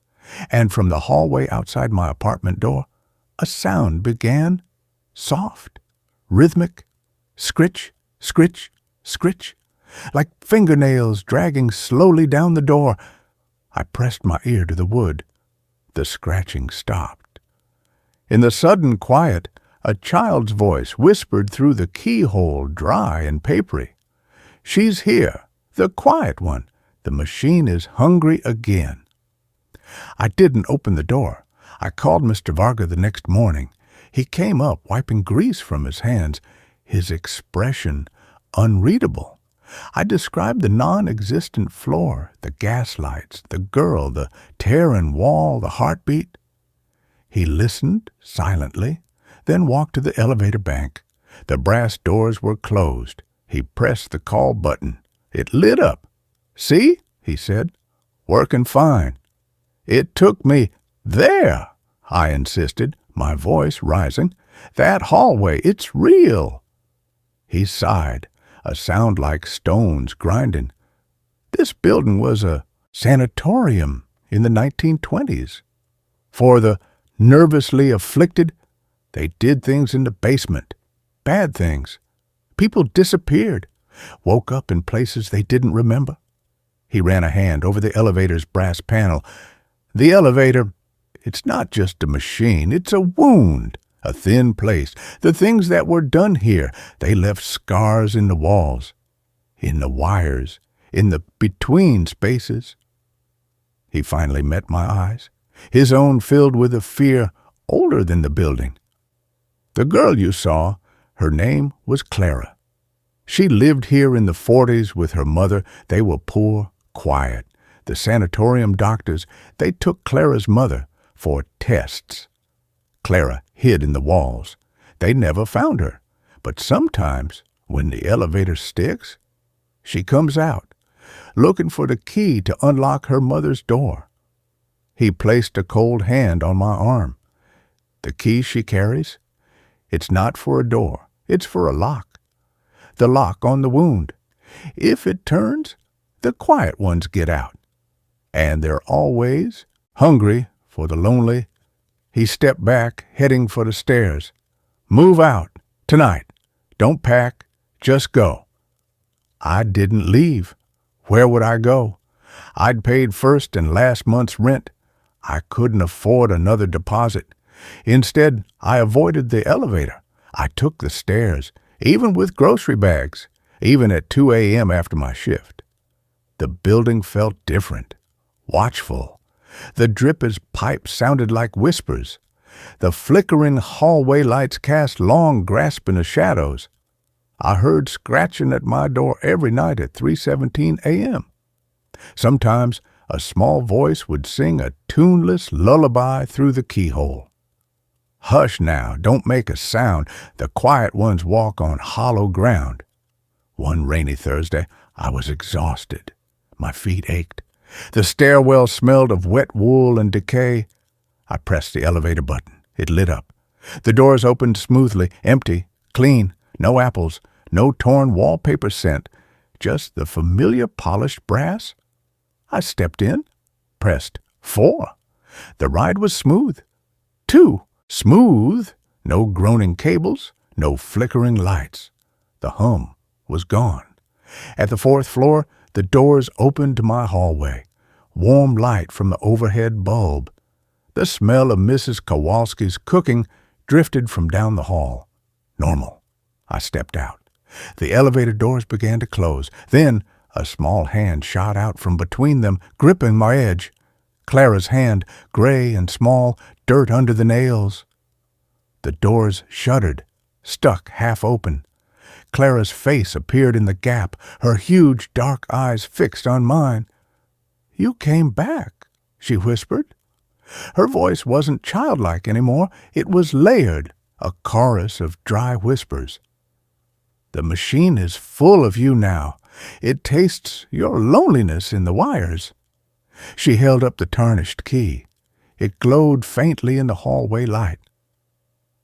and from the hallway outside my apartment door, a sound began, soft, rhythmic, scritch, scritch, scritch, like fingernails dragging slowly down the door. I pressed my ear to the wood. The scratching stopped. In the sudden quiet, a child's voice whispered through the keyhole, dry and papery. "She's here, the quiet one. The machine is hungry again." I didn't open the door. I called Mr. Varga the next morning. He came up, wiping grease from his hands, his expression unreadable. I described the non-existent floor, the gas lights, the girl, the tearing wall, the heartbeat. He listened silently, then walked to the elevator bank. The brass doors were closed. He pressed the call button. It lit up. "See?" he said. "Working fine." "It took me there," I insisted, my voice rising. "That hallway, it's real." He sighed, a sound like stones grinding. "This building was a sanatorium in the 1920s. For the nervously afflicted, they did things in the basement. Bad things. People disappeared, woke up in places they didn't remember." He ran a hand over the elevator's brass panel. "The elevator, it's not just a machine, it's a wound, a thin place. The things that were done here, they left scars in the walls, in the wires, in the between spaces." He finally met my eyes, his own filled with a fear older than the building. "The girl you saw, her name was Clara. She lived here in the 40s with her mother. They were poor, quiet. The sanatorium doctors, they took Clara's mother for tests. Clara hid in the walls. They never found her, But sometimes, when the elevator sticks, she comes out, looking for the key to unlock her mother's door. He placed a cold hand on my arm. The key she carries? It's not for a door. It's for a lock. The lock on the wound. If it turns, the quiet ones get out. And they're always hungry for the lonely. He stepped back, heading for the stairs. Move out. Tonight. Don't pack. Just go. I didn't leave. Where would I go? I'd paid first and last month's rent. I couldn't afford another deposit. Instead, I avoided the elevator. I took the stairs, even with grocery bags, even at 2 a.m. after my shift. The building felt different, watchful. The dripper's pipes sounded like whispers. The flickering hallway lights cast long, grasping shadows. I heard scratching at my door every night at 3:17 a.m. Sometimes a small voice would sing a tuneless lullaby through the keyhole. Hush now, don't make a sound. The quiet ones walk on hollow ground. One rainy Thursday, I was exhausted. My feet ached. The stairwell smelled of wet wool and decay. I pressed the elevator button. It lit up. The doors opened smoothly, empty, clean, no apples, no torn wallpaper scent, just the familiar polished brass. I stepped in, pressed 4. The ride was smooth. 2. Smooth. No groaning cables, no flickering lights. The hum was gone. At the 4th floor, the doors opened to my hallway. Warm light from the overhead bulb. The smell of Mrs. Kowalski's cooking drifted from down the hall. Normal. I stepped out. The elevator doors began to close. Then a small hand shot out from between them, gripping my edge. Clara's hand, gray and small, dirt under the nails. The doors shuddered, stuck half open. Clara's face appeared in the gap, her huge dark eyes fixed on mine. "You came back," she whispered. Her voice wasn't childlike anymore. It was layered, a chorus of dry whispers. "The machine is full of you now. It tastes your loneliness in the wires." She held up the tarnished key. It glowed faintly in the hallway light.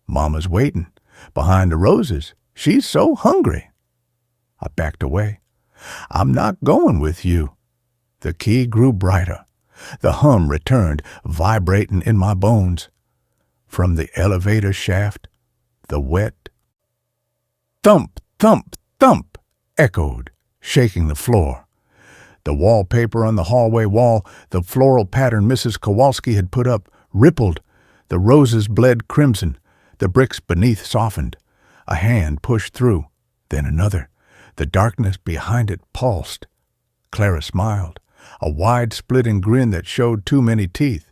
"Mama's waiting, behind the roses. She's so hungry." I backed away. "I'm not going with you." The key grew brighter. The hum returned, vibrating in my bones. From the elevator shaft, the wet thump, thump, thump echoed, shaking the floor. The wallpaper on the hallway wall, the floral pattern Mrs. Kowalski had put up, rippled. The roses bled crimson. The bricks beneath softened. A hand pushed through, then another. The darkness behind it pulsed. Clara smiled, a wide splitting grin that showed too many teeth.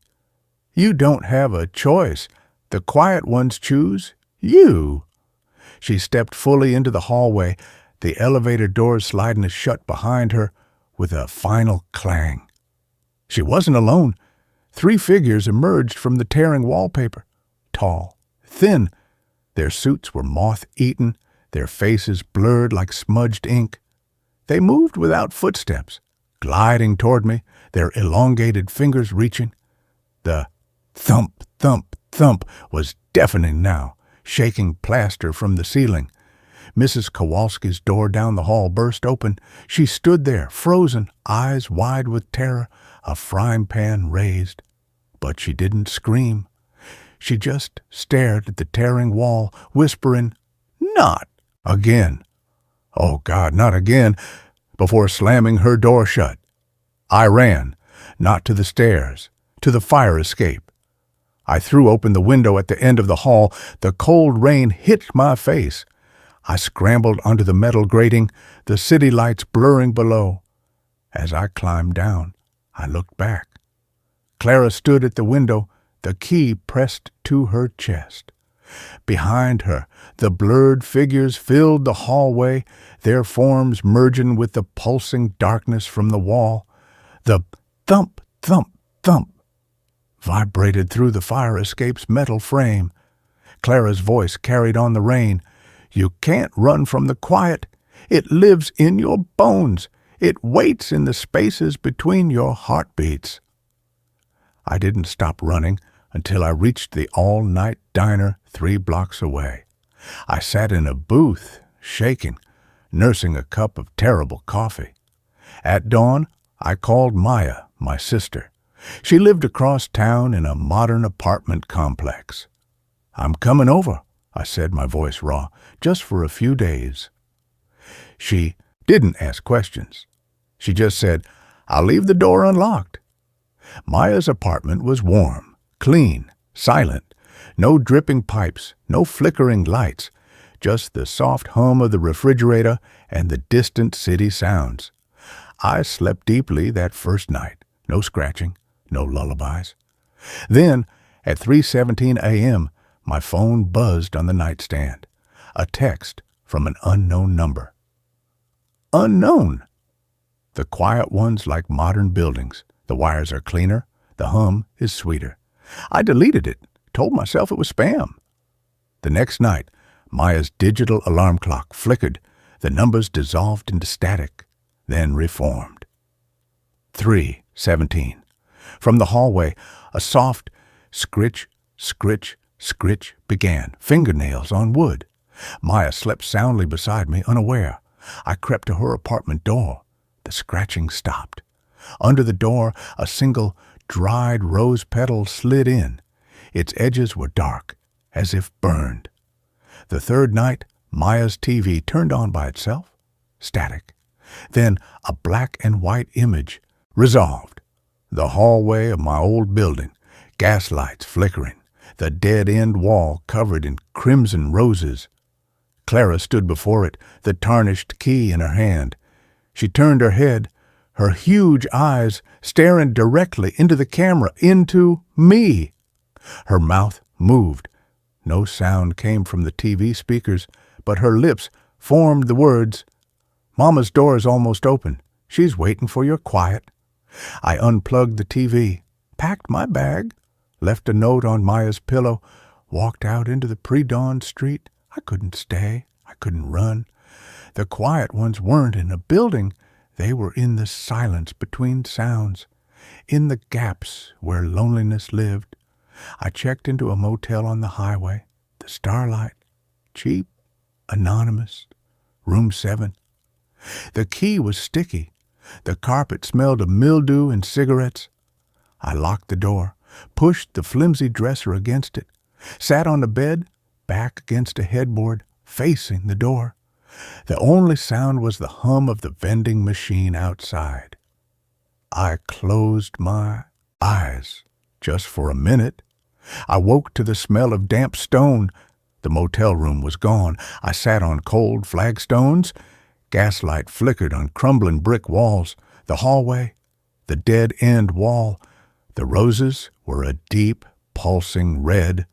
"You don't have a choice. The quiet ones choose you." She stepped fully into the hallway, the elevator doors sliding shut behind her with a final clang. She wasn't alone. 3 figures emerged from the tearing wallpaper. Tall, thin. Their suits were moth-eaten, their faces blurred like smudged ink. They moved without footsteps, gliding toward me, their elongated fingers reaching. The thump, thump, thump was deafening now, shaking plaster from the ceiling. Mrs. Kowalski's door down the hall burst open. She stood there, frozen, eyes wide with terror, a frying pan raised. But she didn't scream. She just stared at the tearing wall, whispering, "Not again. Oh, God, not again," before slamming her door shut. I ran, not to the stairs, to the fire escape. I threw open the window at the end of the hall. The cold rain hit my face. I scrambled onto the metal grating, the city lights blurring below. As I climbed down, I looked back. Clara stood at the window, the key pressed to her chest. Behind her, the blurred figures filled the hallway, their forms merging with the pulsing darkness from the wall. The thump, thump, thump vibrated through the fire escape's metal frame. Clara's voice carried on the rain. You can't run from the quiet. It lives in your bones. It waits in the spaces between your heartbeats. I didn't stop running until I reached the all-night diner 3 blocks away. I sat in a booth, shaking, nursing a cup of terrible coffee. At dawn, I called Maya, my sister. She lived across town in a modern apartment complex. "I'm coming over," I said, my voice raw, "just for a few days." She didn't ask questions. She just said, "I'll leave the door unlocked." Maya's apartment was warm, clean, silent. No dripping pipes, no flickering lights, just the soft hum of the refrigerator and the distant city sounds. I slept deeply that first night. No scratching, no lullabies. Then, at 3:17 a.m., my phone buzzed on the nightstand. A text from an unknown number. Unknown! The quiet ones like modern buildings. The wires are cleaner. The hum is sweeter. I deleted it, told myself it was spam. The next night, Maya's digital alarm clock flickered. The numbers dissolved into static, then reformed. 3:17. From the hallway, a soft scritch, scritch, scritch began, fingernails on wood. Maya slept soundly beside me, unaware. I crept to her apartment door. The scratching stopped. Under the door, a single dried rose petal slid in. Its edges were dark, as if burned. The third night, Maya's TV turned on by itself, static. Then a black and white image, resolved. The hallway of my old building, gas lights flickering, the dead-end wall covered in crimson roses. Clara stood before it, the tarnished key in her hand. She turned her head, her huge eyes staring directly into the camera, into me. Her mouth moved. No sound came from the TV speakers, but her lips formed the words, "Mama's door is almost open. She's waiting for your quiet." I unplugged the TV, packed my bag, left a note on Maya's pillow, walked out into the pre-dawn street. I couldn't stay. I couldn't run. The quiet ones weren't in a building. They were in the silence between sounds, in the gaps where loneliness lived. I checked into a motel on the highway, the Starlight, cheap, anonymous, room 7. The key was sticky. The carpet smelled of mildew and cigarettes. I locked the door, pushed the flimsy dresser against it, sat on the bed, back against a headboard, facing the door. The only sound was the hum of the vending machine outside. I closed my eyes just for a minute. I woke to the smell of damp stone. The motel room was gone. I sat on cold flagstones. Gaslight flickered on crumbling brick walls. The hallway, the dead-end wall. The roses were a deep, pulsing red.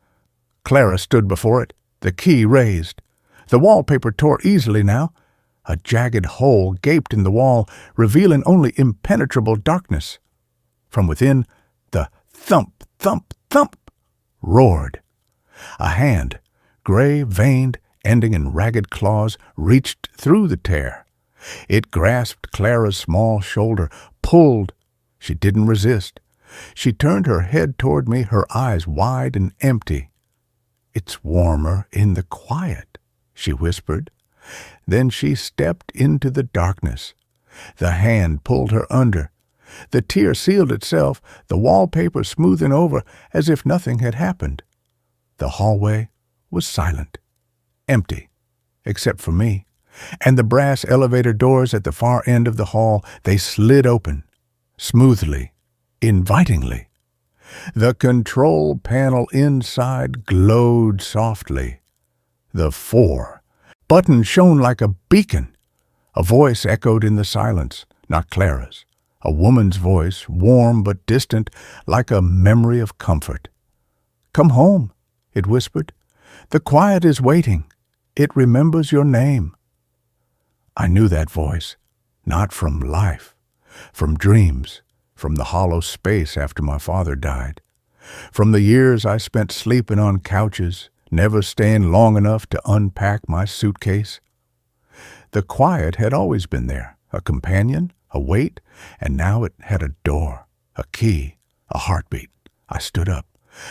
Clara stood before it, the key raised. The wallpaper tore easily now. A jagged hole gaped in the wall, revealing only impenetrable darkness. From within, the thump, thump, thump roared. A hand, gray-veined, ending in ragged claws, reached through the tear. It grasped Clara's small shoulder, pulled. She didn't resist. She turned her head toward me, her eyes wide and empty. "It's warmer in the quiet," she whispered. Then she stepped into the darkness. The hand pulled her under. The tear sealed itself, the wallpaper smoothing over as if nothing had happened. The hallway was silent, empty, except for me, and the brass elevator doors at the far end of the hall, they slid open, smoothly, invitingly. The control panel inside glowed softly. The 4 button shone like a beacon. A voice echoed in the silence, not Clara's. A woman's voice, warm but distant, like a memory of comfort. "Come home," it whispered. "The quiet is waiting. It remembers your name." I knew that voice, not from life, from dreams, from the hollow space after my father died, from the years I spent sleeping on couches, never staying long enough to unpack my suitcase. The quiet had always been there, a companion, a weight, and now it had a door, a key, a heartbeat. I stood up.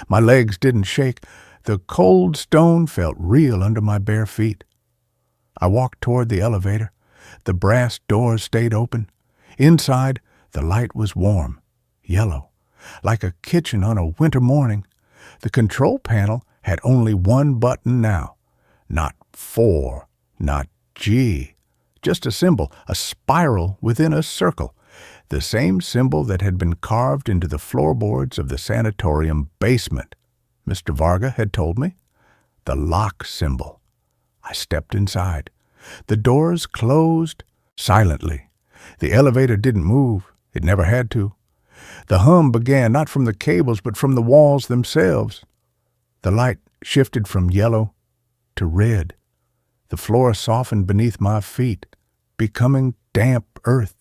My legs didn't shake. The cold stone felt real under my bare feet. I walked toward the elevator. The brass doors stayed open. Inside, the light was warm, yellow, like a kitchen on a winter morning. The control panel had only one button now. Not 4, not G, just a symbol, a spiral within a circle, the same symbol that had been carved into the floorboards of the sanatorium basement. Mr. Varga had told me. The lock symbol. I stepped inside. The doors closed silently. The elevator didn't move. It never had to. The hum began not from the cables but from the walls themselves. The light shifted from yellow to red. The floor softened beneath my feet, becoming damp earth.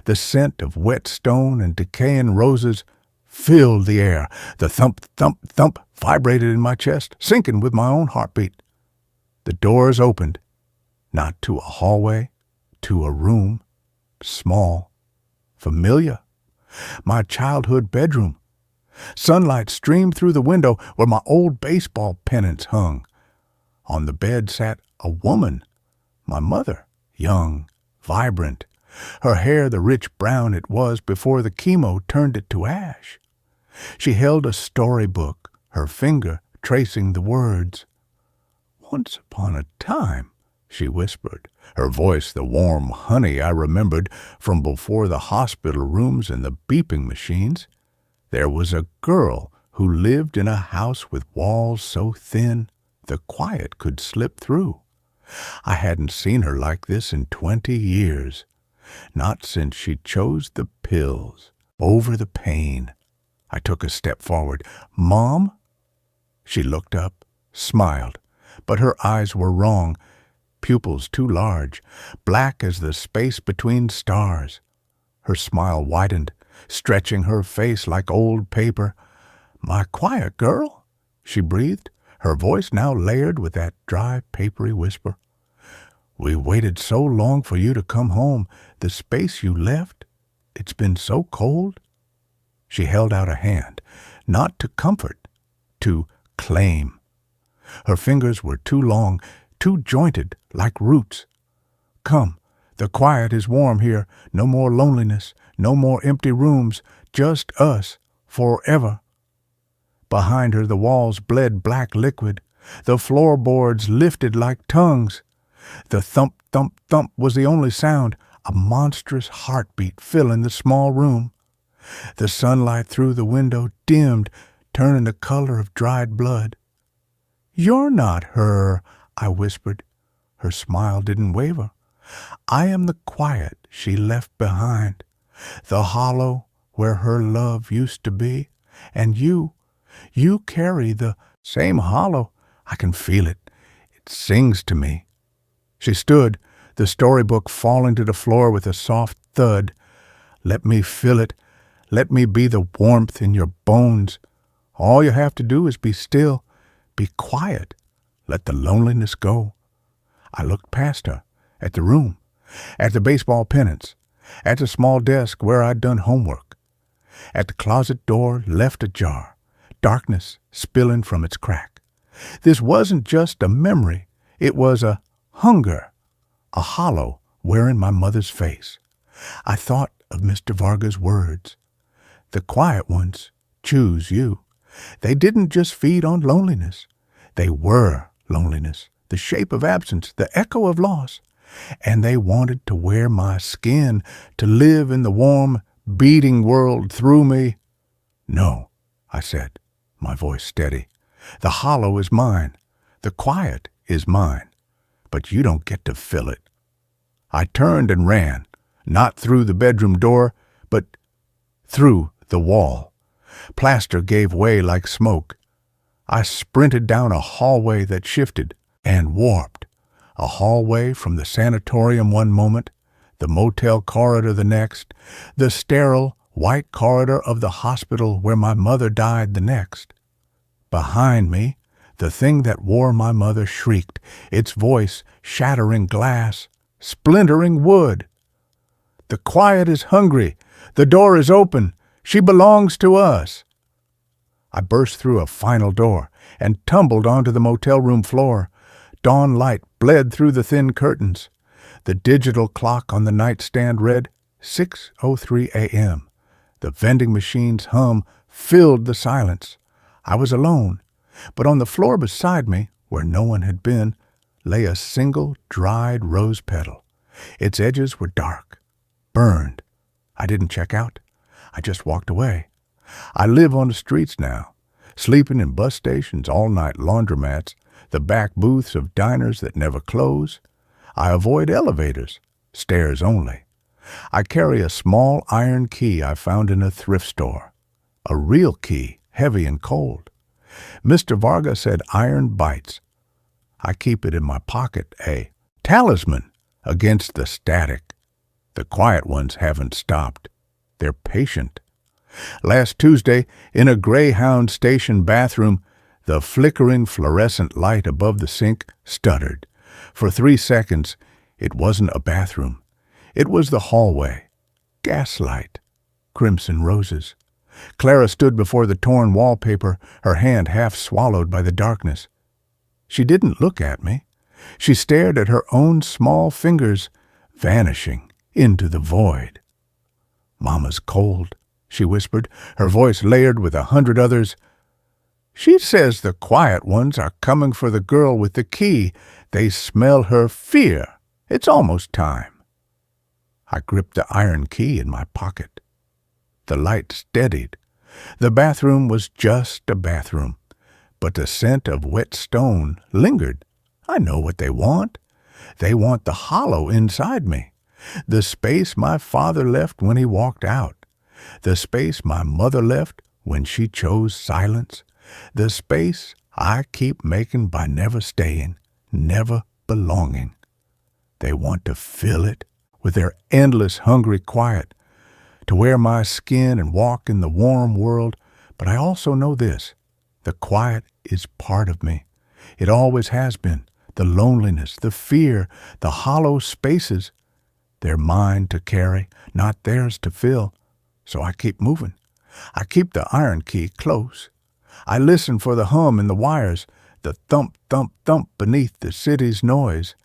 The scent of wet stone and decaying roses filled the air. The thump, thump, thump vibrated in my chest, syncing with my own heartbeat. The doors opened, not to a hallway, to a room, small, familiar. My childhood bedroom. Sunlight streamed through the window where my old baseball pennants hung. On the bed sat a woman, my mother, young, vibrant, her hair the rich brown it was before the chemo turned it to ash. She held a storybook, her finger tracing the words. "Once upon a time," she whispered, her voice the warm honey I remembered from before the hospital rooms and the beeping machines. "There was a girl who lived in a house with walls so thin the quiet could slip through. I hadn't seen her like this in 20 years, not since she chose the pills over the pain." I took a step forward. "Mom?" She looked up, smiled, but her eyes were wrong, pupils too large, black as the space between stars. Her smile widened, stretching her face like old paper. "My quiet girl," she breathed, her voice now layered with that dry, papery whisper. "We waited so long for you to come home. The space you left, it's been so cold." She held out a hand, not to comfort, to claim. Her fingers were too long, too jointed, like roots. "Come, the quiet is warm here. No more loneliness, no more empty rooms, just us, forever." Behind her the walls bled black liquid. The floorboards lifted like tongues. The thump, thump, thump was the only sound, a monstrous heartbeat filling the small room. The sunlight through the window dimmed, turning the color of dried blood. "You're not her," I whispered. Her smile didn't waver. "I am the quiet she left behind, the hollow where her love used to be, and you carry the same hollow. I can feel it. It sings to me." She stood, the storybook falling to the floor with a soft thud. "Let me feel it. Let me be the warmth in your bones. All you have to do is be still, be quiet. Let the loneliness go." I looked past her, at the room, at the baseball pennants, at the small desk where I'd done homework, at the closet door left ajar, darkness spilling from its crack. This wasn't just a memory. It was a hunger, a hollow wearing my mother's face. I thought of Mr. Varga's words. The quiet ones choose you. They didn't just feed on loneliness. They were loneliness, the shape of absence, the echo of loss. And they wanted to wear my skin, to live in the warm, beating world through me. "No," I said, my voice steady. "The hollow is mine. The quiet is mine. But you don't get to fill it." I turned and ran, not through the bedroom door, but through the wall. Plaster gave way like smoke. I sprinted down a hallway that shifted and warped. A hallway from the sanatorium one moment, the motel corridor the next, the sterile, white corridor of the hospital where my mother died the next. Behind me, The thing that wore my mother shrieked, its voice shattering glass, splintering wood. "The quiet is hungry. The door is open. She belongs to us." I burst through a final door and tumbled onto the motel room floor. Dawn light bled through the thin curtains. The digital clock on the nightstand read 6:03 a.m. The vending machine's hum filled the silence. I was alone, but on the floor beside me, where no one had been, lay a single dried rose petal. Its edges were dark, burned. I didn't check out. I just walked away. I live on the streets now, sleeping in bus stations, all-night laundromats, the back booths of diners that never close. I avoid elevators, stairs only. I carry a small iron key I found in a thrift store. A real key, heavy and cold. Mr. Varga said iron bites. I keep it in my pocket, a talisman against the static. The quiet ones haven't stopped. They're patient. Last Tuesday, in a Greyhound station bathroom, the flickering fluorescent light above the sink stuttered. For 3 seconds, it wasn't a bathroom. It was the hallway. Gaslight. Crimson roses. Clara stood before the torn wallpaper, her hand half swallowed by the darkness. She didn't look at me. She stared at her own small fingers, vanishing into the void. "Mama's cold," she whispered, her voice layered with 100 others. "She says the quiet ones are coming for the girl with the key. They smell her fear. It's almost time." I gripped the iron key in my pocket. The light steadied. The bathroom was just a bathroom, but the scent of wet stone lingered. I know what they want. They want the hollow inside me, the space my father left when he walked out, the space my mother left when she chose silence, the space I keep making by never staying, never belonging. They want to fill it with their endless hungry quiet, to wear my skin and walk in the warm world. But I also know this: the quiet is part of me. It always has been. The loneliness, the fear, the hollow spaces, they're mine to carry, not theirs to fill. So I keep moving. I keep the iron key close. I listen for the hum in the wires, the thump, thump, thump beneath the city's noise.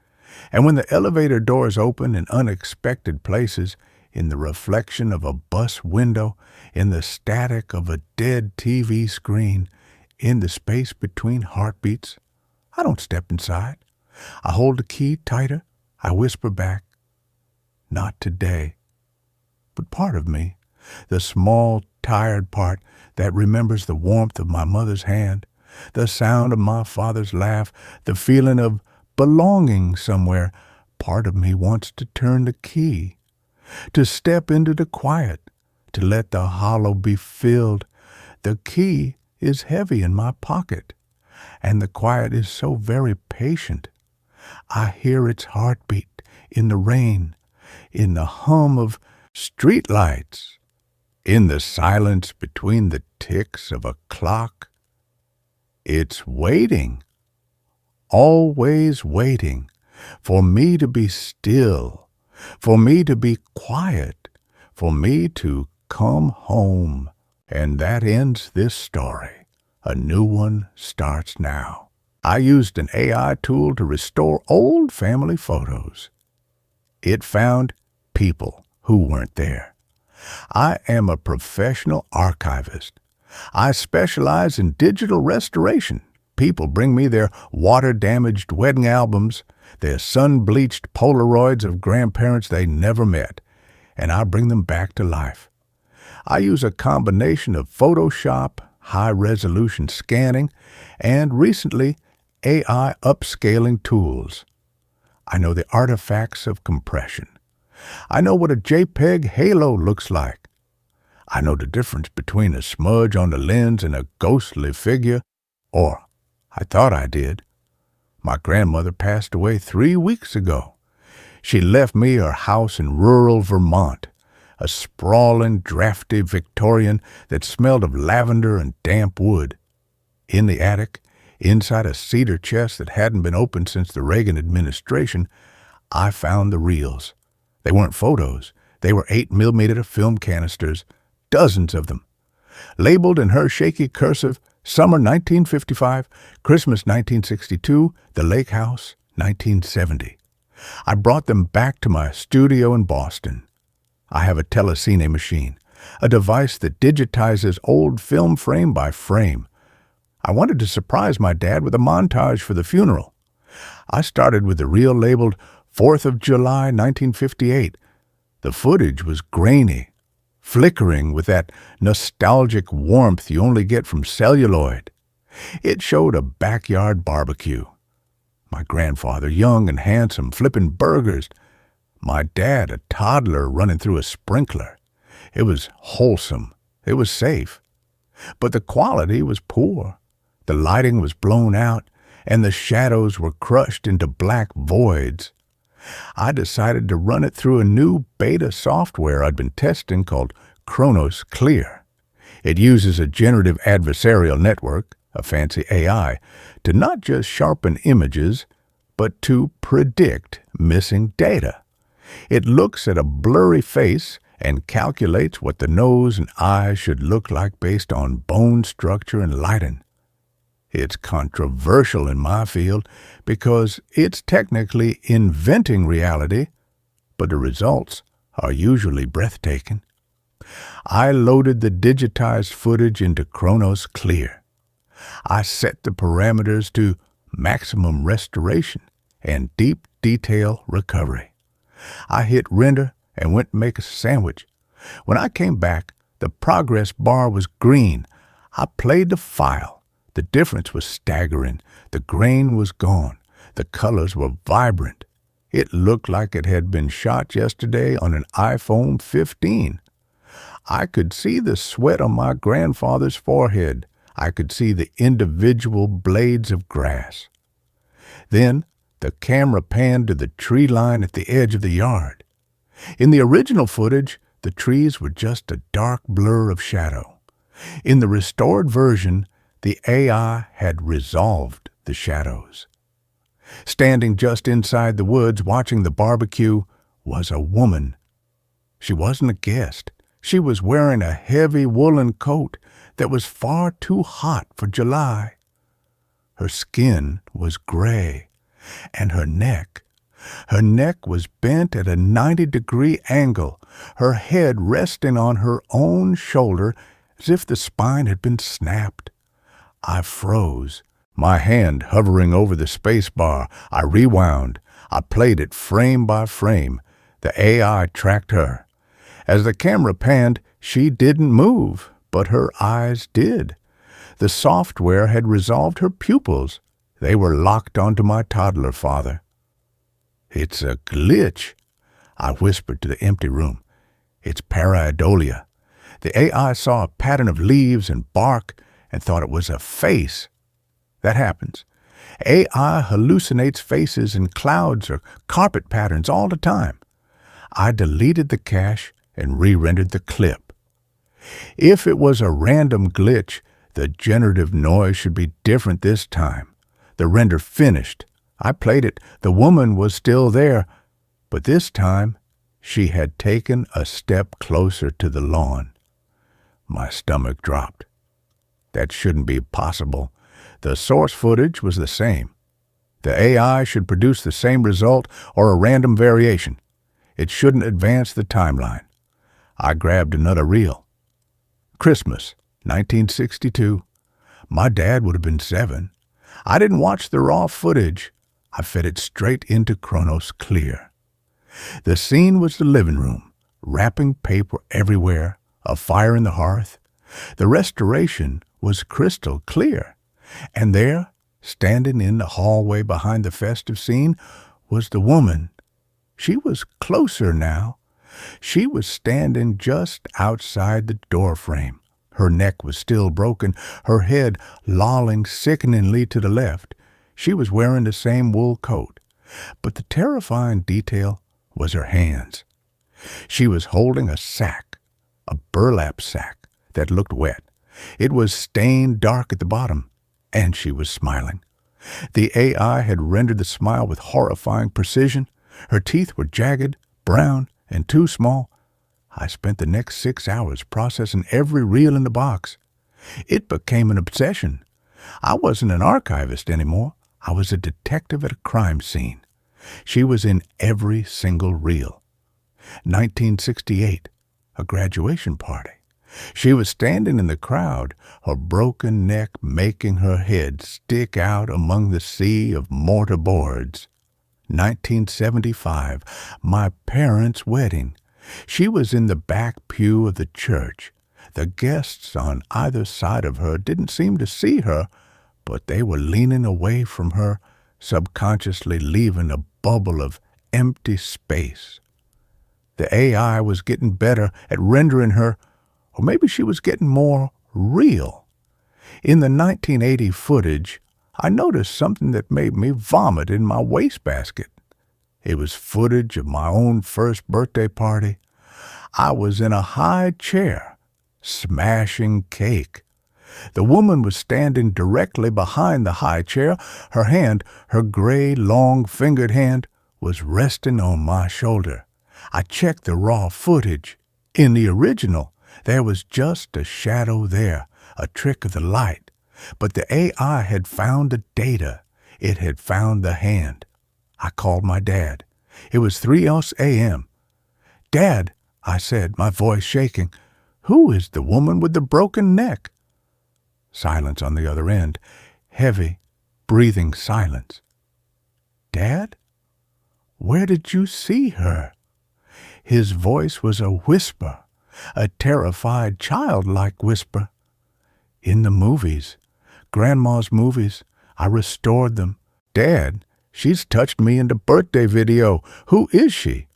And when the elevator doors open in unexpected places, in the reflection of a bus window, in the static of a dead TV screen, in the space between heartbeats, I don't step inside. I hold the key tighter. I whisper back, "Not today." But part of me, the small, tired part that remembers the warmth of my mother's hand, the sound of my father's laugh, the feeling of belonging somewhere, part of me wants to turn the key, to step into the quiet, to let the hollow be filled. The key is heavy in my pocket, and the quiet is so very patient. I hear its heartbeat in the rain, in the hum of streetlights, in the silence between the ticks of a clock. It's waiting, always waiting, for me to be still, for me to be quiet, for me to come home. And that ends this story. A new one starts now. I used an AI tool to restore old family photos. It found people who weren't there. I am a professional archivist. I specialize in digital restoration. People bring me their water-damaged wedding albums, their sun-bleached Polaroids of grandparents they never met, and I bring them back to life. I use a combination of Photoshop, high-resolution scanning, and recently, AI upscaling tools. I know the artifacts of compression. I know what a JPEG halo looks like. I know the difference between a smudge on the lens and a ghostly figure, or I thought I did. My grandmother passed away 3 weeks ago. She left me her house in rural Vermont, a sprawling, drafty Victorian that smelled of lavender and damp wood. In the attic, Inside a cedar chest that hadn't been opened since the Reagan administration, I found the reels. They weren't photos. They were 8mm film canisters, dozens of them, labeled in her shaky cursive, Summer 1955, Christmas 1962, The Lake House 1970. I brought them back to my studio in Boston. I have a telecine machine, a device that digitizes old film frame by frame. I wanted to surprise my dad with a montage for the funeral. I started with the reel labeled 4th of July 1958. The footage was grainy, flickering with that nostalgic warmth you only get from celluloid. It showed a backyard barbecue. My grandfather, young and handsome, flipping burgers. My dad, a toddler, running through a sprinkler. It was wholesome. It was safe. But the quality was poor. The lighting was blown out, and the shadows were crushed into black voids. I decided to run it through a new beta software I'd been testing called Kronos Clear. It uses a generative adversarial network, a fancy AI, to not just sharpen images, but to predict missing data. It looks at a blurry face and calculates what the nose and eyes should look like based on bone structure and lighting. It's controversial in my field because it's technically inventing reality, but the results are usually breathtaking. I loaded the digitized footage into Kronos Clear. I set the parameters to maximum restoration and deep detail recovery. I hit render and went to make a sandwich. When I came back, the progress bar was green. I played the file. The difference was staggering. The grain was gone. The colors were vibrant. It looked like it had been shot yesterday on an iPhone 15. I could see the sweat on my grandfather's forehead. I could see the individual blades of grass. Then the camera panned to the tree line at the edge of the yard. In the original footage, the trees were just a dark blur of shadow. In the restored version, the AI had resolved the shadows. Standing just inside the woods watching the barbecue was a woman. She wasn't a guest. She was wearing a heavy woolen coat that was far too hot for July. Her skin was gray, and her neck was bent at a 90-degree angle, her head resting on her own shoulder as if the spine had been snapped. I froze, my hand hovering over the space bar. I rewound. I played it frame by frame. The AI tracked her. As the camera panned, she didn't move, but her eyes did. The software had resolved her pupils. They were locked onto my toddler father. "It's a glitch," I whispered to the empty room. "It's pareidolia." The AI saw a pattern of leaves and bark and thought it was a face. That happens. AI hallucinates faces in clouds or carpet patterns all the time. I deleted the cache and re-rendered the clip. If it was a random glitch, the generative noise should be different this time. The render finished. I played it. The woman was still there, but this time she had taken a step closer to the lawn. My stomach dropped. That shouldn't be possible. The source footage was the same. The AI should produce the same result or a random variation. It shouldn't advance the timeline. I grabbed another reel. Christmas, 1962. My dad would have been 7. I didn't watch the raw footage. I fed it straight into Kronos Clear. The scene was the living room, wrapping paper everywhere, a fire in the hearth. The restoration was crystal clear. And there, standing in the hallway behind the festive scene, was the woman. She was closer now. She was standing just outside the doorframe. Her neck was still broken, her head lolling sickeningly to the left. She was wearing the same wool coat, but the terrifying detail was her hands. She was holding a sack, a burlap sack that looked wet. It was stained dark at the bottom. And she was smiling. The AI had rendered the smile with horrifying precision. Her teeth were jagged, brown, and too small. I spent the next 6 hours processing every reel in the box. It became an obsession. I wasn't an archivist anymore. I was a detective at a crime scene. She was in every single reel. 1968, a graduation party. She was standing in the crowd, her broken neck making her head stick out among the sea of mortar boards. 1975, my parents' wedding. She was in the back pew of the church. The guests on either side of her didn't seem to see her, but they were leaning away from her, subconsciously leaving a bubble of empty space. The AI was getting better at rendering her, or maybe she was getting more real. In the 1980 footage, I noticed something that made me vomit in my wastebasket. It was footage of my own first birthday party. I was in a high chair, smashing cake. The woman was standing directly behind the high chair. Her hand, her gray, long-fingered hand, was resting on my shoulder. I checked the raw footage. In the original, there was just a shadow there, a trick of the light. But the AI had found the data. It had found the hand. I called my dad. It was 3 a.m. "Dad," I said, my voice shaking, "who is the woman with the broken neck?" Silence on the other end. Heavy, breathing silence. "Dad, where did you see her?" His voice was a whisper, a terrified, childlike whisper. "In the movies. Grandma's movies. I restored them. Dad, she's touched me in the birthday video. Who is she?"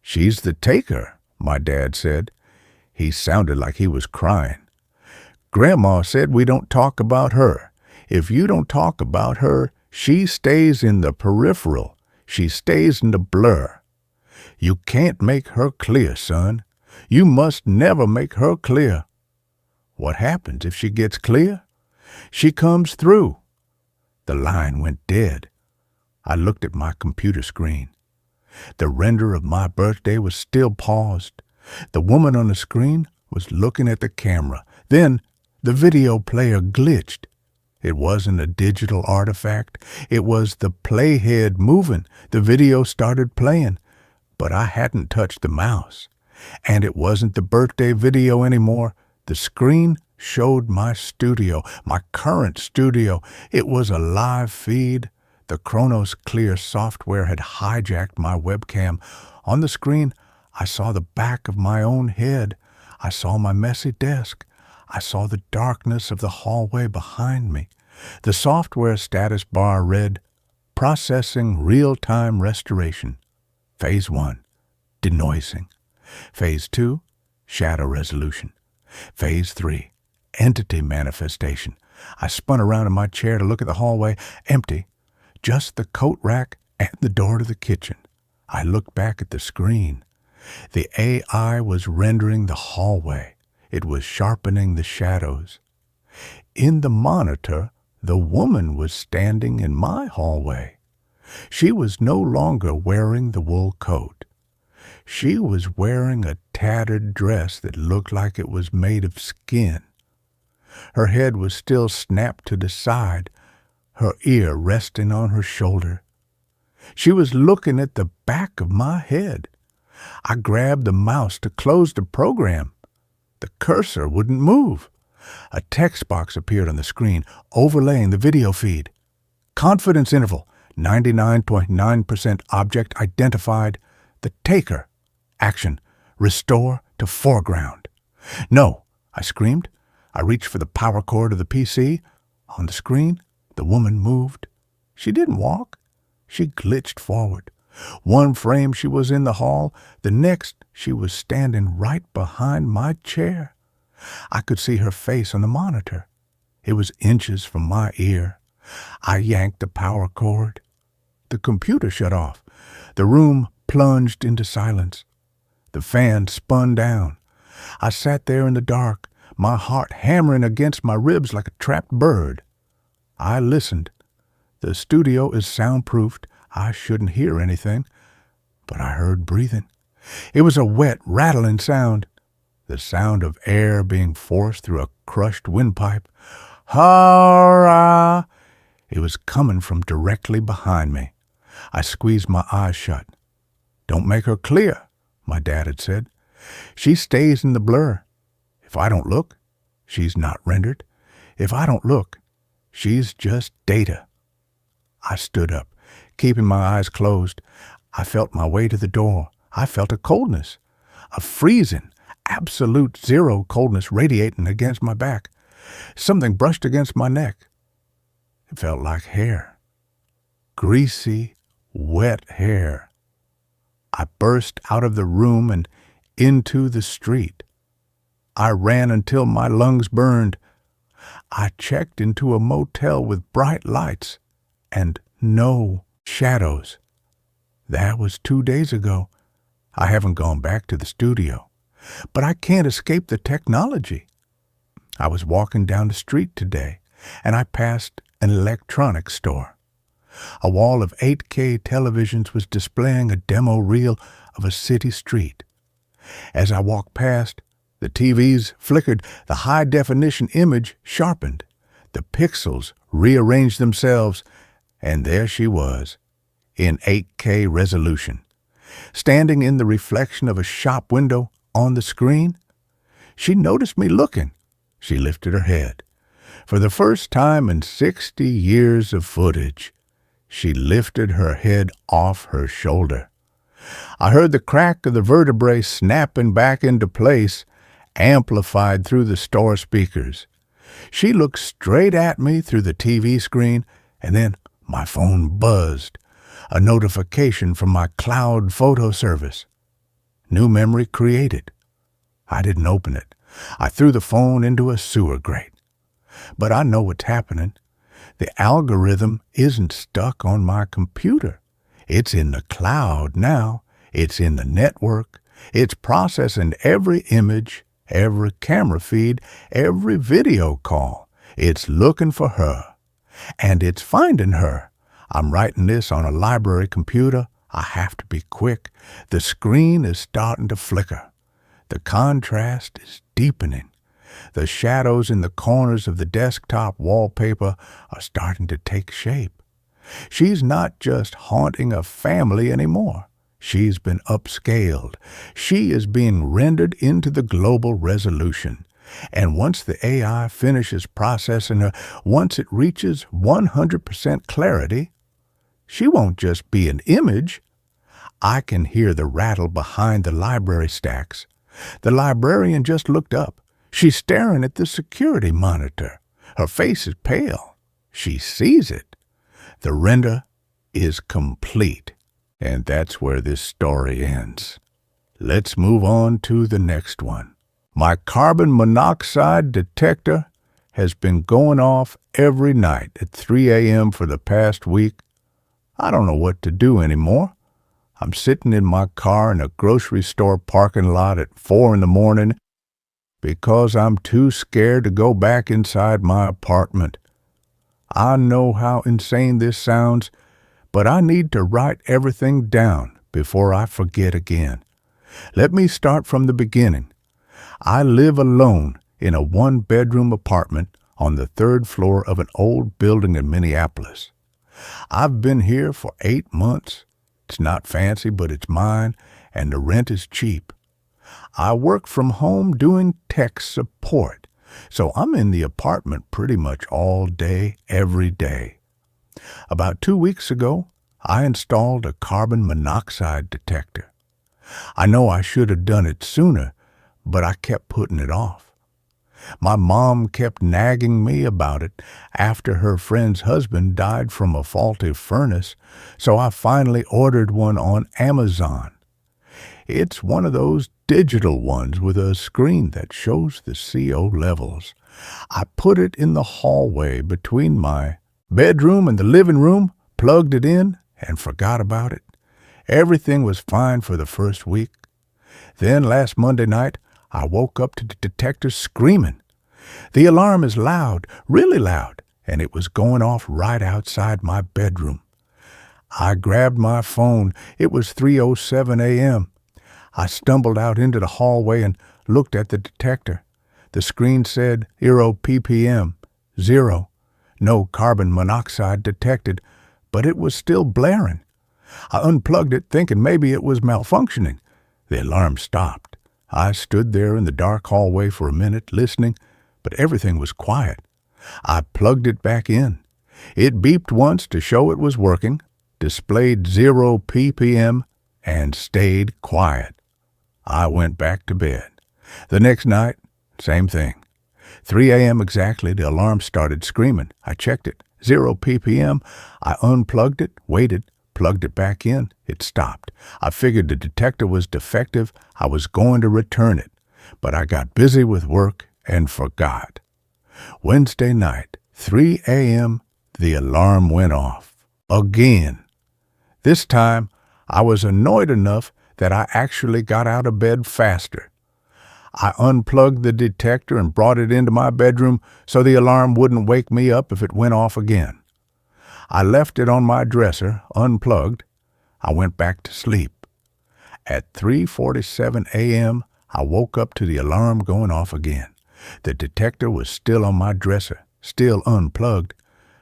"She's the taker," my dad said. He sounded like he was crying. "Grandma said we don't talk about her. If you don't talk about her, she stays in the peripheral. She stays in the blur. You can't make her clear, son. You must never make her clear." "What happens if she gets clear?" "She comes through." The line went dead. I looked at my computer screen. The render of my birthday was still paused. The woman on the screen was looking at the camera. Then the video player glitched. It wasn't a digital artifact. It was the playhead moving. The video started playing, but I hadn't touched the mouse. And it wasn't the birthday video anymore. The screen showed my studio, my current studio. It was a live feed. The Chronos Clear software had hijacked my webcam. On the screen, I saw the back of my own head. I saw my messy desk. I saw the darkness of the hallway behind me. The software status bar read, "Processing real-time restoration. Phase 1, denoising. Phase 2, shadow resolution. Phase 3, entity manifestation." I spun around in my chair to look at the hallway. Empty. Just the coat rack and the door to the kitchen. I looked back at the screen. The AI was rendering the hallway. It was sharpening the shadows. In the monitor, the woman was standing in my hallway. She was no longer wearing the wool coat. She was wearing a tattered dress that looked like it was made of skin. Her head was still snapped to the side, her ear resting on her shoulder. She was looking at the back of my head. I grabbed the mouse to close the program. The cursor wouldn't move. A text box appeared on the screen, overlaying the video feed. "Confidence interval, 99.9% object identified. The taker. Action, restore to foreground." "No," I screamed. I reached for the power cord of the PC. On the screen, the woman moved. She didn't walk. She glitched forward. One frame she was in the hall, the next she was standing right behind my chair. I could see her face on the monitor. It was inches from my ear. I yanked the power cord. The computer shut off. The room plunged into silence. The fan spun down. I sat there in the dark, my heart hammering against my ribs like a trapped bird. I listened. The studio is soundproofed. I shouldn't hear anything, but I heard breathing. It was a wet, rattling sound, the sound of air being forced through a crushed windpipe. Hurrah! It was coming from directly behind me. I squeezed my eyes shut. Don't make her clear, my dad had said. She stays in the blur. If I don't look, she's not rendered. If I don't look, she's just data. I stood up, keeping my eyes closed. I felt my way to the door. I felt a coldness, a freezing, absolute zero coldness radiating against my back. Something brushed against my neck. It felt like hair. Greasy, wet hair. I burst out of the room and into the street. I ran until my lungs burned. I checked into a motel with bright lights and no shadows. That was 2 days ago. I haven't gone back to the studio, but I can't escape the technology. I was walking down the street today, and I passed an electronics store. A wall of 8K televisions was displaying a demo reel of a city street. As I walked past, the TVs flickered, the high-definition image sharpened. The pixels rearranged themselves, and there she was, in 8K resolution, standing in the reflection of a shop window on the screen. She noticed me looking. She lifted her head. For the first time in 60 years of footage, she lifted her head off her shoulder. I heard the crack of the vertebrae snapping back into place, amplified through the store speakers. She looked straight at me through the TV screen, and then my phone buzzed. A notification from my cloud photo service. New memory created. I didn't open it. I threw the phone into a sewer grate. But I know what's happening. The algorithm isn't stuck on my computer. It's in the cloud now. It's in the network. It's processing every image, every camera feed, every video call. It's looking for her. And it's finding her. I'm writing this on a library computer. I have to be quick. The screen is starting to flicker. The contrast is deepening. The shadows in the corners of the desktop wallpaper are starting to take shape. She's not just haunting a family anymore. She's been upscaled. She is being rendered into the global resolution. And once the AI finishes processing her, once it reaches 100% clarity, she won't just be an image. I can hear the rattle behind the library stacks. The librarian just looked up. She's staring at the security monitor. Her face is pale. She sees it. The render is complete. And that's where this story ends. Let's move on to the next one. My carbon monoxide detector has been going off every night at 3 a.m. for the past week. I don't know what to do anymore. I'm sitting in my car in a grocery store parking lot at 4 in the morning because I'm too scared to go back inside my apartment. I know how insane this sounds, but I need to write everything down before I forget again. Let me start from the beginning. I live alone in a one-bedroom apartment on the 3rd floor of an old building in Minneapolis. I've been here for 8 months. It's not fancy, but it's mine, and the rent is cheap. I work from home doing tech support, so I'm in the apartment pretty much all day, every day. About 2 weeks ago, I installed a carbon monoxide detector. I know I should have done it sooner, but I kept putting it off. My mom kept nagging me about it after her friend's husband died from a faulty furnace, so I finally ordered one on Amazon. It's one of those digital ones with a screen that shows the CO levels. I put it in the hallway between my bedroom and the living room, plugged it in, and forgot about it. Everything was fine for the first week. Then last Monday night, I woke up to the detector screaming. The alarm is loud, really loud, and it was going off right outside my bedroom. I grabbed my phone. It was 3:07 a.m. I stumbled out into the hallway and looked at the detector. The screen said 0 ppm, 0. No carbon monoxide detected, but it was still blaring. I unplugged it, thinking maybe it was malfunctioning. The alarm stopped. I stood there in the dark hallway for a minute, listening, but everything was quiet. I plugged it back in. It beeped once to show it was working, displayed 0 ppm, and stayed quiet. I went back to bed. The next night, same thing. 3 a.m. exactly, the alarm started screaming. I checked it. 0 ppm. I unplugged it, waited, plugged it back in. It stopped. I figured the detector was defective. I was going to return it, but I got busy with work and forgot. Wednesday night, 3 a.m., the alarm went off. Again. This time, I was annoyed enough that I actually got out of bed faster. I unplugged the detector and brought it into my bedroom so the alarm wouldn't wake me up if it went off again. I left it on my dresser, unplugged. I went back to sleep. At 3:47 a.m., I woke up to the alarm going off again. The detector was still on my dresser, still unplugged,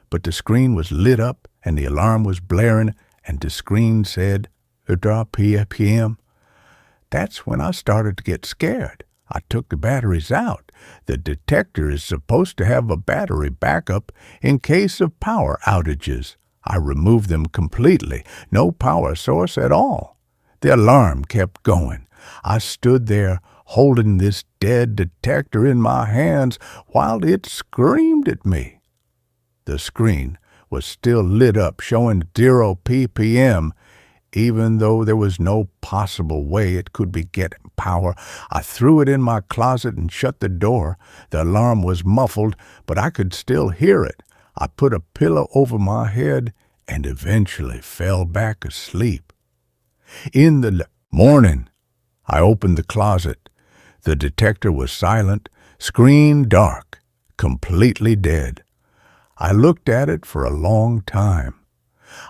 but the screen was lit up and the alarm was blaring and the screen said, 0 ppm. That's when I started to get scared. I took the batteries out. The detector is supposed to have a battery backup in case of power outages. I removed them completely. No power source at all. The alarm kept going. I stood there holding this dead detector in my hands while it screamed at me. The screen was still lit up, showing 0 ppm, even though there was no possible way it could be getting power. I threw it in my closet and shut the door. The alarm was muffled, but I could still hear it. I put a pillow over my head and eventually fell back asleep. In the morning, I opened the closet. The detector was silent, screen dark, completely dead. I looked at it for a long time.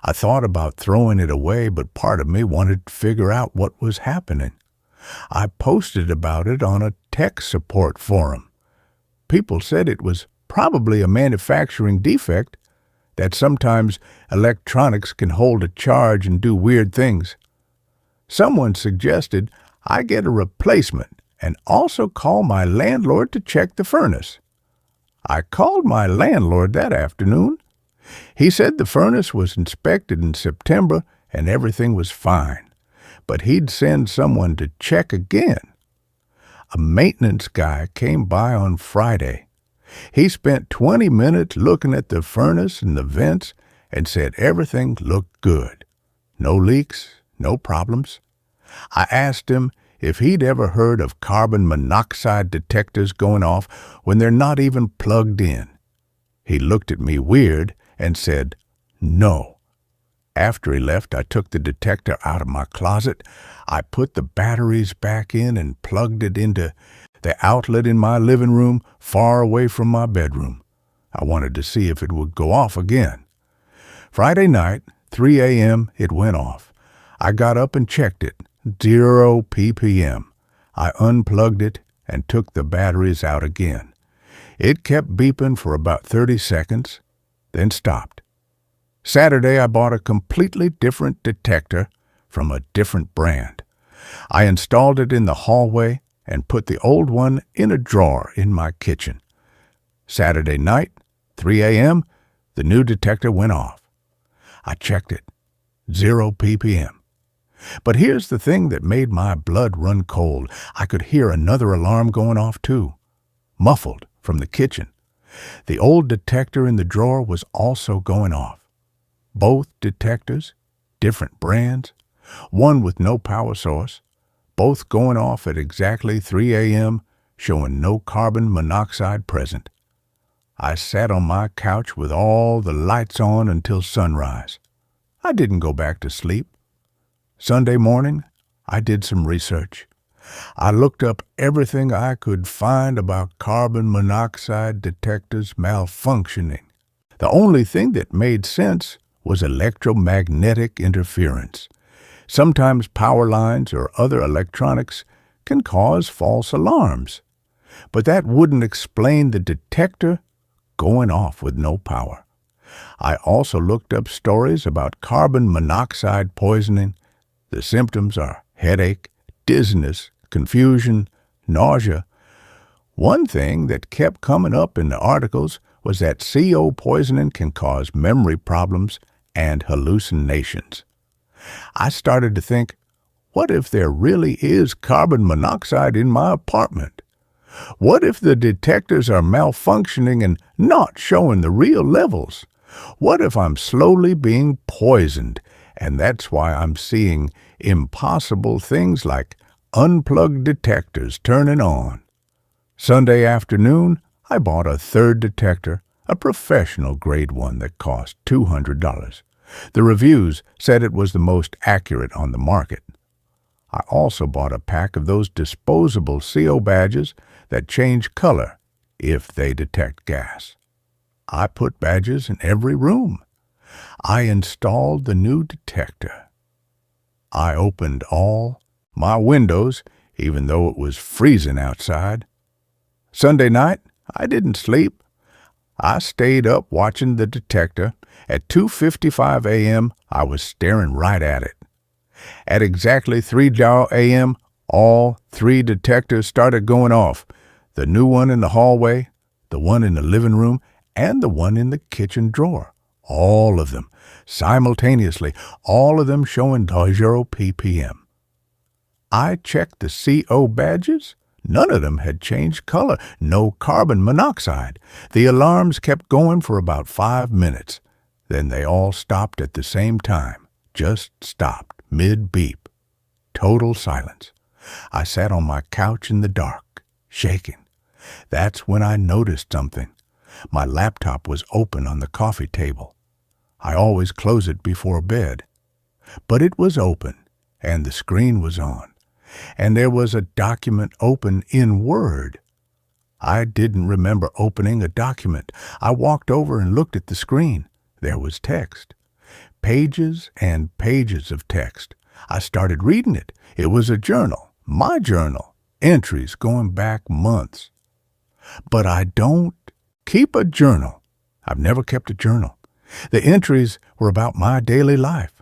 I thought about throwing it away, but part of me wanted to figure out what was happening. I posted about it on a tech support forum. People said it was probably a manufacturing defect, that sometimes electronics can hold a charge and do weird things. Someone suggested I get a replacement and also call my landlord to check the furnace. I called my landlord that afternoon. He said the furnace was inspected in September and everything was fine, but he'd send someone to check again. A maintenance guy came by on Friday. He spent 20 minutes looking at the furnace and the vents and said everything looked good. No leaks, no problems. I asked him if he'd ever heard of carbon monoxide detectors going off when they're not even plugged in. He looked at me weird and said, no. After he left, I took the detector out of my closet. I put the batteries back in and plugged it into the outlet in my living room far away from my bedroom. I wanted to see if it would go off again. Friday night, 3 a.m., it went off. I got up and checked it. 0 ppm. I unplugged it and took the batteries out again. It kept beeping for about 30 seconds, then stopped. Saturday, I bought a completely different detector from a different brand. I installed it in the hallway and put the old one in a drawer in my kitchen. Saturday night, 3 a.m., the new detector went off. I checked it. 0 ppm. But here's the thing that made my blood run cold. I could hear another alarm going off too, muffled from the kitchen. The old detector in the drawer was also going off. Both detectors, different brands, one with no power source, both going off at exactly 3 a.m., showing no carbon monoxide present. I sat on my couch with all the lights on until sunrise. I didn't go back to sleep. Sunday morning, I did some research. I looked up everything I could find about carbon monoxide detectors malfunctioning. The only thing that made sense was electromagnetic interference. Sometimes power lines or other electronics can cause false alarms, but that wouldn't explain the detector going off with no power. I also looked up stories about carbon monoxide poisoning. The symptoms are headache, dizziness, confusion, nausea. One thing that kept coming up in the articles was that CO poisoning can cause memory problems and hallucinations. I started to think, what if there really is carbon monoxide in my apartment? What if the detectors are malfunctioning and not showing the real levels? What if I'm slowly being poisoned, and that's why I'm seeing impossible things like unplugged detectors turning on? Sunday afternoon, I bought a third detector, a professional grade one that cost $200. The reviews said it was the most accurate on the market. I also bought a pack of those disposable CO badges that change color if they detect gas. I put badges in every room. I installed the new detector. I opened all my windows, even though it was freezing outside. Sunday night, I didn't sleep. I stayed up watching the detector. At 2:55 a.m., I was staring right at it. At exactly 3 a.m., all three detectors started going off. The new one in the hallway, the one in the living room, and the one in the kitchen drawer. All of them, simultaneously, all of them showing 0 ppm. I checked the CO badges. None of them had changed color. No carbon monoxide. The alarms kept going for about 5 minutes. Then they all stopped at the same time. Just stopped, mid-beep. Total silence. I sat on my couch in the dark, shaking. That's when I noticed something. My laptop was open on the coffee table. I always close it before bed. But it was open, and the screen was on. And there was a document open in Word. I didn't remember opening a document. I walked over and looked at the screen. There was text. Pages and pages of text. I started reading it. It was a journal, my journal, entries going back months. But I don't keep a journal. I've never kept a journal. The entries were about my daily life.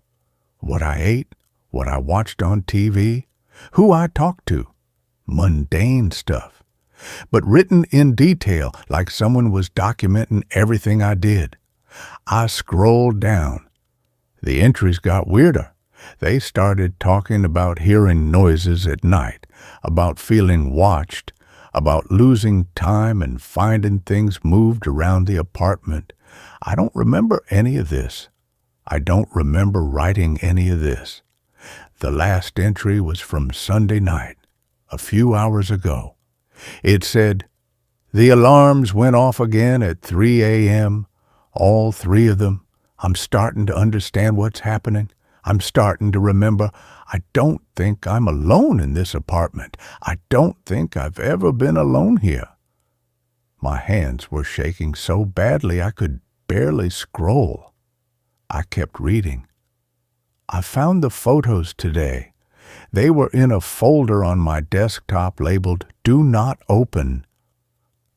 What I ate, what I watched on TV, who I talked to. Mundane stuff. But written in detail like someone was documenting everything I did. I scrolled down. The entries got weirder. They started talking about hearing noises at night, about feeling watched, about losing time and finding things moved around the apartment. I don't remember any of this. I don't remember writing any of this. The last entry was from Sunday night, a few hours ago. It said, "The alarms went off again at 3 a.m., all three of them. I'm starting to understand what's happening. I'm starting to remember. I don't think I'm alone in this apartment. I don't think I've ever been alone here." My hands were shaking so badly I could barely scroll. I kept reading. I found the photos today. They were in a folder on my desktop labeled "Do Not Open."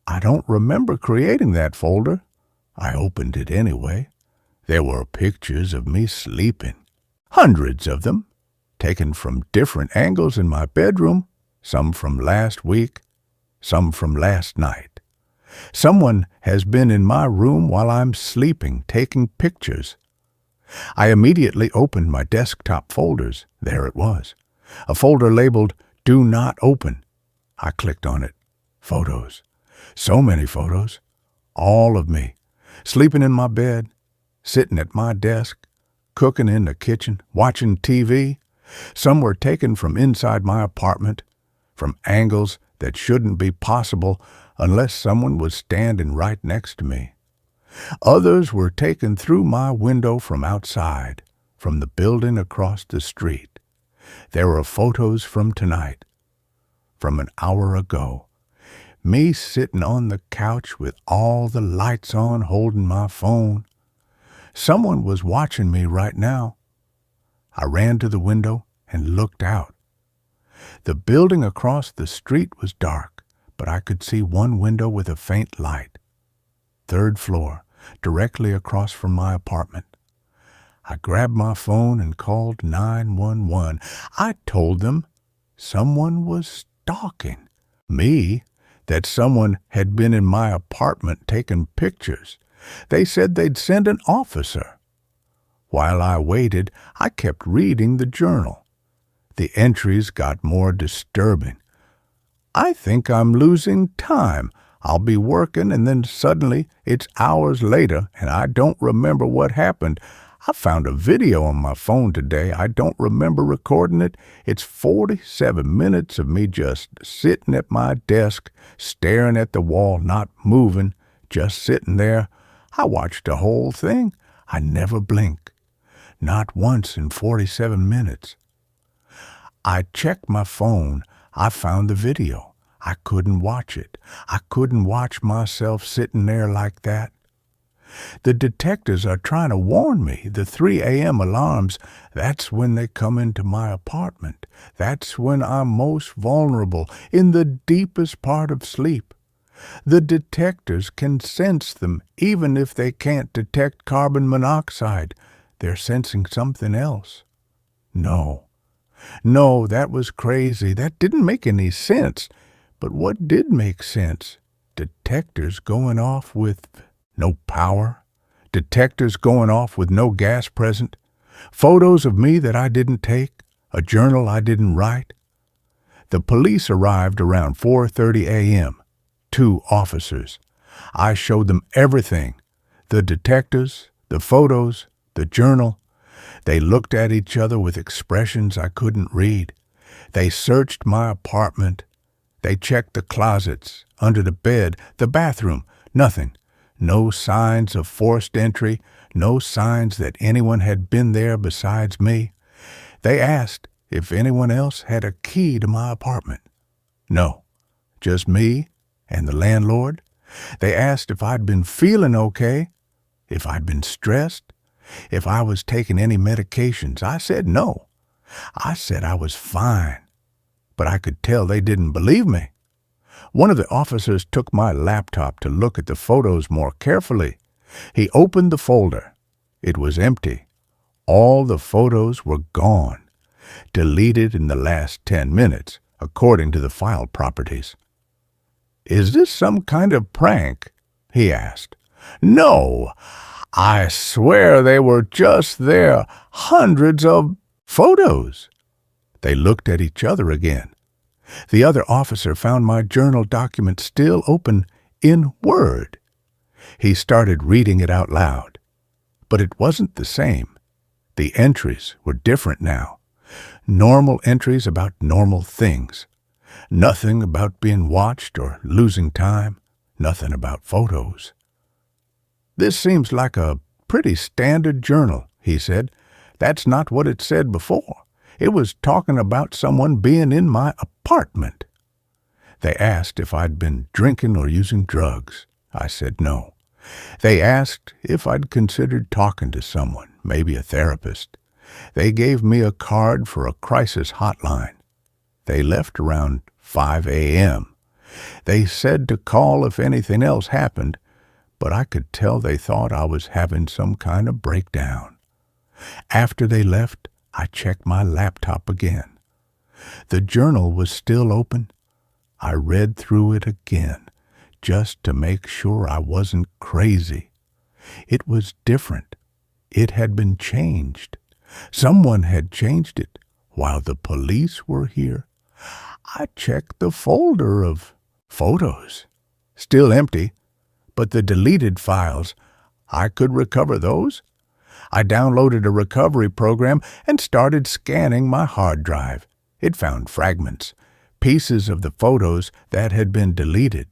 I don't remember creating that folder. I opened it anyway. There were pictures of me sleeping. Hundreds of them, taken from different angles in my bedroom, some from last week, some from last night. Someone has been in my room while I'm sleeping, taking pictures. I immediately opened my desktop folders. There it was. A folder labeled "Do Not Open." I clicked on it. Photos. So many photos. All of me. Sleeping in my bed, sitting at my desk, cooking in the kitchen, watching TV. Some were taken from inside my apartment, from angles that shouldn't be possible unless someone was standing right next to me. Others were taken through my window from outside, from the building across the street. There were photos from tonight, from an hour ago. Me sitting on the couch with all the lights on holding my phone. Someone was watching me right now. I ran to the window and looked out. The building across the street was dark, but I could see one window with a faint light. 3rd floor, directly across from my apartment. I grabbed my phone and called 911. I told them someone was stalking me, that someone had been in my apartment taking pictures. They said they'd send an officer. While I waited, I kept reading the journal. The entries got more disturbing. I think I'm losing time. I'll be working and then suddenly it's hours later and I don't remember what happened. I found a video on my phone today. I don't remember recording it. It's 47 minutes of me just sitting at my desk, staring at the wall, not moving, just sitting there. I watched the whole thing. I never blinked. Not once in 47 minutes. I checked my phone. I found the video. I couldn't watch it. I couldn't watch myself sitting there like that. The detectives are trying to warn me. The 3 a.m. alarms, that's when they come into my apartment. That's when I'm most vulnerable, in the deepest part of sleep. The detectives can sense them, even if they can't detect carbon monoxide. They're sensing something else. No, that was crazy. That didn't make any sense. But what did make sense? Detectors going off with no power, detectors going off with no gas present, photos of me that I didn't take, a journal I didn't write. The police arrived around 4:30 a.m. 2 officers. I showed them everything, the detectives, the photos, the journal. They looked at each other with expressions I couldn't read. They searched my apartment. They checked the closets, under the bed, the bathroom. Nothing. No signs of forced entry, no signs that anyone had been there besides me. They asked if anyone else had a key to my apartment. No, just me and the landlord. They asked if I'd been feeling okay, if I'd been stressed, if I was taking any medications. I said no. I said I was fine, but I could tell they didn't believe me. One of the officers took my laptop to look at the photos more carefully. He opened the folder. It was empty. All the photos were gone, deleted in the last 10 minutes, according to the file properties. "Is this some kind of prank?" he asked. "No, I swear they were just there, hundreds of photos." They looked at each other again. The other officer found my journal document still open in Word. He started reading it out loud. But it wasn't the same. The entries were different now. Normal entries about normal things. Nothing about being watched or losing time. Nothing about photos. "This seems like a pretty standard journal," he said. "That's not what it said before. It was talking about someone being in my apartment." They asked if I'd been drinking or using drugs. I said no. They asked if I'd considered talking to someone, maybe a therapist. They gave me a card for a crisis hotline. They left around 5 a.m. They said to call if anything else happened, but I could tell they thought I was having some kind of breakdown. After they left, I checked my laptop again. The journal was still open. I read through it again, just to make sure I wasn't crazy. It was different. It had been changed. Someone had changed it while the police were here. I checked the folder of photos. Still empty, but the deleted files, I could recover those. I downloaded a recovery program and started scanning my hard drive. It found fragments, pieces of the photos that had been deleted.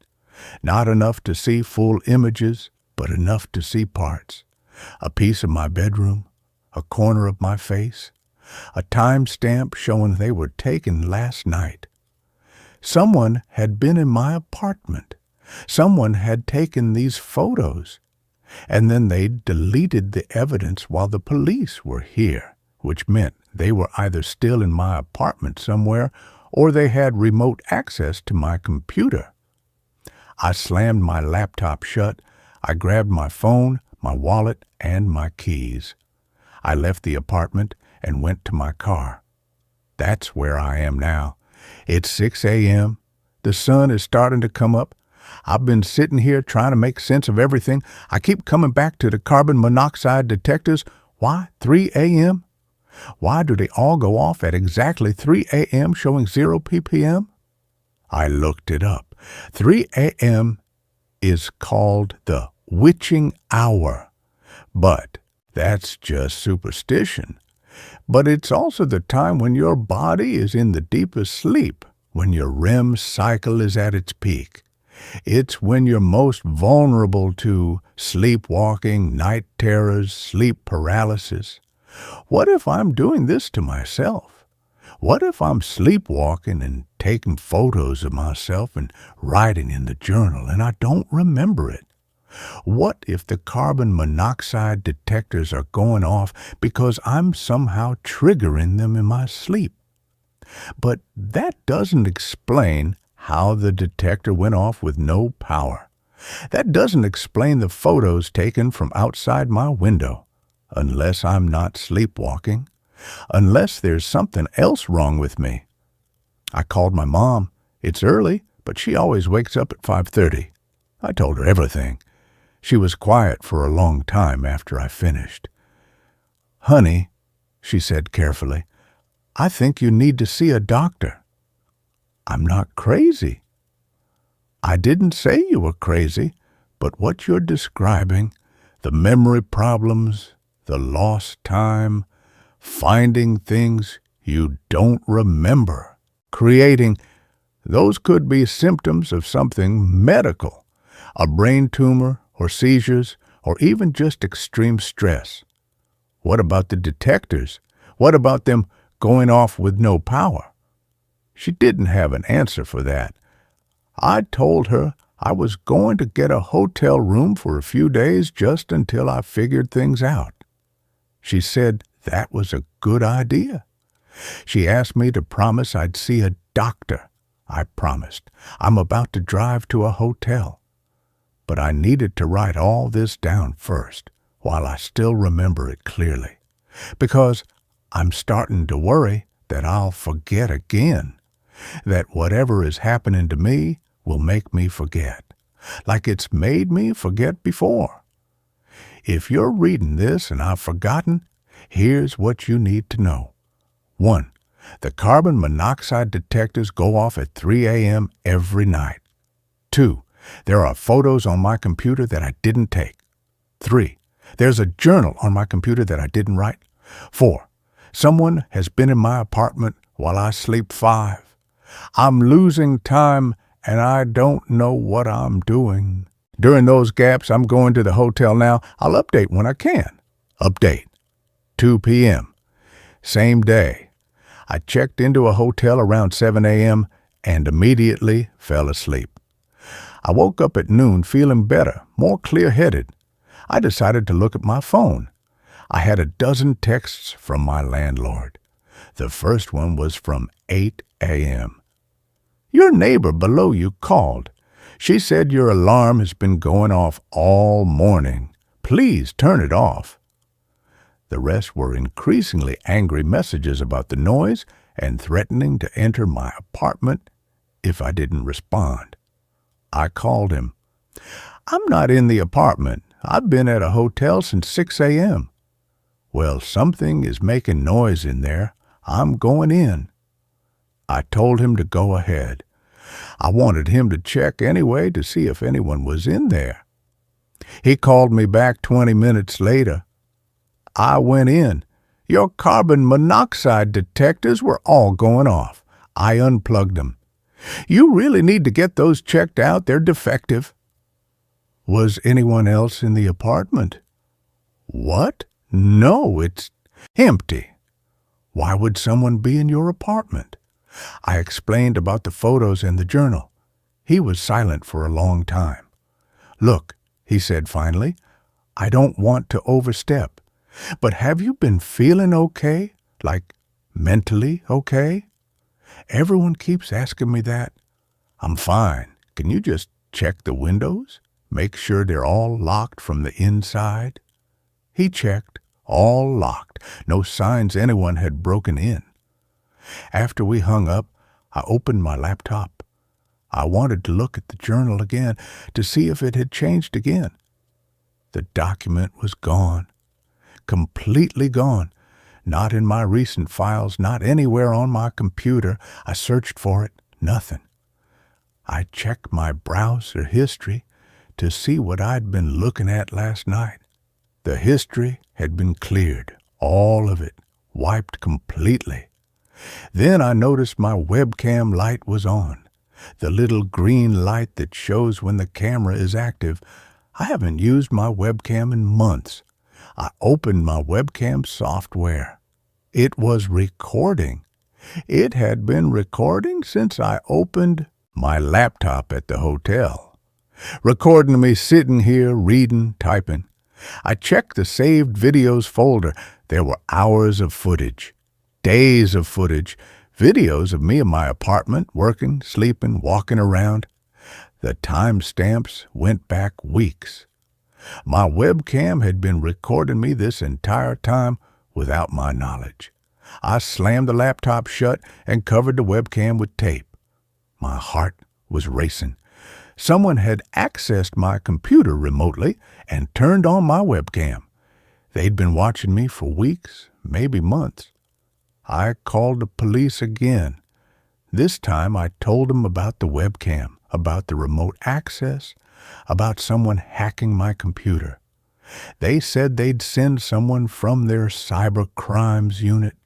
Not enough to see full images, but enough to see parts. A piece of my bedroom, a corner of my face, a timestamp showing they were taken last night. Someone had been in my apartment. Someone had taken these photos, and then they deleted the evidence while the police were here, which meant they were either still in my apartment somewhere or they had remote access to my computer. I slammed my laptop shut. I grabbed my phone, my wallet, and my keys. I left the apartment and went to my car. That's where I am now. It's 6 a.m. The sun is starting to come up. I've been sitting here trying to make sense of everything. I keep coming back to the carbon monoxide detectors. Why 3 a.m.? Why do they all go off at exactly 3 a.m. showing 0 ppm? I looked it up. 3 a.m. is called the witching hour. But that's just superstition. But it's also the time when your body is in the deepest sleep, when your REM cycle is at its peak. It's when you're most vulnerable to sleepwalking, night terrors, sleep paralysis. What if I'm doing this to myself? What if I'm sleepwalking and taking photos of myself and writing in the journal and I don't remember it? What if the carbon monoxide detectors are going off because I'm somehow triggering them in my sleep? But that doesn't explain how the detector went off with no power. That doesn't explain the photos taken from outside my window, unless I'm not sleepwalking, unless there's something else wrong with me. I called my mom. It's early, but she always wakes up at 5:30. I told her everything. She was quiet for a long time after I finished. "Honey," she said carefully, "I think you need to see a doctor." "I'm not crazy." "I didn't say you were crazy, but what you're describing, the memory problems, the lost time, finding things you don't remember, creating, those could be symptoms of something medical, a brain tumor or seizures or even just extreme stress. What about the detectors? What about them going off with no power?" She didn't have an answer for that. I told her I was going to get a hotel room for a few days just until I figured things out. She said that was a good idea. She asked me to promise I'd see a doctor. I promised. I'm about to drive to a hotel. But I needed to write all this down first, while I still remember it clearly, because I'm starting to worry that I'll forget again, that whatever is happening to me will make me forget, like it's made me forget before. If you're reading this and I've forgotten, here's what you need to know. 1. The carbon monoxide detectors go off at 3 a.m. every night. 2. There are photos on my computer that I didn't take. 3. There's a journal on my computer that I didn't write. 4. Someone has been in my apartment while I sleep. 5. I'm losing time and I don't know what I'm doing. During those gaps, I'm going to the hotel now. I'll update when I can. Update. 2 p.m. Same day. I checked into a hotel around 7 a.m. and immediately fell asleep. I woke up at noon feeling better, more clear-headed. I decided to look at my phone. I had a dozen texts from my landlord. The first one was from 8 a.m. "Your neighbor below you called. She said your alarm has been going off all morning. Please turn it off." The rest were increasingly angry messages about the noise and threatening to enter my apartment if I didn't respond. I called him. "I'm not in the apartment. I've been at a hotel since 6 a.m. "Well, something is making noise in there. I'm going in." I told him to go ahead. I wanted him to check anyway to see if anyone was in there. He called me back 20 minutes later. I went in. Your carbon monoxide detectors were all going off. I unplugged them. You really need to get those checked out. They're defective. Was anyone else in the apartment? What? No, it's empty. Why would someone be in your apartment? I explained about the photos and the journal. He was silent for a long time. "Look," he said finally, "I don't want to overstep, but have you been feeling okay? Like mentally okay? Everyone keeps asking me that. I'm fine. Can you just check the windows? Make sure they're all locked from the inside?" He checked, all locked, no signs anyone had broken in. After we hung up, I opened my laptop. I wanted to look at the journal again to see if it had changed again. The document was gone, completely gone. Not in my recent files, not anywhere on my computer. I searched for it, nothing. I checked my browser history to see what I'd been looking at last night. The history had been cleared, all of it, wiped completely. Then I noticed my webcam light was on, the little green light that shows when the camera is active. I haven't used my webcam in months. I opened my webcam software. It was recording. It had been recording since I opened my laptop at the hotel. Recording me sitting here, reading, typing. I checked the saved videos folder. There were hours of footage, days of footage, videos of me in my apartment, working, sleeping, walking around. The timestamps went back weeks. My webcam had been recording me this entire time without my knowledge. I slammed the laptop shut and covered the webcam with tape. My heart was racing. Someone had accessed my computer remotely and turned on my webcam. They'd been watching me for weeks, maybe months. I called the police again. This time I told them about the webcam, about the remote access, about someone hacking my computer. They said they'd send someone from their cyber crimes unit.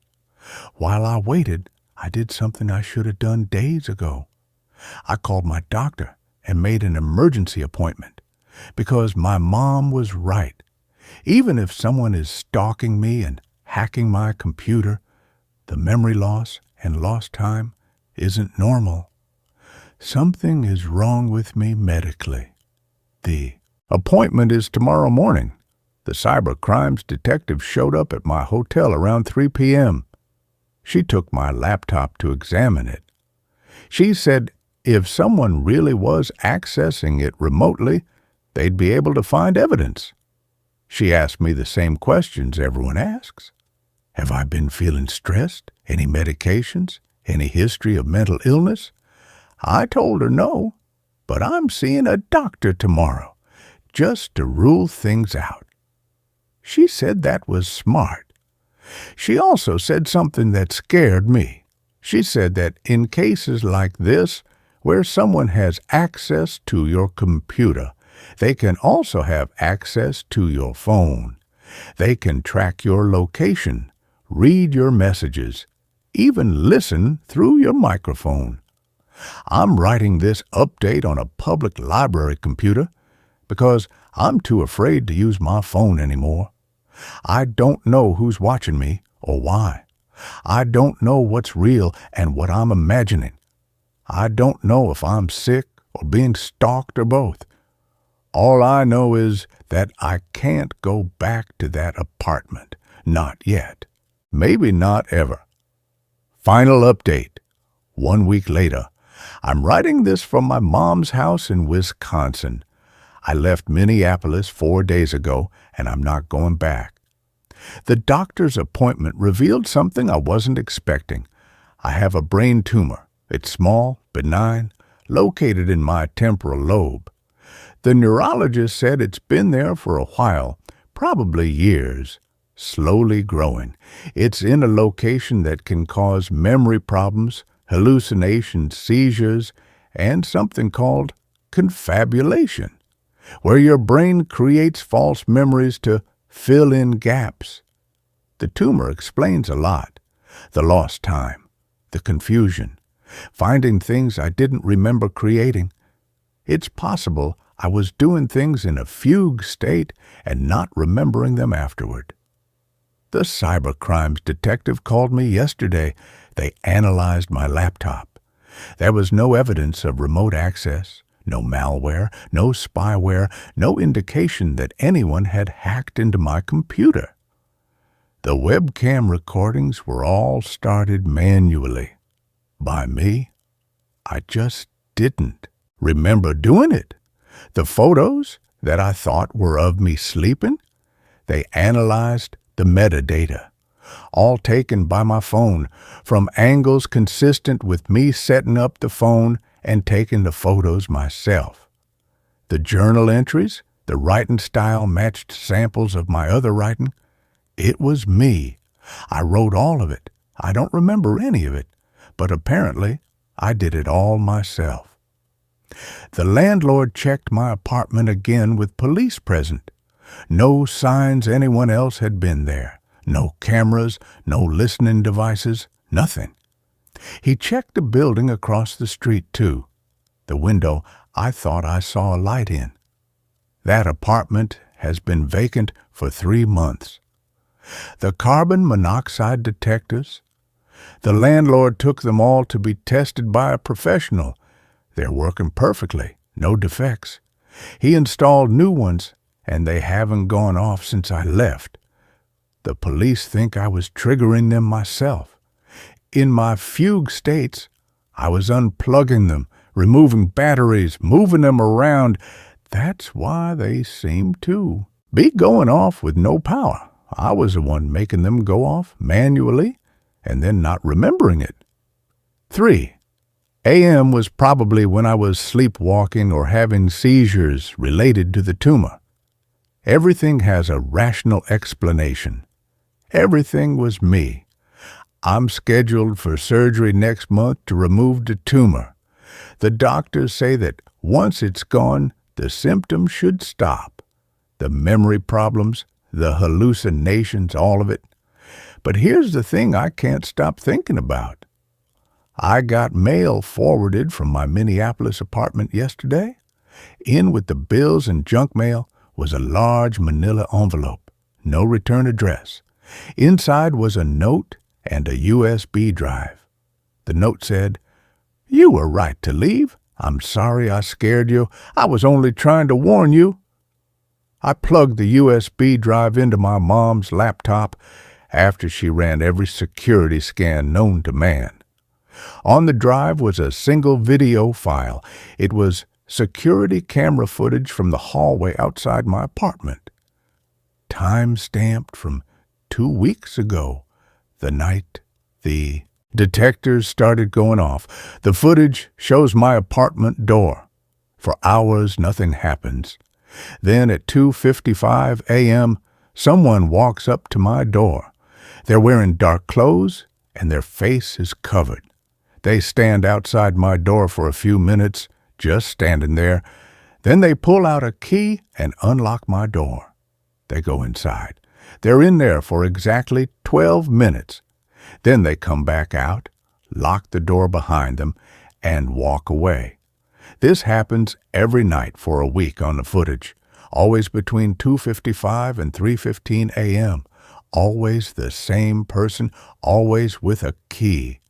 While I waited, I did something I should have done days ago. I called my doctor and made an emergency appointment because my mom was right. Even if someone is stalking me and hacking my computer, the memory loss and lost time isn't normal. Something is wrong with me medically. The appointment is tomorrow morning. The cyber crimes detective showed up at my hotel around 3 p.m. She took my laptop to examine it. She said if someone really was accessing it remotely, they'd be able to find evidence. She asked me the same questions everyone asks. Have I been feeling stressed? Any medications? Any history of mental illness? I told her no, but I'm seeing a doctor tomorrow, just to rule things out. She said that was smart. She also said something that scared me. She said that in cases like this, where someone has access to your computer, they can also have access to your phone. They can track your location, read your messages, even listen through your microphone. I'm writing this update on a public library computer because I'm too afraid to use my phone anymore. I don't know who's watching me or why. I don't know what's real and what I'm imagining. I don't know if I'm sick or being stalked or both. All I know is that I can't go back to that apartment. Not yet. Maybe not ever. Final update. 1 week later. I'm writing this from my mom's house in Wisconsin. I left Minneapolis 4 days ago, and I'm not going back. The doctor's appointment revealed something I wasn't expecting. I have a brain tumor. It's small, benign, located in my temporal lobe. The neurologist said it's been there for a while, probably years, slowly growing. It's in a location that can cause memory problems, hallucinations, seizures, and something called confabulation, where your brain creates false memories to fill in gaps. The tumor explains a lot. The lost time, the confusion, finding things I didn't remember creating. It's possible I was doing things in a fugue state and not remembering them afterward. The cybercrimes detective called me yesterday They analyzed my laptop. There was no evidence of remote access, no malware, no spyware, no indication that anyone had hacked into my computer. The webcam recordings were all started manually. By me, I just didn't remember doing it. The photos that I thought were of me sleeping, they analyzed the metadata, all taken by my phone, from angles consistent with me setting up the phone and taking the photos myself. The journal entries, the writing style matched samples of my other writing. It was me. I wrote all of it. I don't remember any of it, but apparently I did it all myself. The landlord checked my apartment again with police present. No signs anyone else had been there. No cameras, no listening devices, nothing. He checked the building across the street, too. The window I thought I saw a light in. That apartment has been vacant for 3 months. The carbon monoxide detectors, the landlord took them all to be tested by a professional. They're working perfectly, no defects. He installed new ones, and they haven't gone off since I left. The police think I was triggering them myself. In my fugue states, I was unplugging them, removing batteries, moving them around. That's why they seem to be going off with no power. I was the one making them go off manually and then not remembering it. 3 a.m. was probably when I was sleepwalking or having seizures related to the tumor. Everything has a rational explanation. Everything was me. I'm scheduled for surgery next month to remove the tumor. The doctors say that once it's gone, the symptoms should stop. The memory problems, the hallucinations, all of it. But here's the thing I can't stop thinking about. I got mail forwarded from my Minneapolis apartment yesterday. In with the bills and junk mail was a large manila envelope, no return address. Inside was a note and a USB drive. The note said, "You were right to leave. I'm sorry I scared you. I was only trying to warn you." I plugged the USB drive into my mom's laptop after she ran every security scan known to man. On the drive was a single video file. It was security camera footage from the hallway outside my apartment. Time-stamped from 2 weeks ago, the night the detectors started going off. The footage shows my apartment door. For hours, nothing happens. Then at 2:55 a.m., someone walks up to my door. They're wearing dark clothes, and their face is covered. They stand outside my door for a few minutes, just standing there. Then they pull out a key and unlock my door. They go inside. They're in there for exactly 12 minutes. Then they come back out, lock the door behind them, and walk away. This happens every night for a week on the footage, always between 2:55 and 3:15 a.m., always the same person, always with a key.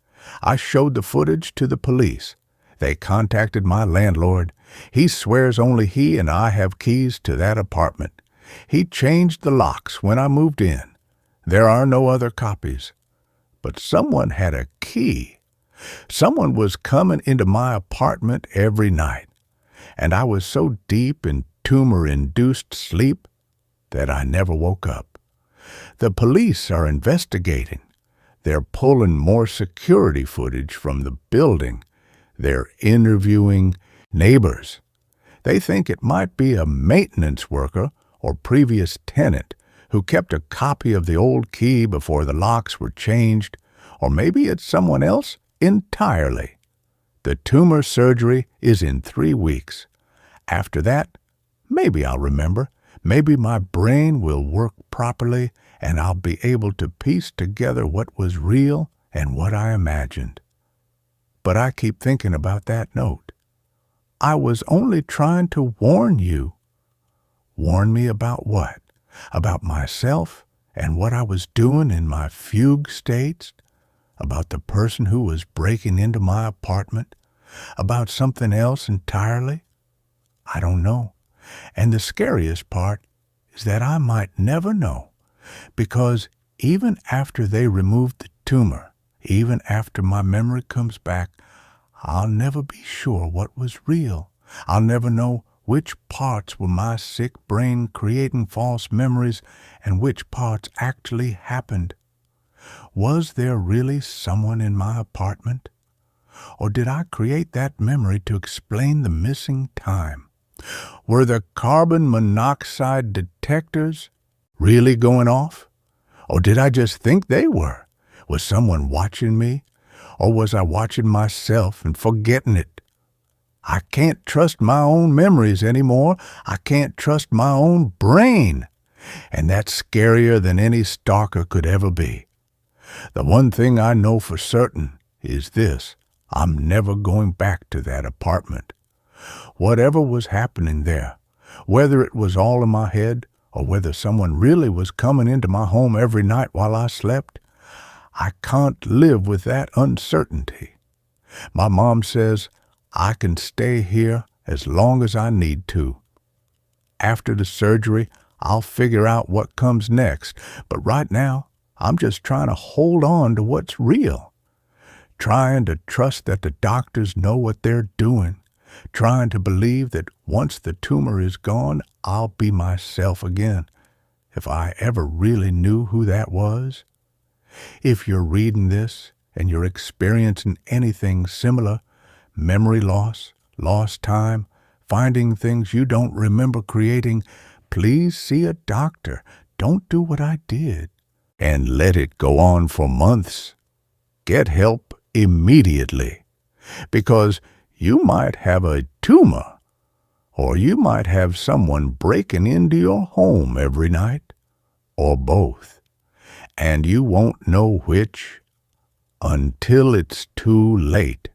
I showed the footage to the police. They contacted my landlord. He swears only he and I have keys to that apartment. He changed the locks when I moved in. There are no other copies. But someone had a key. Someone was coming into my apartment every night, and I was so deep in tumor-induced sleep that I never woke up. The police are investigating. They're pulling more security footage from the building. They're interviewing neighbors. They think it might be a maintenance worker or previous tenant who kept a copy of the old key before the locks were changed, or maybe it's someone else entirely. The tumor surgery is in 3 weeks. After that, maybe I'll remember. Maybe my brain will work properly and I'll be able to piece together what was real and what I imagined. But I keep thinking about that note. I was only trying to warn you. Warn me about what? About myself and what I was doing in my fugue states? About the person who was breaking into my apartment? About something else entirely? I don't know. And the scariest part is that I might never know, because even after they remove the tumor, even after my memory comes back, I'll never be sure what was real. I'll never know which parts were my sick brain creating false memories and which parts actually happened. Was there really someone in my apartment? Or did I create that memory to explain the missing time? Were the carbon monoxide detectors really going off? Or did I just think they were? Was someone watching me? Or was I watching myself and forgetting it? I can't trust my own memories anymore. I can't trust my own brain. And that's scarier than any stalker could ever be. The one thing I know for certain is this: I'm never going back to that apartment. Whatever was happening there, whether it was all in my head or whether someone really was coming into my home every night while I slept, I can't live with that uncertainty. My mom says I can stay here as long as I need to. After the surgery, I'll figure out what comes next, but right now, I'm just trying to hold on to what's real. Trying to trust that the doctors know what they're doing. Trying to believe that once the tumor is gone, I'll be myself again, if I ever really knew who that was. If you're reading this and you're experiencing anything similar, memory loss, lost time, finding things you don't remember creating, please see a doctor. Don't do what I did and let it go on for months. Get help immediately, because you might have a tumor, or you might have someone breaking into your home every night, or both, and you won't know which until it's too late.